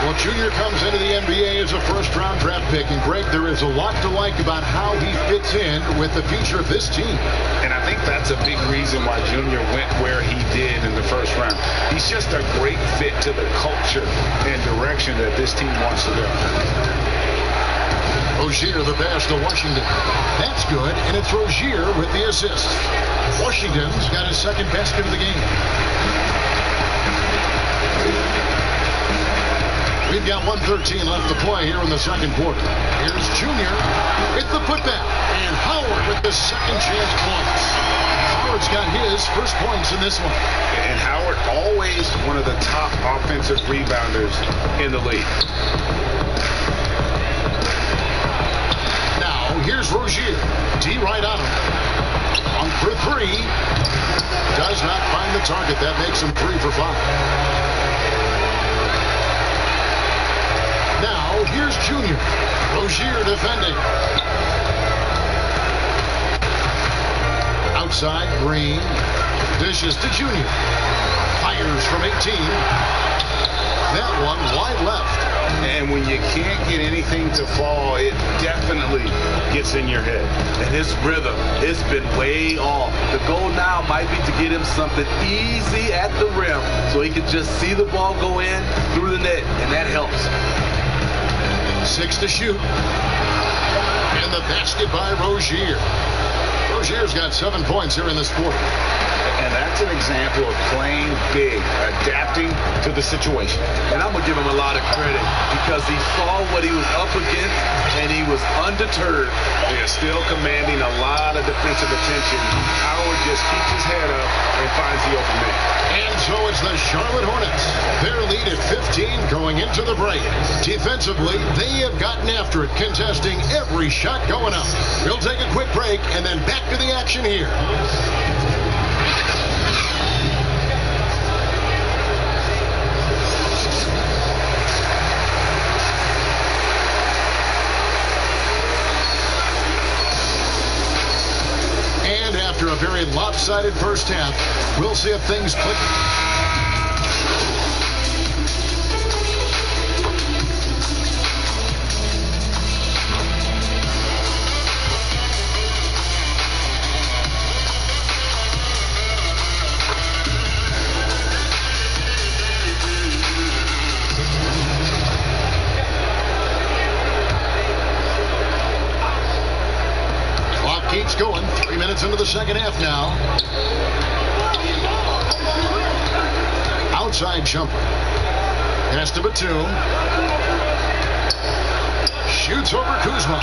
Well, Junior comes into the NBA as a first-round draft pick. And, Greg, there is a lot to like about how he fits in with the future of this team. And I think that's a big reason why Junior went where he did in the first round. He's just a great fit to the culture and direction that this team wants to go. Rozier, the pass to Washington. That's good, and it's Rozier with the assist. Washington's got his second basket of the game. We've got 1:13 left to play here in the second quarter. Here's Junior with the putback, and Howard with the second chance points. Howard's got his first points in this one. And Howard always one of the top offensive rebounders in the league. Now, here's Rozier. D right on him. On for 3. Does not find the target. That makes him 3 for 5. Now, here's Junior. Rozier defending. Outside, Green. Dishes to Junior. Fires from 18. That one wide left. And when you can't get anything to fall, it definitely gets in your head. And his rhythm, it's been way off. The goal now might be to get him something easy at the rim so he can just see the ball go in through the net, and that helps. 6 to shoot. And the basket by Rozier. Rozier's got 7 points here in this quarter. And that's an example of playing big, adapting to the situation. And I'm going to give him a lot of credit because he saw what he was up against and he was undeterred. They're still commanding a lot of defensive attention. Howard just keeps his head up and finds the open man. And so it's the Charlotte Hornets. Their lead at 15 going into the break. Defensively, they have gotten after it, contesting every shot going up. We'll take a quick break and then back to the action here. And after a very lopsided first half, we'll see if things click. Keeps going. 3 minutes into the second half now. Outside jumper. Pass to Batum. Shoots over Kuzma.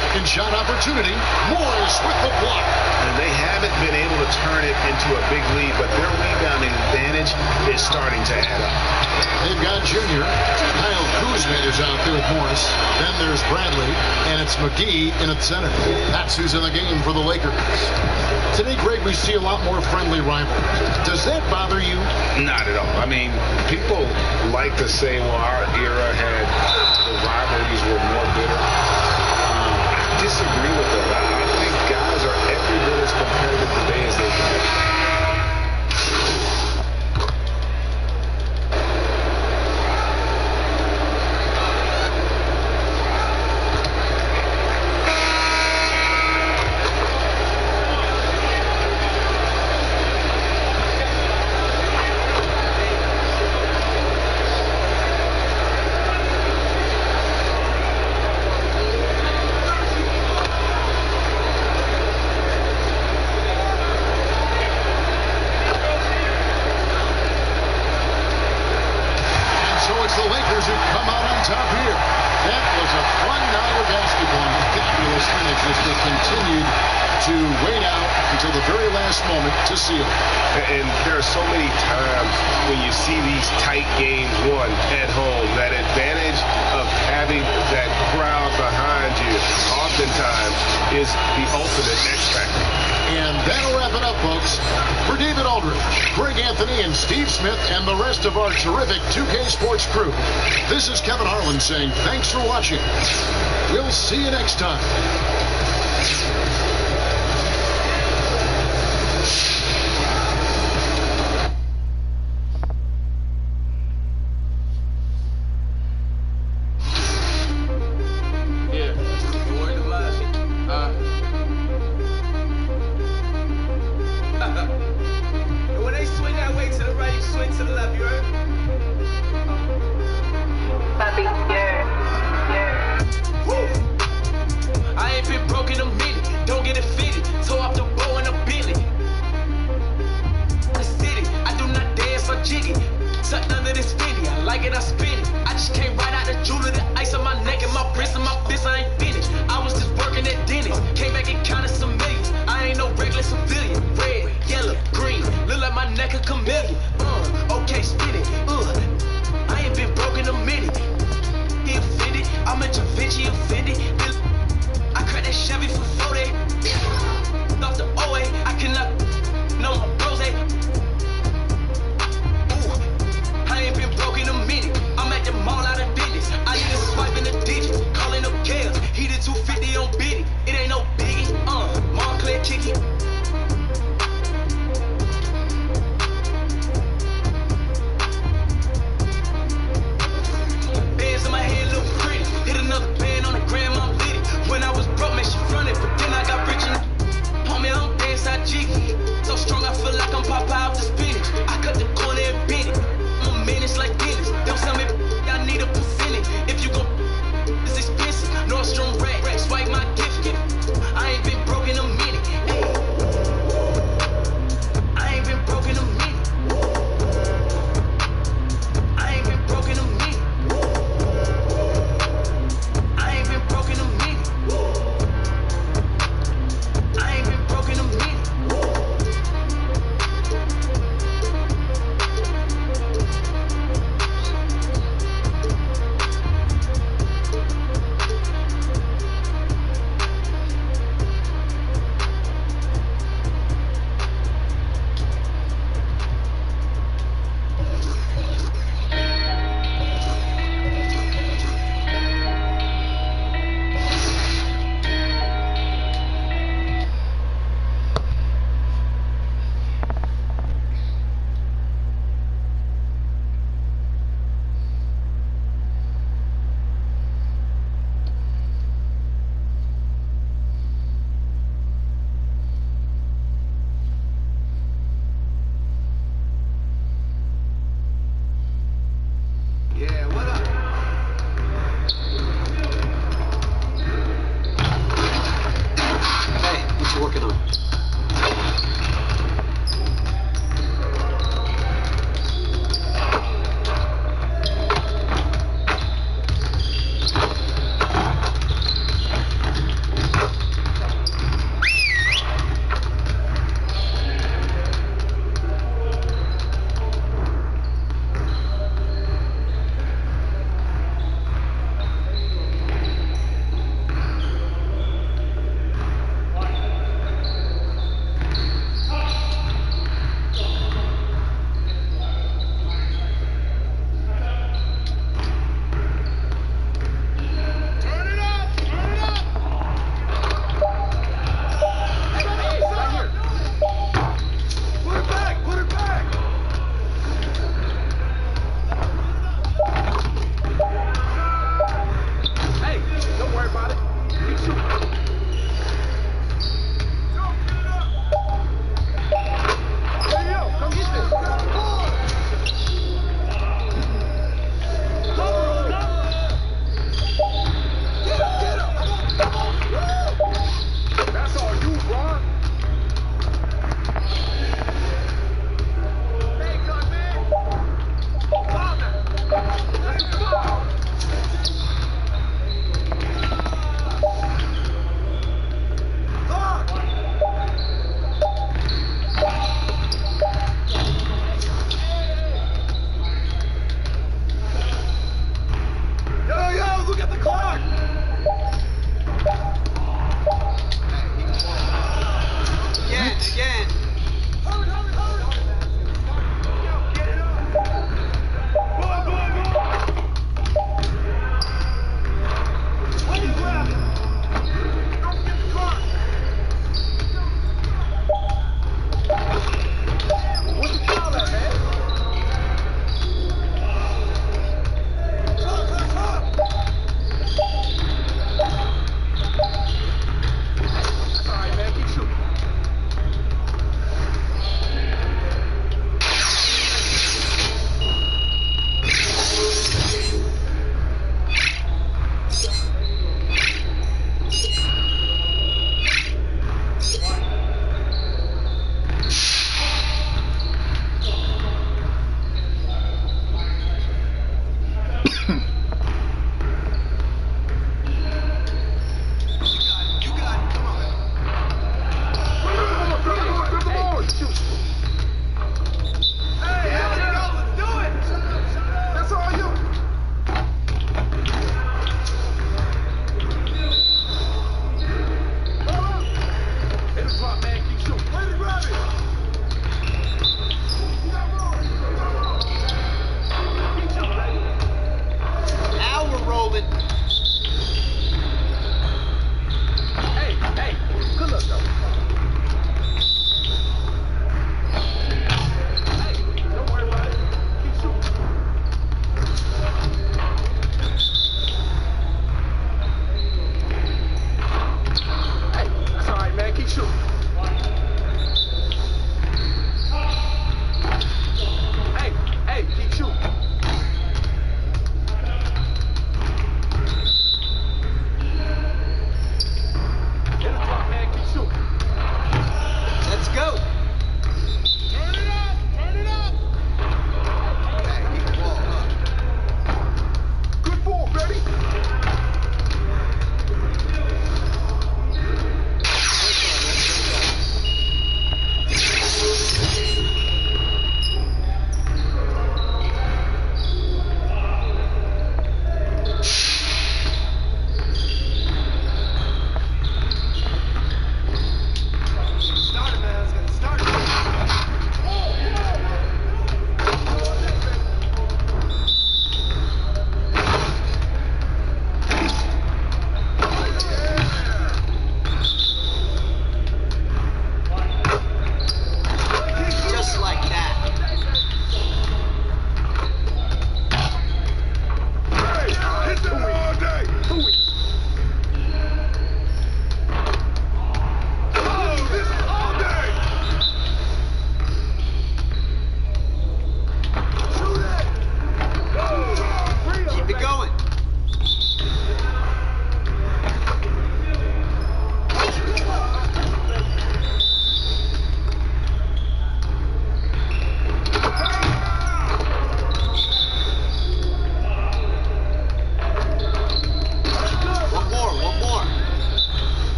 Second shot opportunity. Morris with the block. And they haven't been able to turn it into a big lead, but their rebounding advantage is starting to add up. They've got Junior. Kyle Kuzma is out there with Morris. Then there's Bradley, and it's McGee in at center. That's who's in the game for the Lakers. Today, Greg, we see a lot more friendly rivalries. Does that bother you? Not at all. I mean, people like to say, well, our era had the rivalries were more bitter. I disagree with that. I think guys are every bit as competitive today as they can be. To seal. And there are so many times when you see these tight games won at home, that advantage of having that crowd behind you oftentimes is the ultimate X factor. And that'll wrap it up, folks. For David Aldridge, Greg Anthony, and Steve Smith, and the rest of our terrific 2K Sports crew, this is Kevin Harlan saying thanks for watching. We'll see you next time.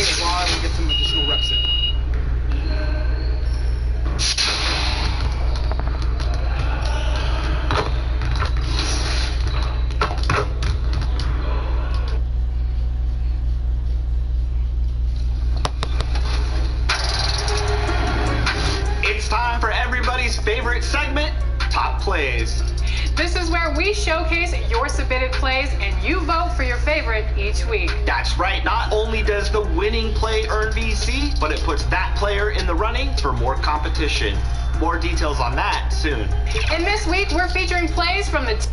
play while he gets some additional reps in. It's time for everybody's favorite segment, Top Plays. This is where we showcase your submitted plays and you vote for your favorite each week. That's right. Not only does the winning play earn VC, but it puts that player in the running for more competition. More details on that soon. And this week, we're featuring plays from the...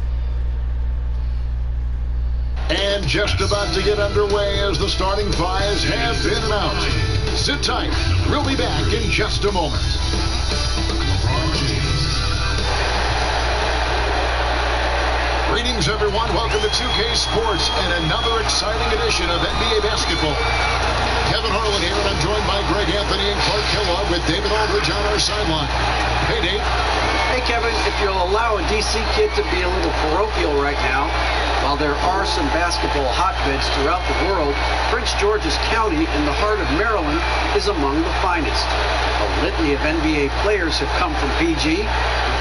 And just about to get underway as the starting fives have been announced. Sit tight. We'll be back in just a moment. Greetings, everyone. Welcome to 2K Sports and another exciting edition of NBA basketball. Kevin Harlan here, and I'm joined by Greg Anthony and Clark Kellogg with David Aldridge on our sideline. Hey, Dave. Hey, Kevin, if you'll allow a DC kid to be a little parochial right now, while there are some basketball hotbeds throughout the world, Prince George's County in the heart of Maryland is among the finest. A litany of NBA players have come from PG,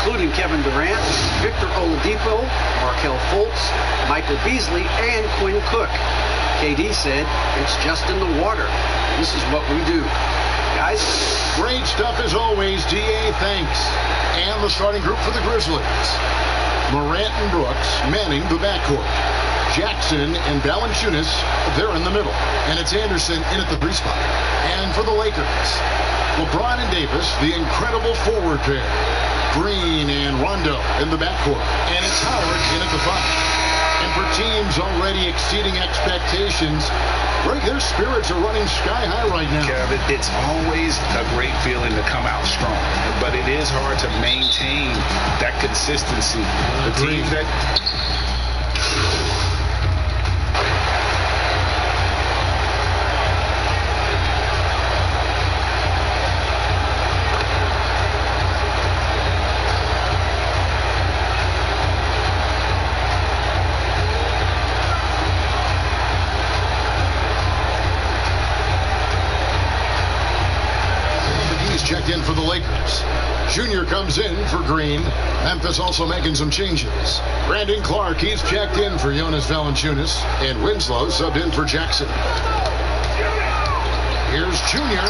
including Kevin Durant, Victor Oladipo, Markelle Fultz, Michael Beasley, and Quinn Cook. KD said, "It's just in the water. This is what we do." Guys? Great stuff as always, DA. Thanks. And the starting group for the Grizzlies. Morant and Brooks manning the backcourt. Jackson and Valanciunas, they're in the middle. And it's Anderson in at the 3 spot. And for the Lakers, LeBron and Davis, the incredible forward pair. Green and Rondo in the backcourt. And it's Howard in at the 5. And for teams already exceeding expectations, Greg, their spirits are running sky high right now. Kevin, it's always a great feeling to come out strong, but it is hard to maintain that consistency. The teams that... Checked in for the Lakers. Junior comes in for Green. Memphis also making some changes. Brandon Clark, he's checked in for Jonas Valanciunas. And Winslow subbed in for Jackson. Here's Junior.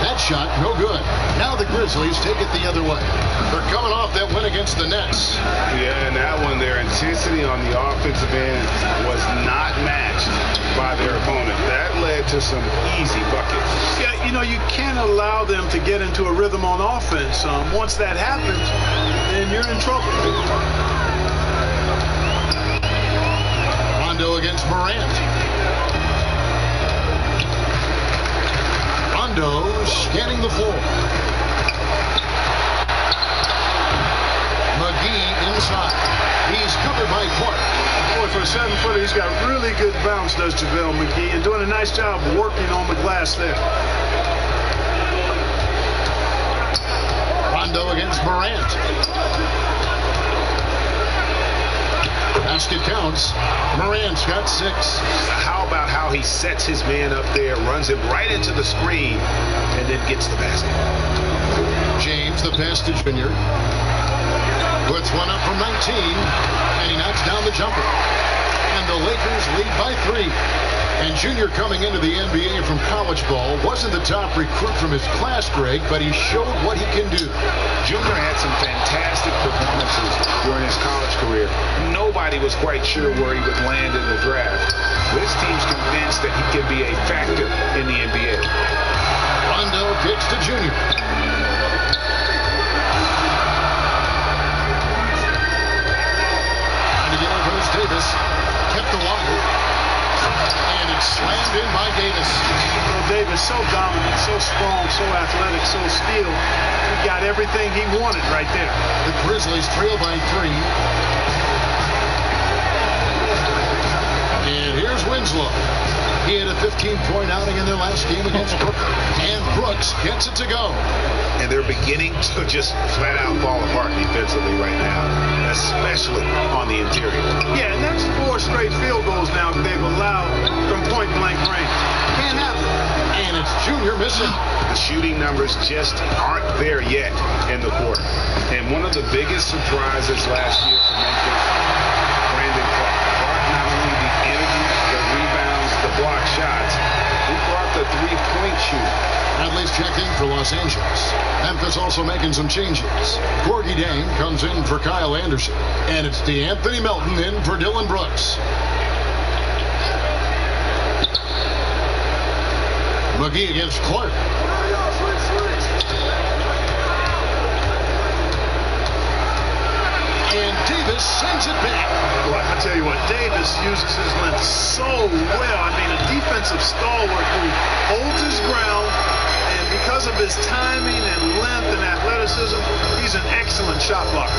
That shot, no good. Now the Grizzlies take it the other way. They're coming off that win against the Nets. Yeah, and that one, their intensity on the offensive end was not matched by their opponent. That led to some easy buckets. Yeah, you know, you can't allow them to get into a rhythm on offense. Once that happens, then you're in trouble. Rondo against Morant. Rondo scanning the floor. McGee inside. He's covered by Clark. Boy, for a 7-footer, he's got really good bounce, does JaVale McGee, and doing a nice job working on the glass there. Rondo against Morant. Basket counts. Morant's got 6. How about how he sets his man up there, runs him right into the screen, and then gets the basket. James, the pass to Junior. Puts one up from 19, and he knocks down the jumper. And the Lakers lead by 3. And Junior, coming into the NBA from college ball, wasn't the top recruit from his class, Greg, but he showed what he can do. Junior had some fantastic performances during his college career. Nobody was quite sure where he would land in the draft. This team's convinced that he can be a factor in the NBA. Rondo kicks to Junior. And again, goes Davis. Kept alive. And it's slammed in by Davis. Well, Davis, so dominant, so strong, so athletic, so skilled. He got everything he wanted right there. The Grizzlies trail by 3. And here's Winslow. He had a 15-point outing in their last game against Brooklyn. And Brooks gets it to go. And they're beginning to just flat out fall apart defensively right now, especially on the interior. Yeah, and that's 4 straight field goals now that they've allowed from point-blank range. can't have it. And it's Junior missing. The shooting numbers just aren't there yet in the quarter. And one of the biggest surprises last year for Memphis, Brandon Clark. Clark not only the energy, the rebounds, the block shots, he brought the three-point shooting. Bradley's checking for Los Angeles. Memphis also making some changes. Gorgie Dane comes in for Kyle Anderson. And it's DeAnthony Melton in for Dylan Brooks. McGee against Clark. And Davis sends it back. Well, I tell you what, Davis uses his length so well. I mean, a defensive stalwart who holds his ground, and because of his timing and length and athleticism, he's an excellent shot blocker.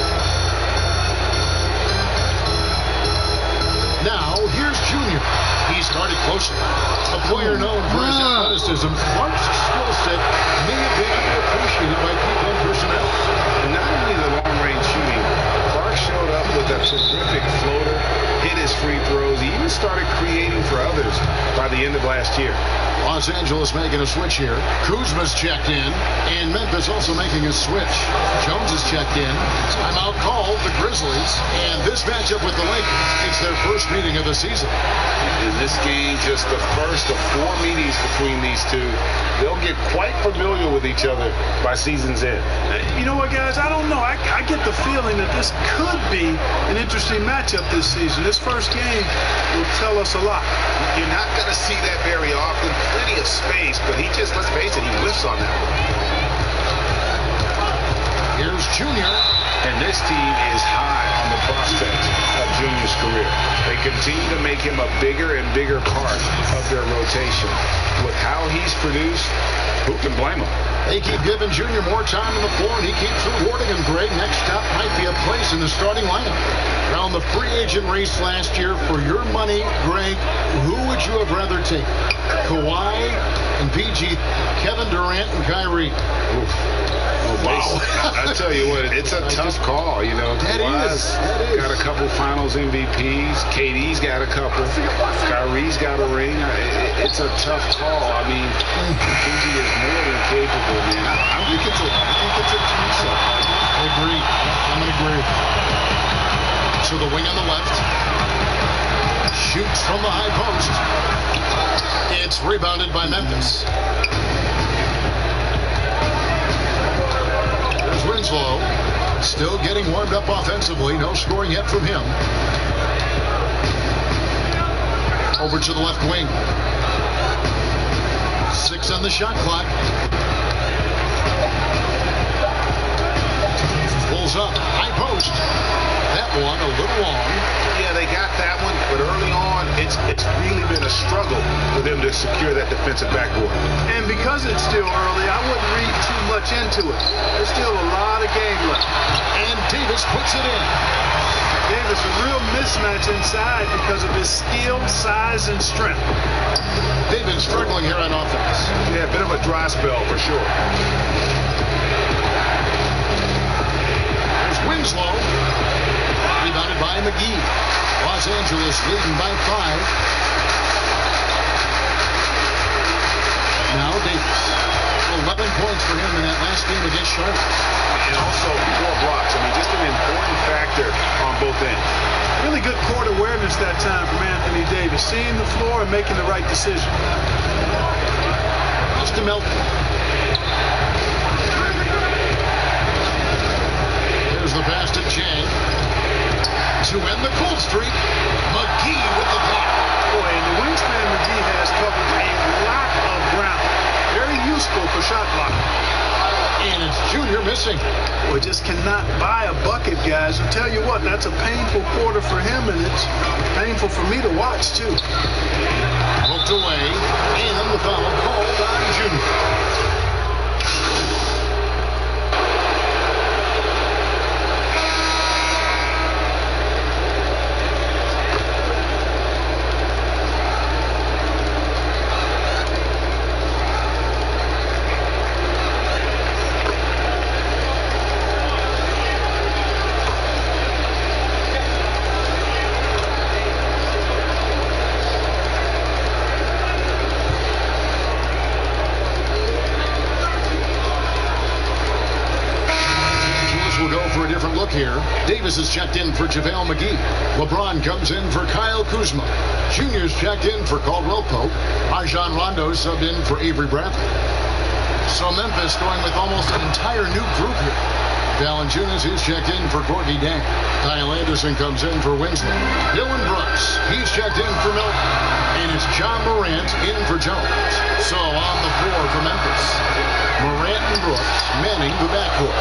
Now, here's Junior. He started closer. A player known for his athleticism, Clark's skill set may have been underappreciated by people in personnel. And not only the long-range shooting, Clark showed up with a terrific floater, hit his free throws. He even started creating for others by the end of last year. Los Angeles making a switch here. Kuzma's checked in, and Memphis also making a switch. Jones is checked in. Timeout called the Grizzlies, and this matchup with the Lakers, it's their first meeting of the season. In this game, just the first of 4 meetings between these two. They'll get quite familiar with each other by season's end. You know what, guys? I don't know. I get the feeling that this could be an interesting matchup this season. This first game will tell us a lot. You're not going to see that very often. Plenty of space, but he just, let's face it, he whiffs on that one. Here's Junior. And this team is high on the prospects of Junior's career. They continue to make him a bigger and bigger part of their rotation. With how he's produced, who can blame him? They keep giving Junior more time on the floor, and he keeps rewarding him, Greg. Next stop might be a place in the starting lineup. Around the free agent race last year, for your money, Greg, who would you have rather take? Kawhi and PG, Kevin Durant and Kyrie. Oof. Wow. I tell you what, it's a tough call. You know, Kawhi's got a couple finals MVPs. KD's got a couple. Kyrie's got a ring. It's a tough call. I mean, PG is more than capable, man. I think it's a toss-up. I agree. I'm going to agree. So the wing on the left shoots from the high post. It's rebounded by Memphis. There's Winslow, still getting warmed up offensively. No scoring yet from him. Over to the left wing. 6 on the shot clock. Pulls up, high post. That one a little long. Yeah, they got that one, but early on, it's really been a struggle for them to secure that defensive backboard. And because it's still early, I wouldn't read too much into it. There's still a lot of game left. And Davis puts it in. Davis, a real mismatch inside because of his skill, size, and strength. Davis struggling here on offense. Yeah, a bit of a dry spell for sure. There's Winslow. Rebounded by McGee. Los Angeles leading by 5. Now Davis. 11 points for him in that last game against Charlotte. And also 4 blocks. I mean, just an important factor on both ends. Really good court awareness that time from Anthony Davis. Seeing the floor and making the right decision. Austin Melton. Here's the pass to Chang. To end the cold streak, McGee with the block. Boy, and the wingspan McGee has covered a lot of ground. Very useful for shot blocking. And it's Junior missing. Boy, just cannot buy a bucket, guys. I'll tell you what, that's a painful quarter for him, and it's painful for me to watch, too. Poked away, and the foul called on Junior. here. Davis is checked in for JaVale McGee. LeBron comes in for Kyle Kuzma. Junior's checked in for Caldwell Pope. Rajon Rondo subbed in for Avery Bradley. So Memphis going with almost an entire new group here. Valanciunas is checked in for Gorgie Dang. Kyle Anderson comes in for Winslow. Dylan Brooks, he's checked in for Milton. And it's John Morant in for Jones. So on the floor for Memphis, Morant and Brooks manning the backcourt.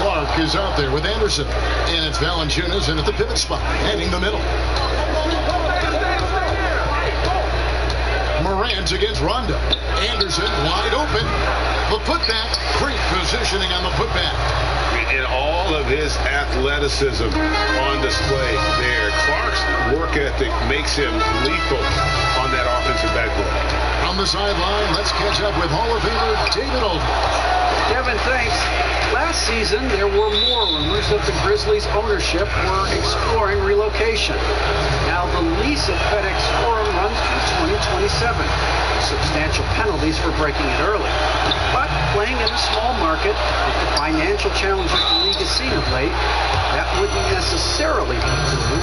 Clark is out there with Anderson. And it's Valanciunas in at the pivot spot, manning the middle. Morant against Rondo. Anderson wide open. The putback. Great positioning on the putback. And all of his athleticism on display there. Clark's work ethic makes him lethal on that offensive backboard. On the sideline, let's catch up with Hall of Famer David Aldridge. Kevin, thanks. Last season, there were more rumors that the Grizzlies' ownership were exploring relocation. Now, the lease at FedEx Forum runs through 2027. Substantial penalties for breaking it early. But playing in a small market with the financial challenges the league has seen of late, that wouldn't necessarily be true.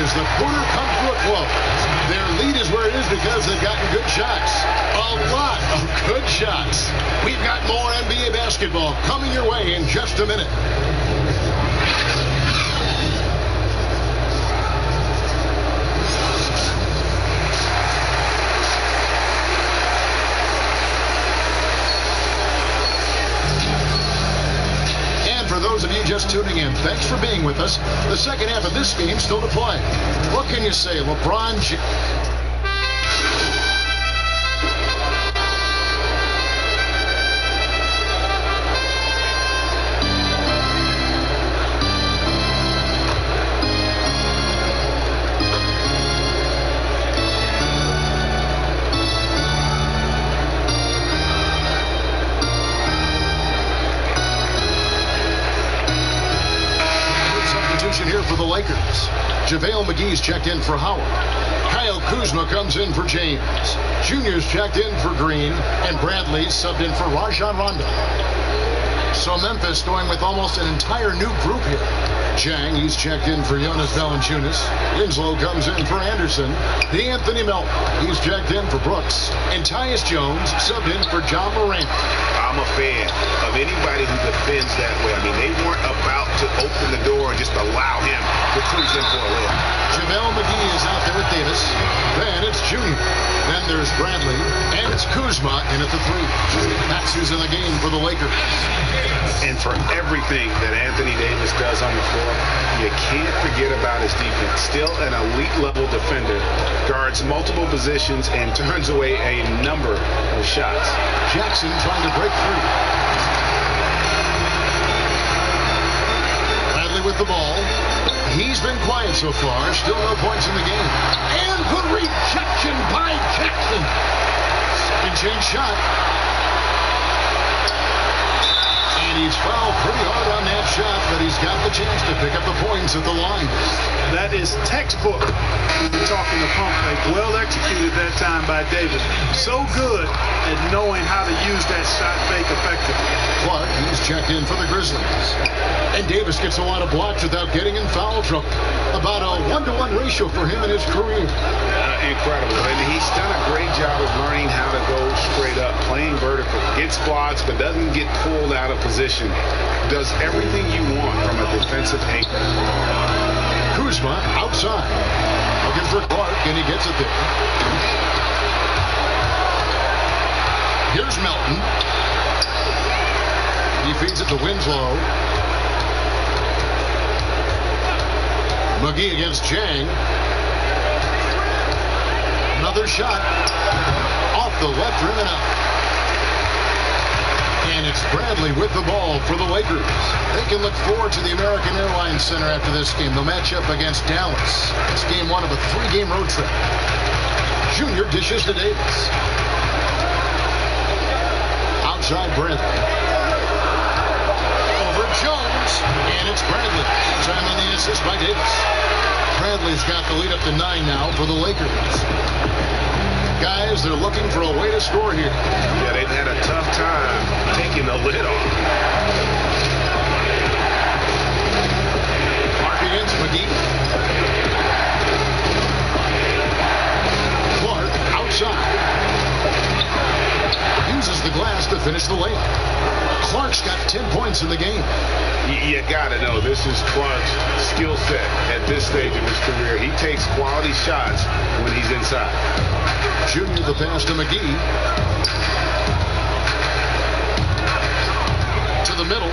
The quarter comes to a close. Their lead is where it is because they've gotten good shots. A lot of good shots. We've got more NBA basketball coming your way in just a minute. Those of you just tuning in, thanks for being with us. The second half of this game still to play. What can you say? LeBron James. Here for the Lakers. JaVale McGee's checked in for Howard. Kyle Kuzma comes in for James. Junior's checked in for Green. And Bradley subbed in for Rajon Rondo. So Memphis going with almost an entire new group here. Jang, he's checked in for Jonas Valanciunas. Winslow comes in for Anderson. Anthony Melton, he's checked in for Brooks. And Tyus Jones subbed in for John Morant. I'm a fan of anybody who defends that way. I mean, they weren't about to open the door and just allow him to cruise in for a layup. JaVale McGee is out there with Davis. Then it's Junior. Then there's Bradley. And it's Kuzma in at the three. That's who's in the game for the Lakers. And for everything that Anthony Davis does on the floor, you can't forget about his defense. Still an elite level defender. Guards multiple positions and turns away a number of shots. Jackson trying to break through. Bradley with the ball. He's been quiet so far. Still no points in the game. And good rejection by Jackson. Second chance shot. And he's fouled pretty hard on that shot, but he's got the chance to pick up the points at the line. That is textbook. We're talking the pump fake. Well executed that time by Davis. So good at knowing how to use that shot fake effectively. Clark, he's checked in for the Grizzlies. And Davis gets a lot of blocks without getting in foul trouble. About a 1-to-1 ratio for him in his career. Incredible. And he's done a great job of learning how to go straight up, playing vertical. Gets blocks, but doesn't get pulled out of position. Does everything you want from a defensive anchor. Kuzma outside. Looking for Clark, and he gets it there. Here's Melton. He feeds it to Winslow. McGee against Jang. Another shot. Off the left rim and out. And it's Bradley with the ball for the Lakers. They can look forward to the American Airlines Center after this game. They'll match up against Dallas. It's game one of a 3-game road trip. Junior dishes to Davis. Outside Bradley. Over Jones. And it's Bradley. Time on the assist by Davis. Bradley's got the lead up to 9 now for the Lakers. Guys, they're looking for a way to score here. Yeah, they've had a tough time taking the lid off. Mark against McGee. Clark outside. Uses the glass to finish the layup. Clark's got 10 points in the game. You gotta know, this is Clark's skill set at this stage of his career. He takes quality shots when he's inside. Junior the pass to McGee. To the middle.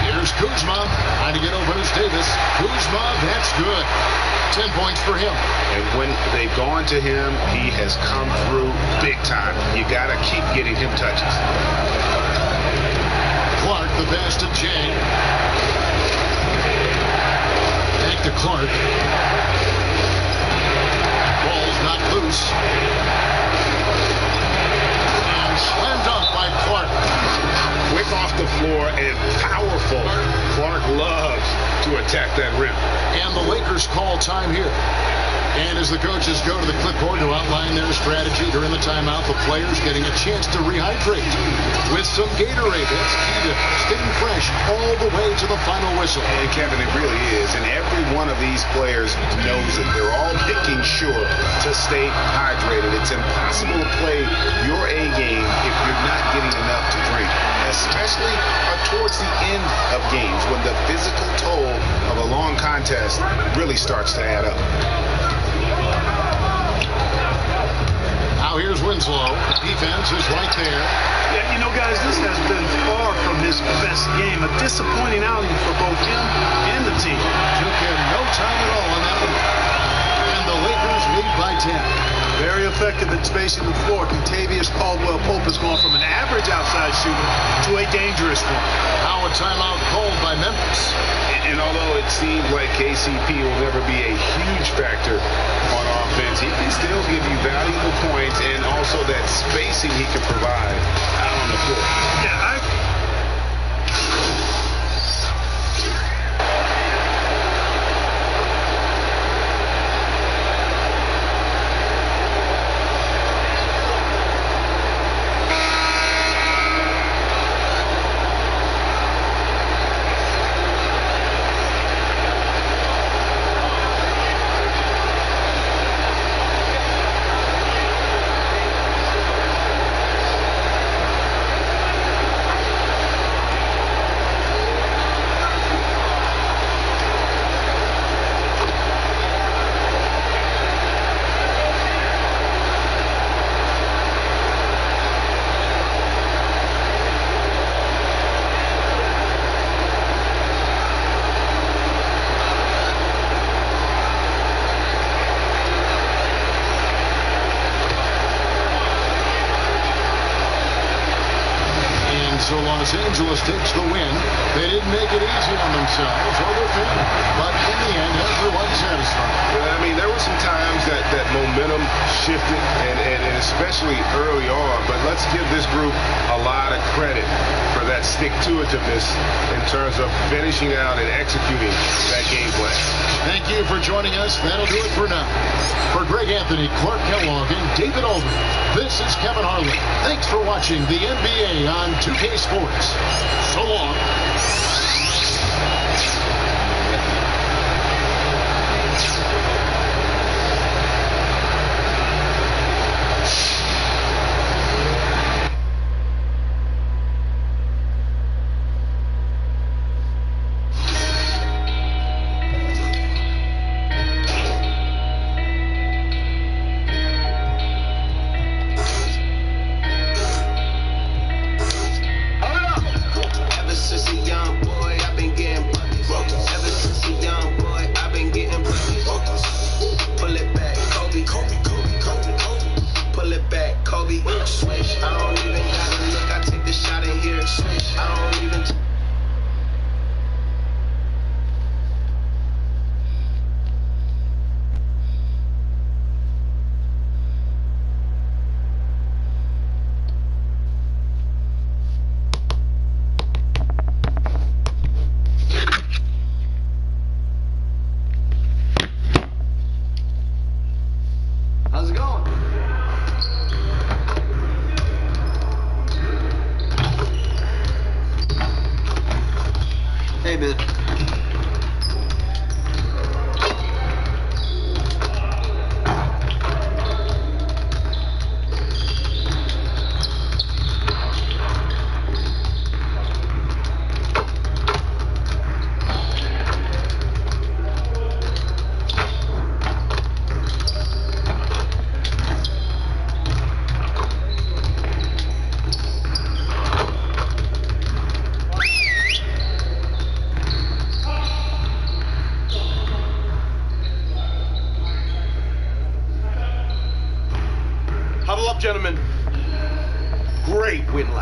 Here's Kuzma. Trying to get open as Davis. Kuzma, that's good. 10 points for him. And when they've gone to him, he has come through big time. You gotta keep getting him touches. Clark, the pass to Jay. Back to Clark. Ball's not loose. And slam dunk by Clark. Quick off the floor and powerful. Clark loves to attack that rim. And the Lakers call time here. And as the coaches go to the clipboard to outline their strategy during the timeout, the players getting a chance to rehydrate with some Gatorade. That's key to staying fresh all the way to the final whistle. And Kevin, it really is. And every one of these players knows it. They're all making sure to stay hydrated. It's impossible to play your A game if you're not getting enough to drink, especially towards the end of games when the physical toll of a long contest really starts to add up. Now here's Winslow. Defense is right there. Yeah, you know, guys, this has been far from his best game. A disappointing outing for both him and the team. Took him no time at all on that one. And the Lakers lead by 10. Very effective at spacing the floor. Contavious Caldwell-Pope has gone from an average outside shooter to a dangerous one. Now a timeout called by Memphis. And although it seems like KCP will never be a huge factor on offense, he can still give you valuable points and also that spacing he can provide out on the floor. Yeah, So Los Angeles takes the win. They didn't make it easy on themselves or their family, but in the end, everyone's satisfied. Well, I mean, there were some times that momentum shifted, and especially early on, but let's give this group a lot of credit for that stick-to-itiveness in terms of finishing out and executing that game plan. Thank you for joining us. That'll do it for now. For Greg Anthony, Clark Kellogg, and David Aldridge, this is Kevin Harlan. Thanks for watching the NBA on 2K Sports. So long. Ever since a young boy, I've been getting broke.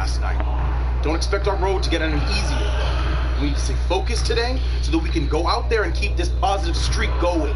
last night. Don't expect our road to get any easier. We need to stay focused today so that we can go out there and keep this positive streak going.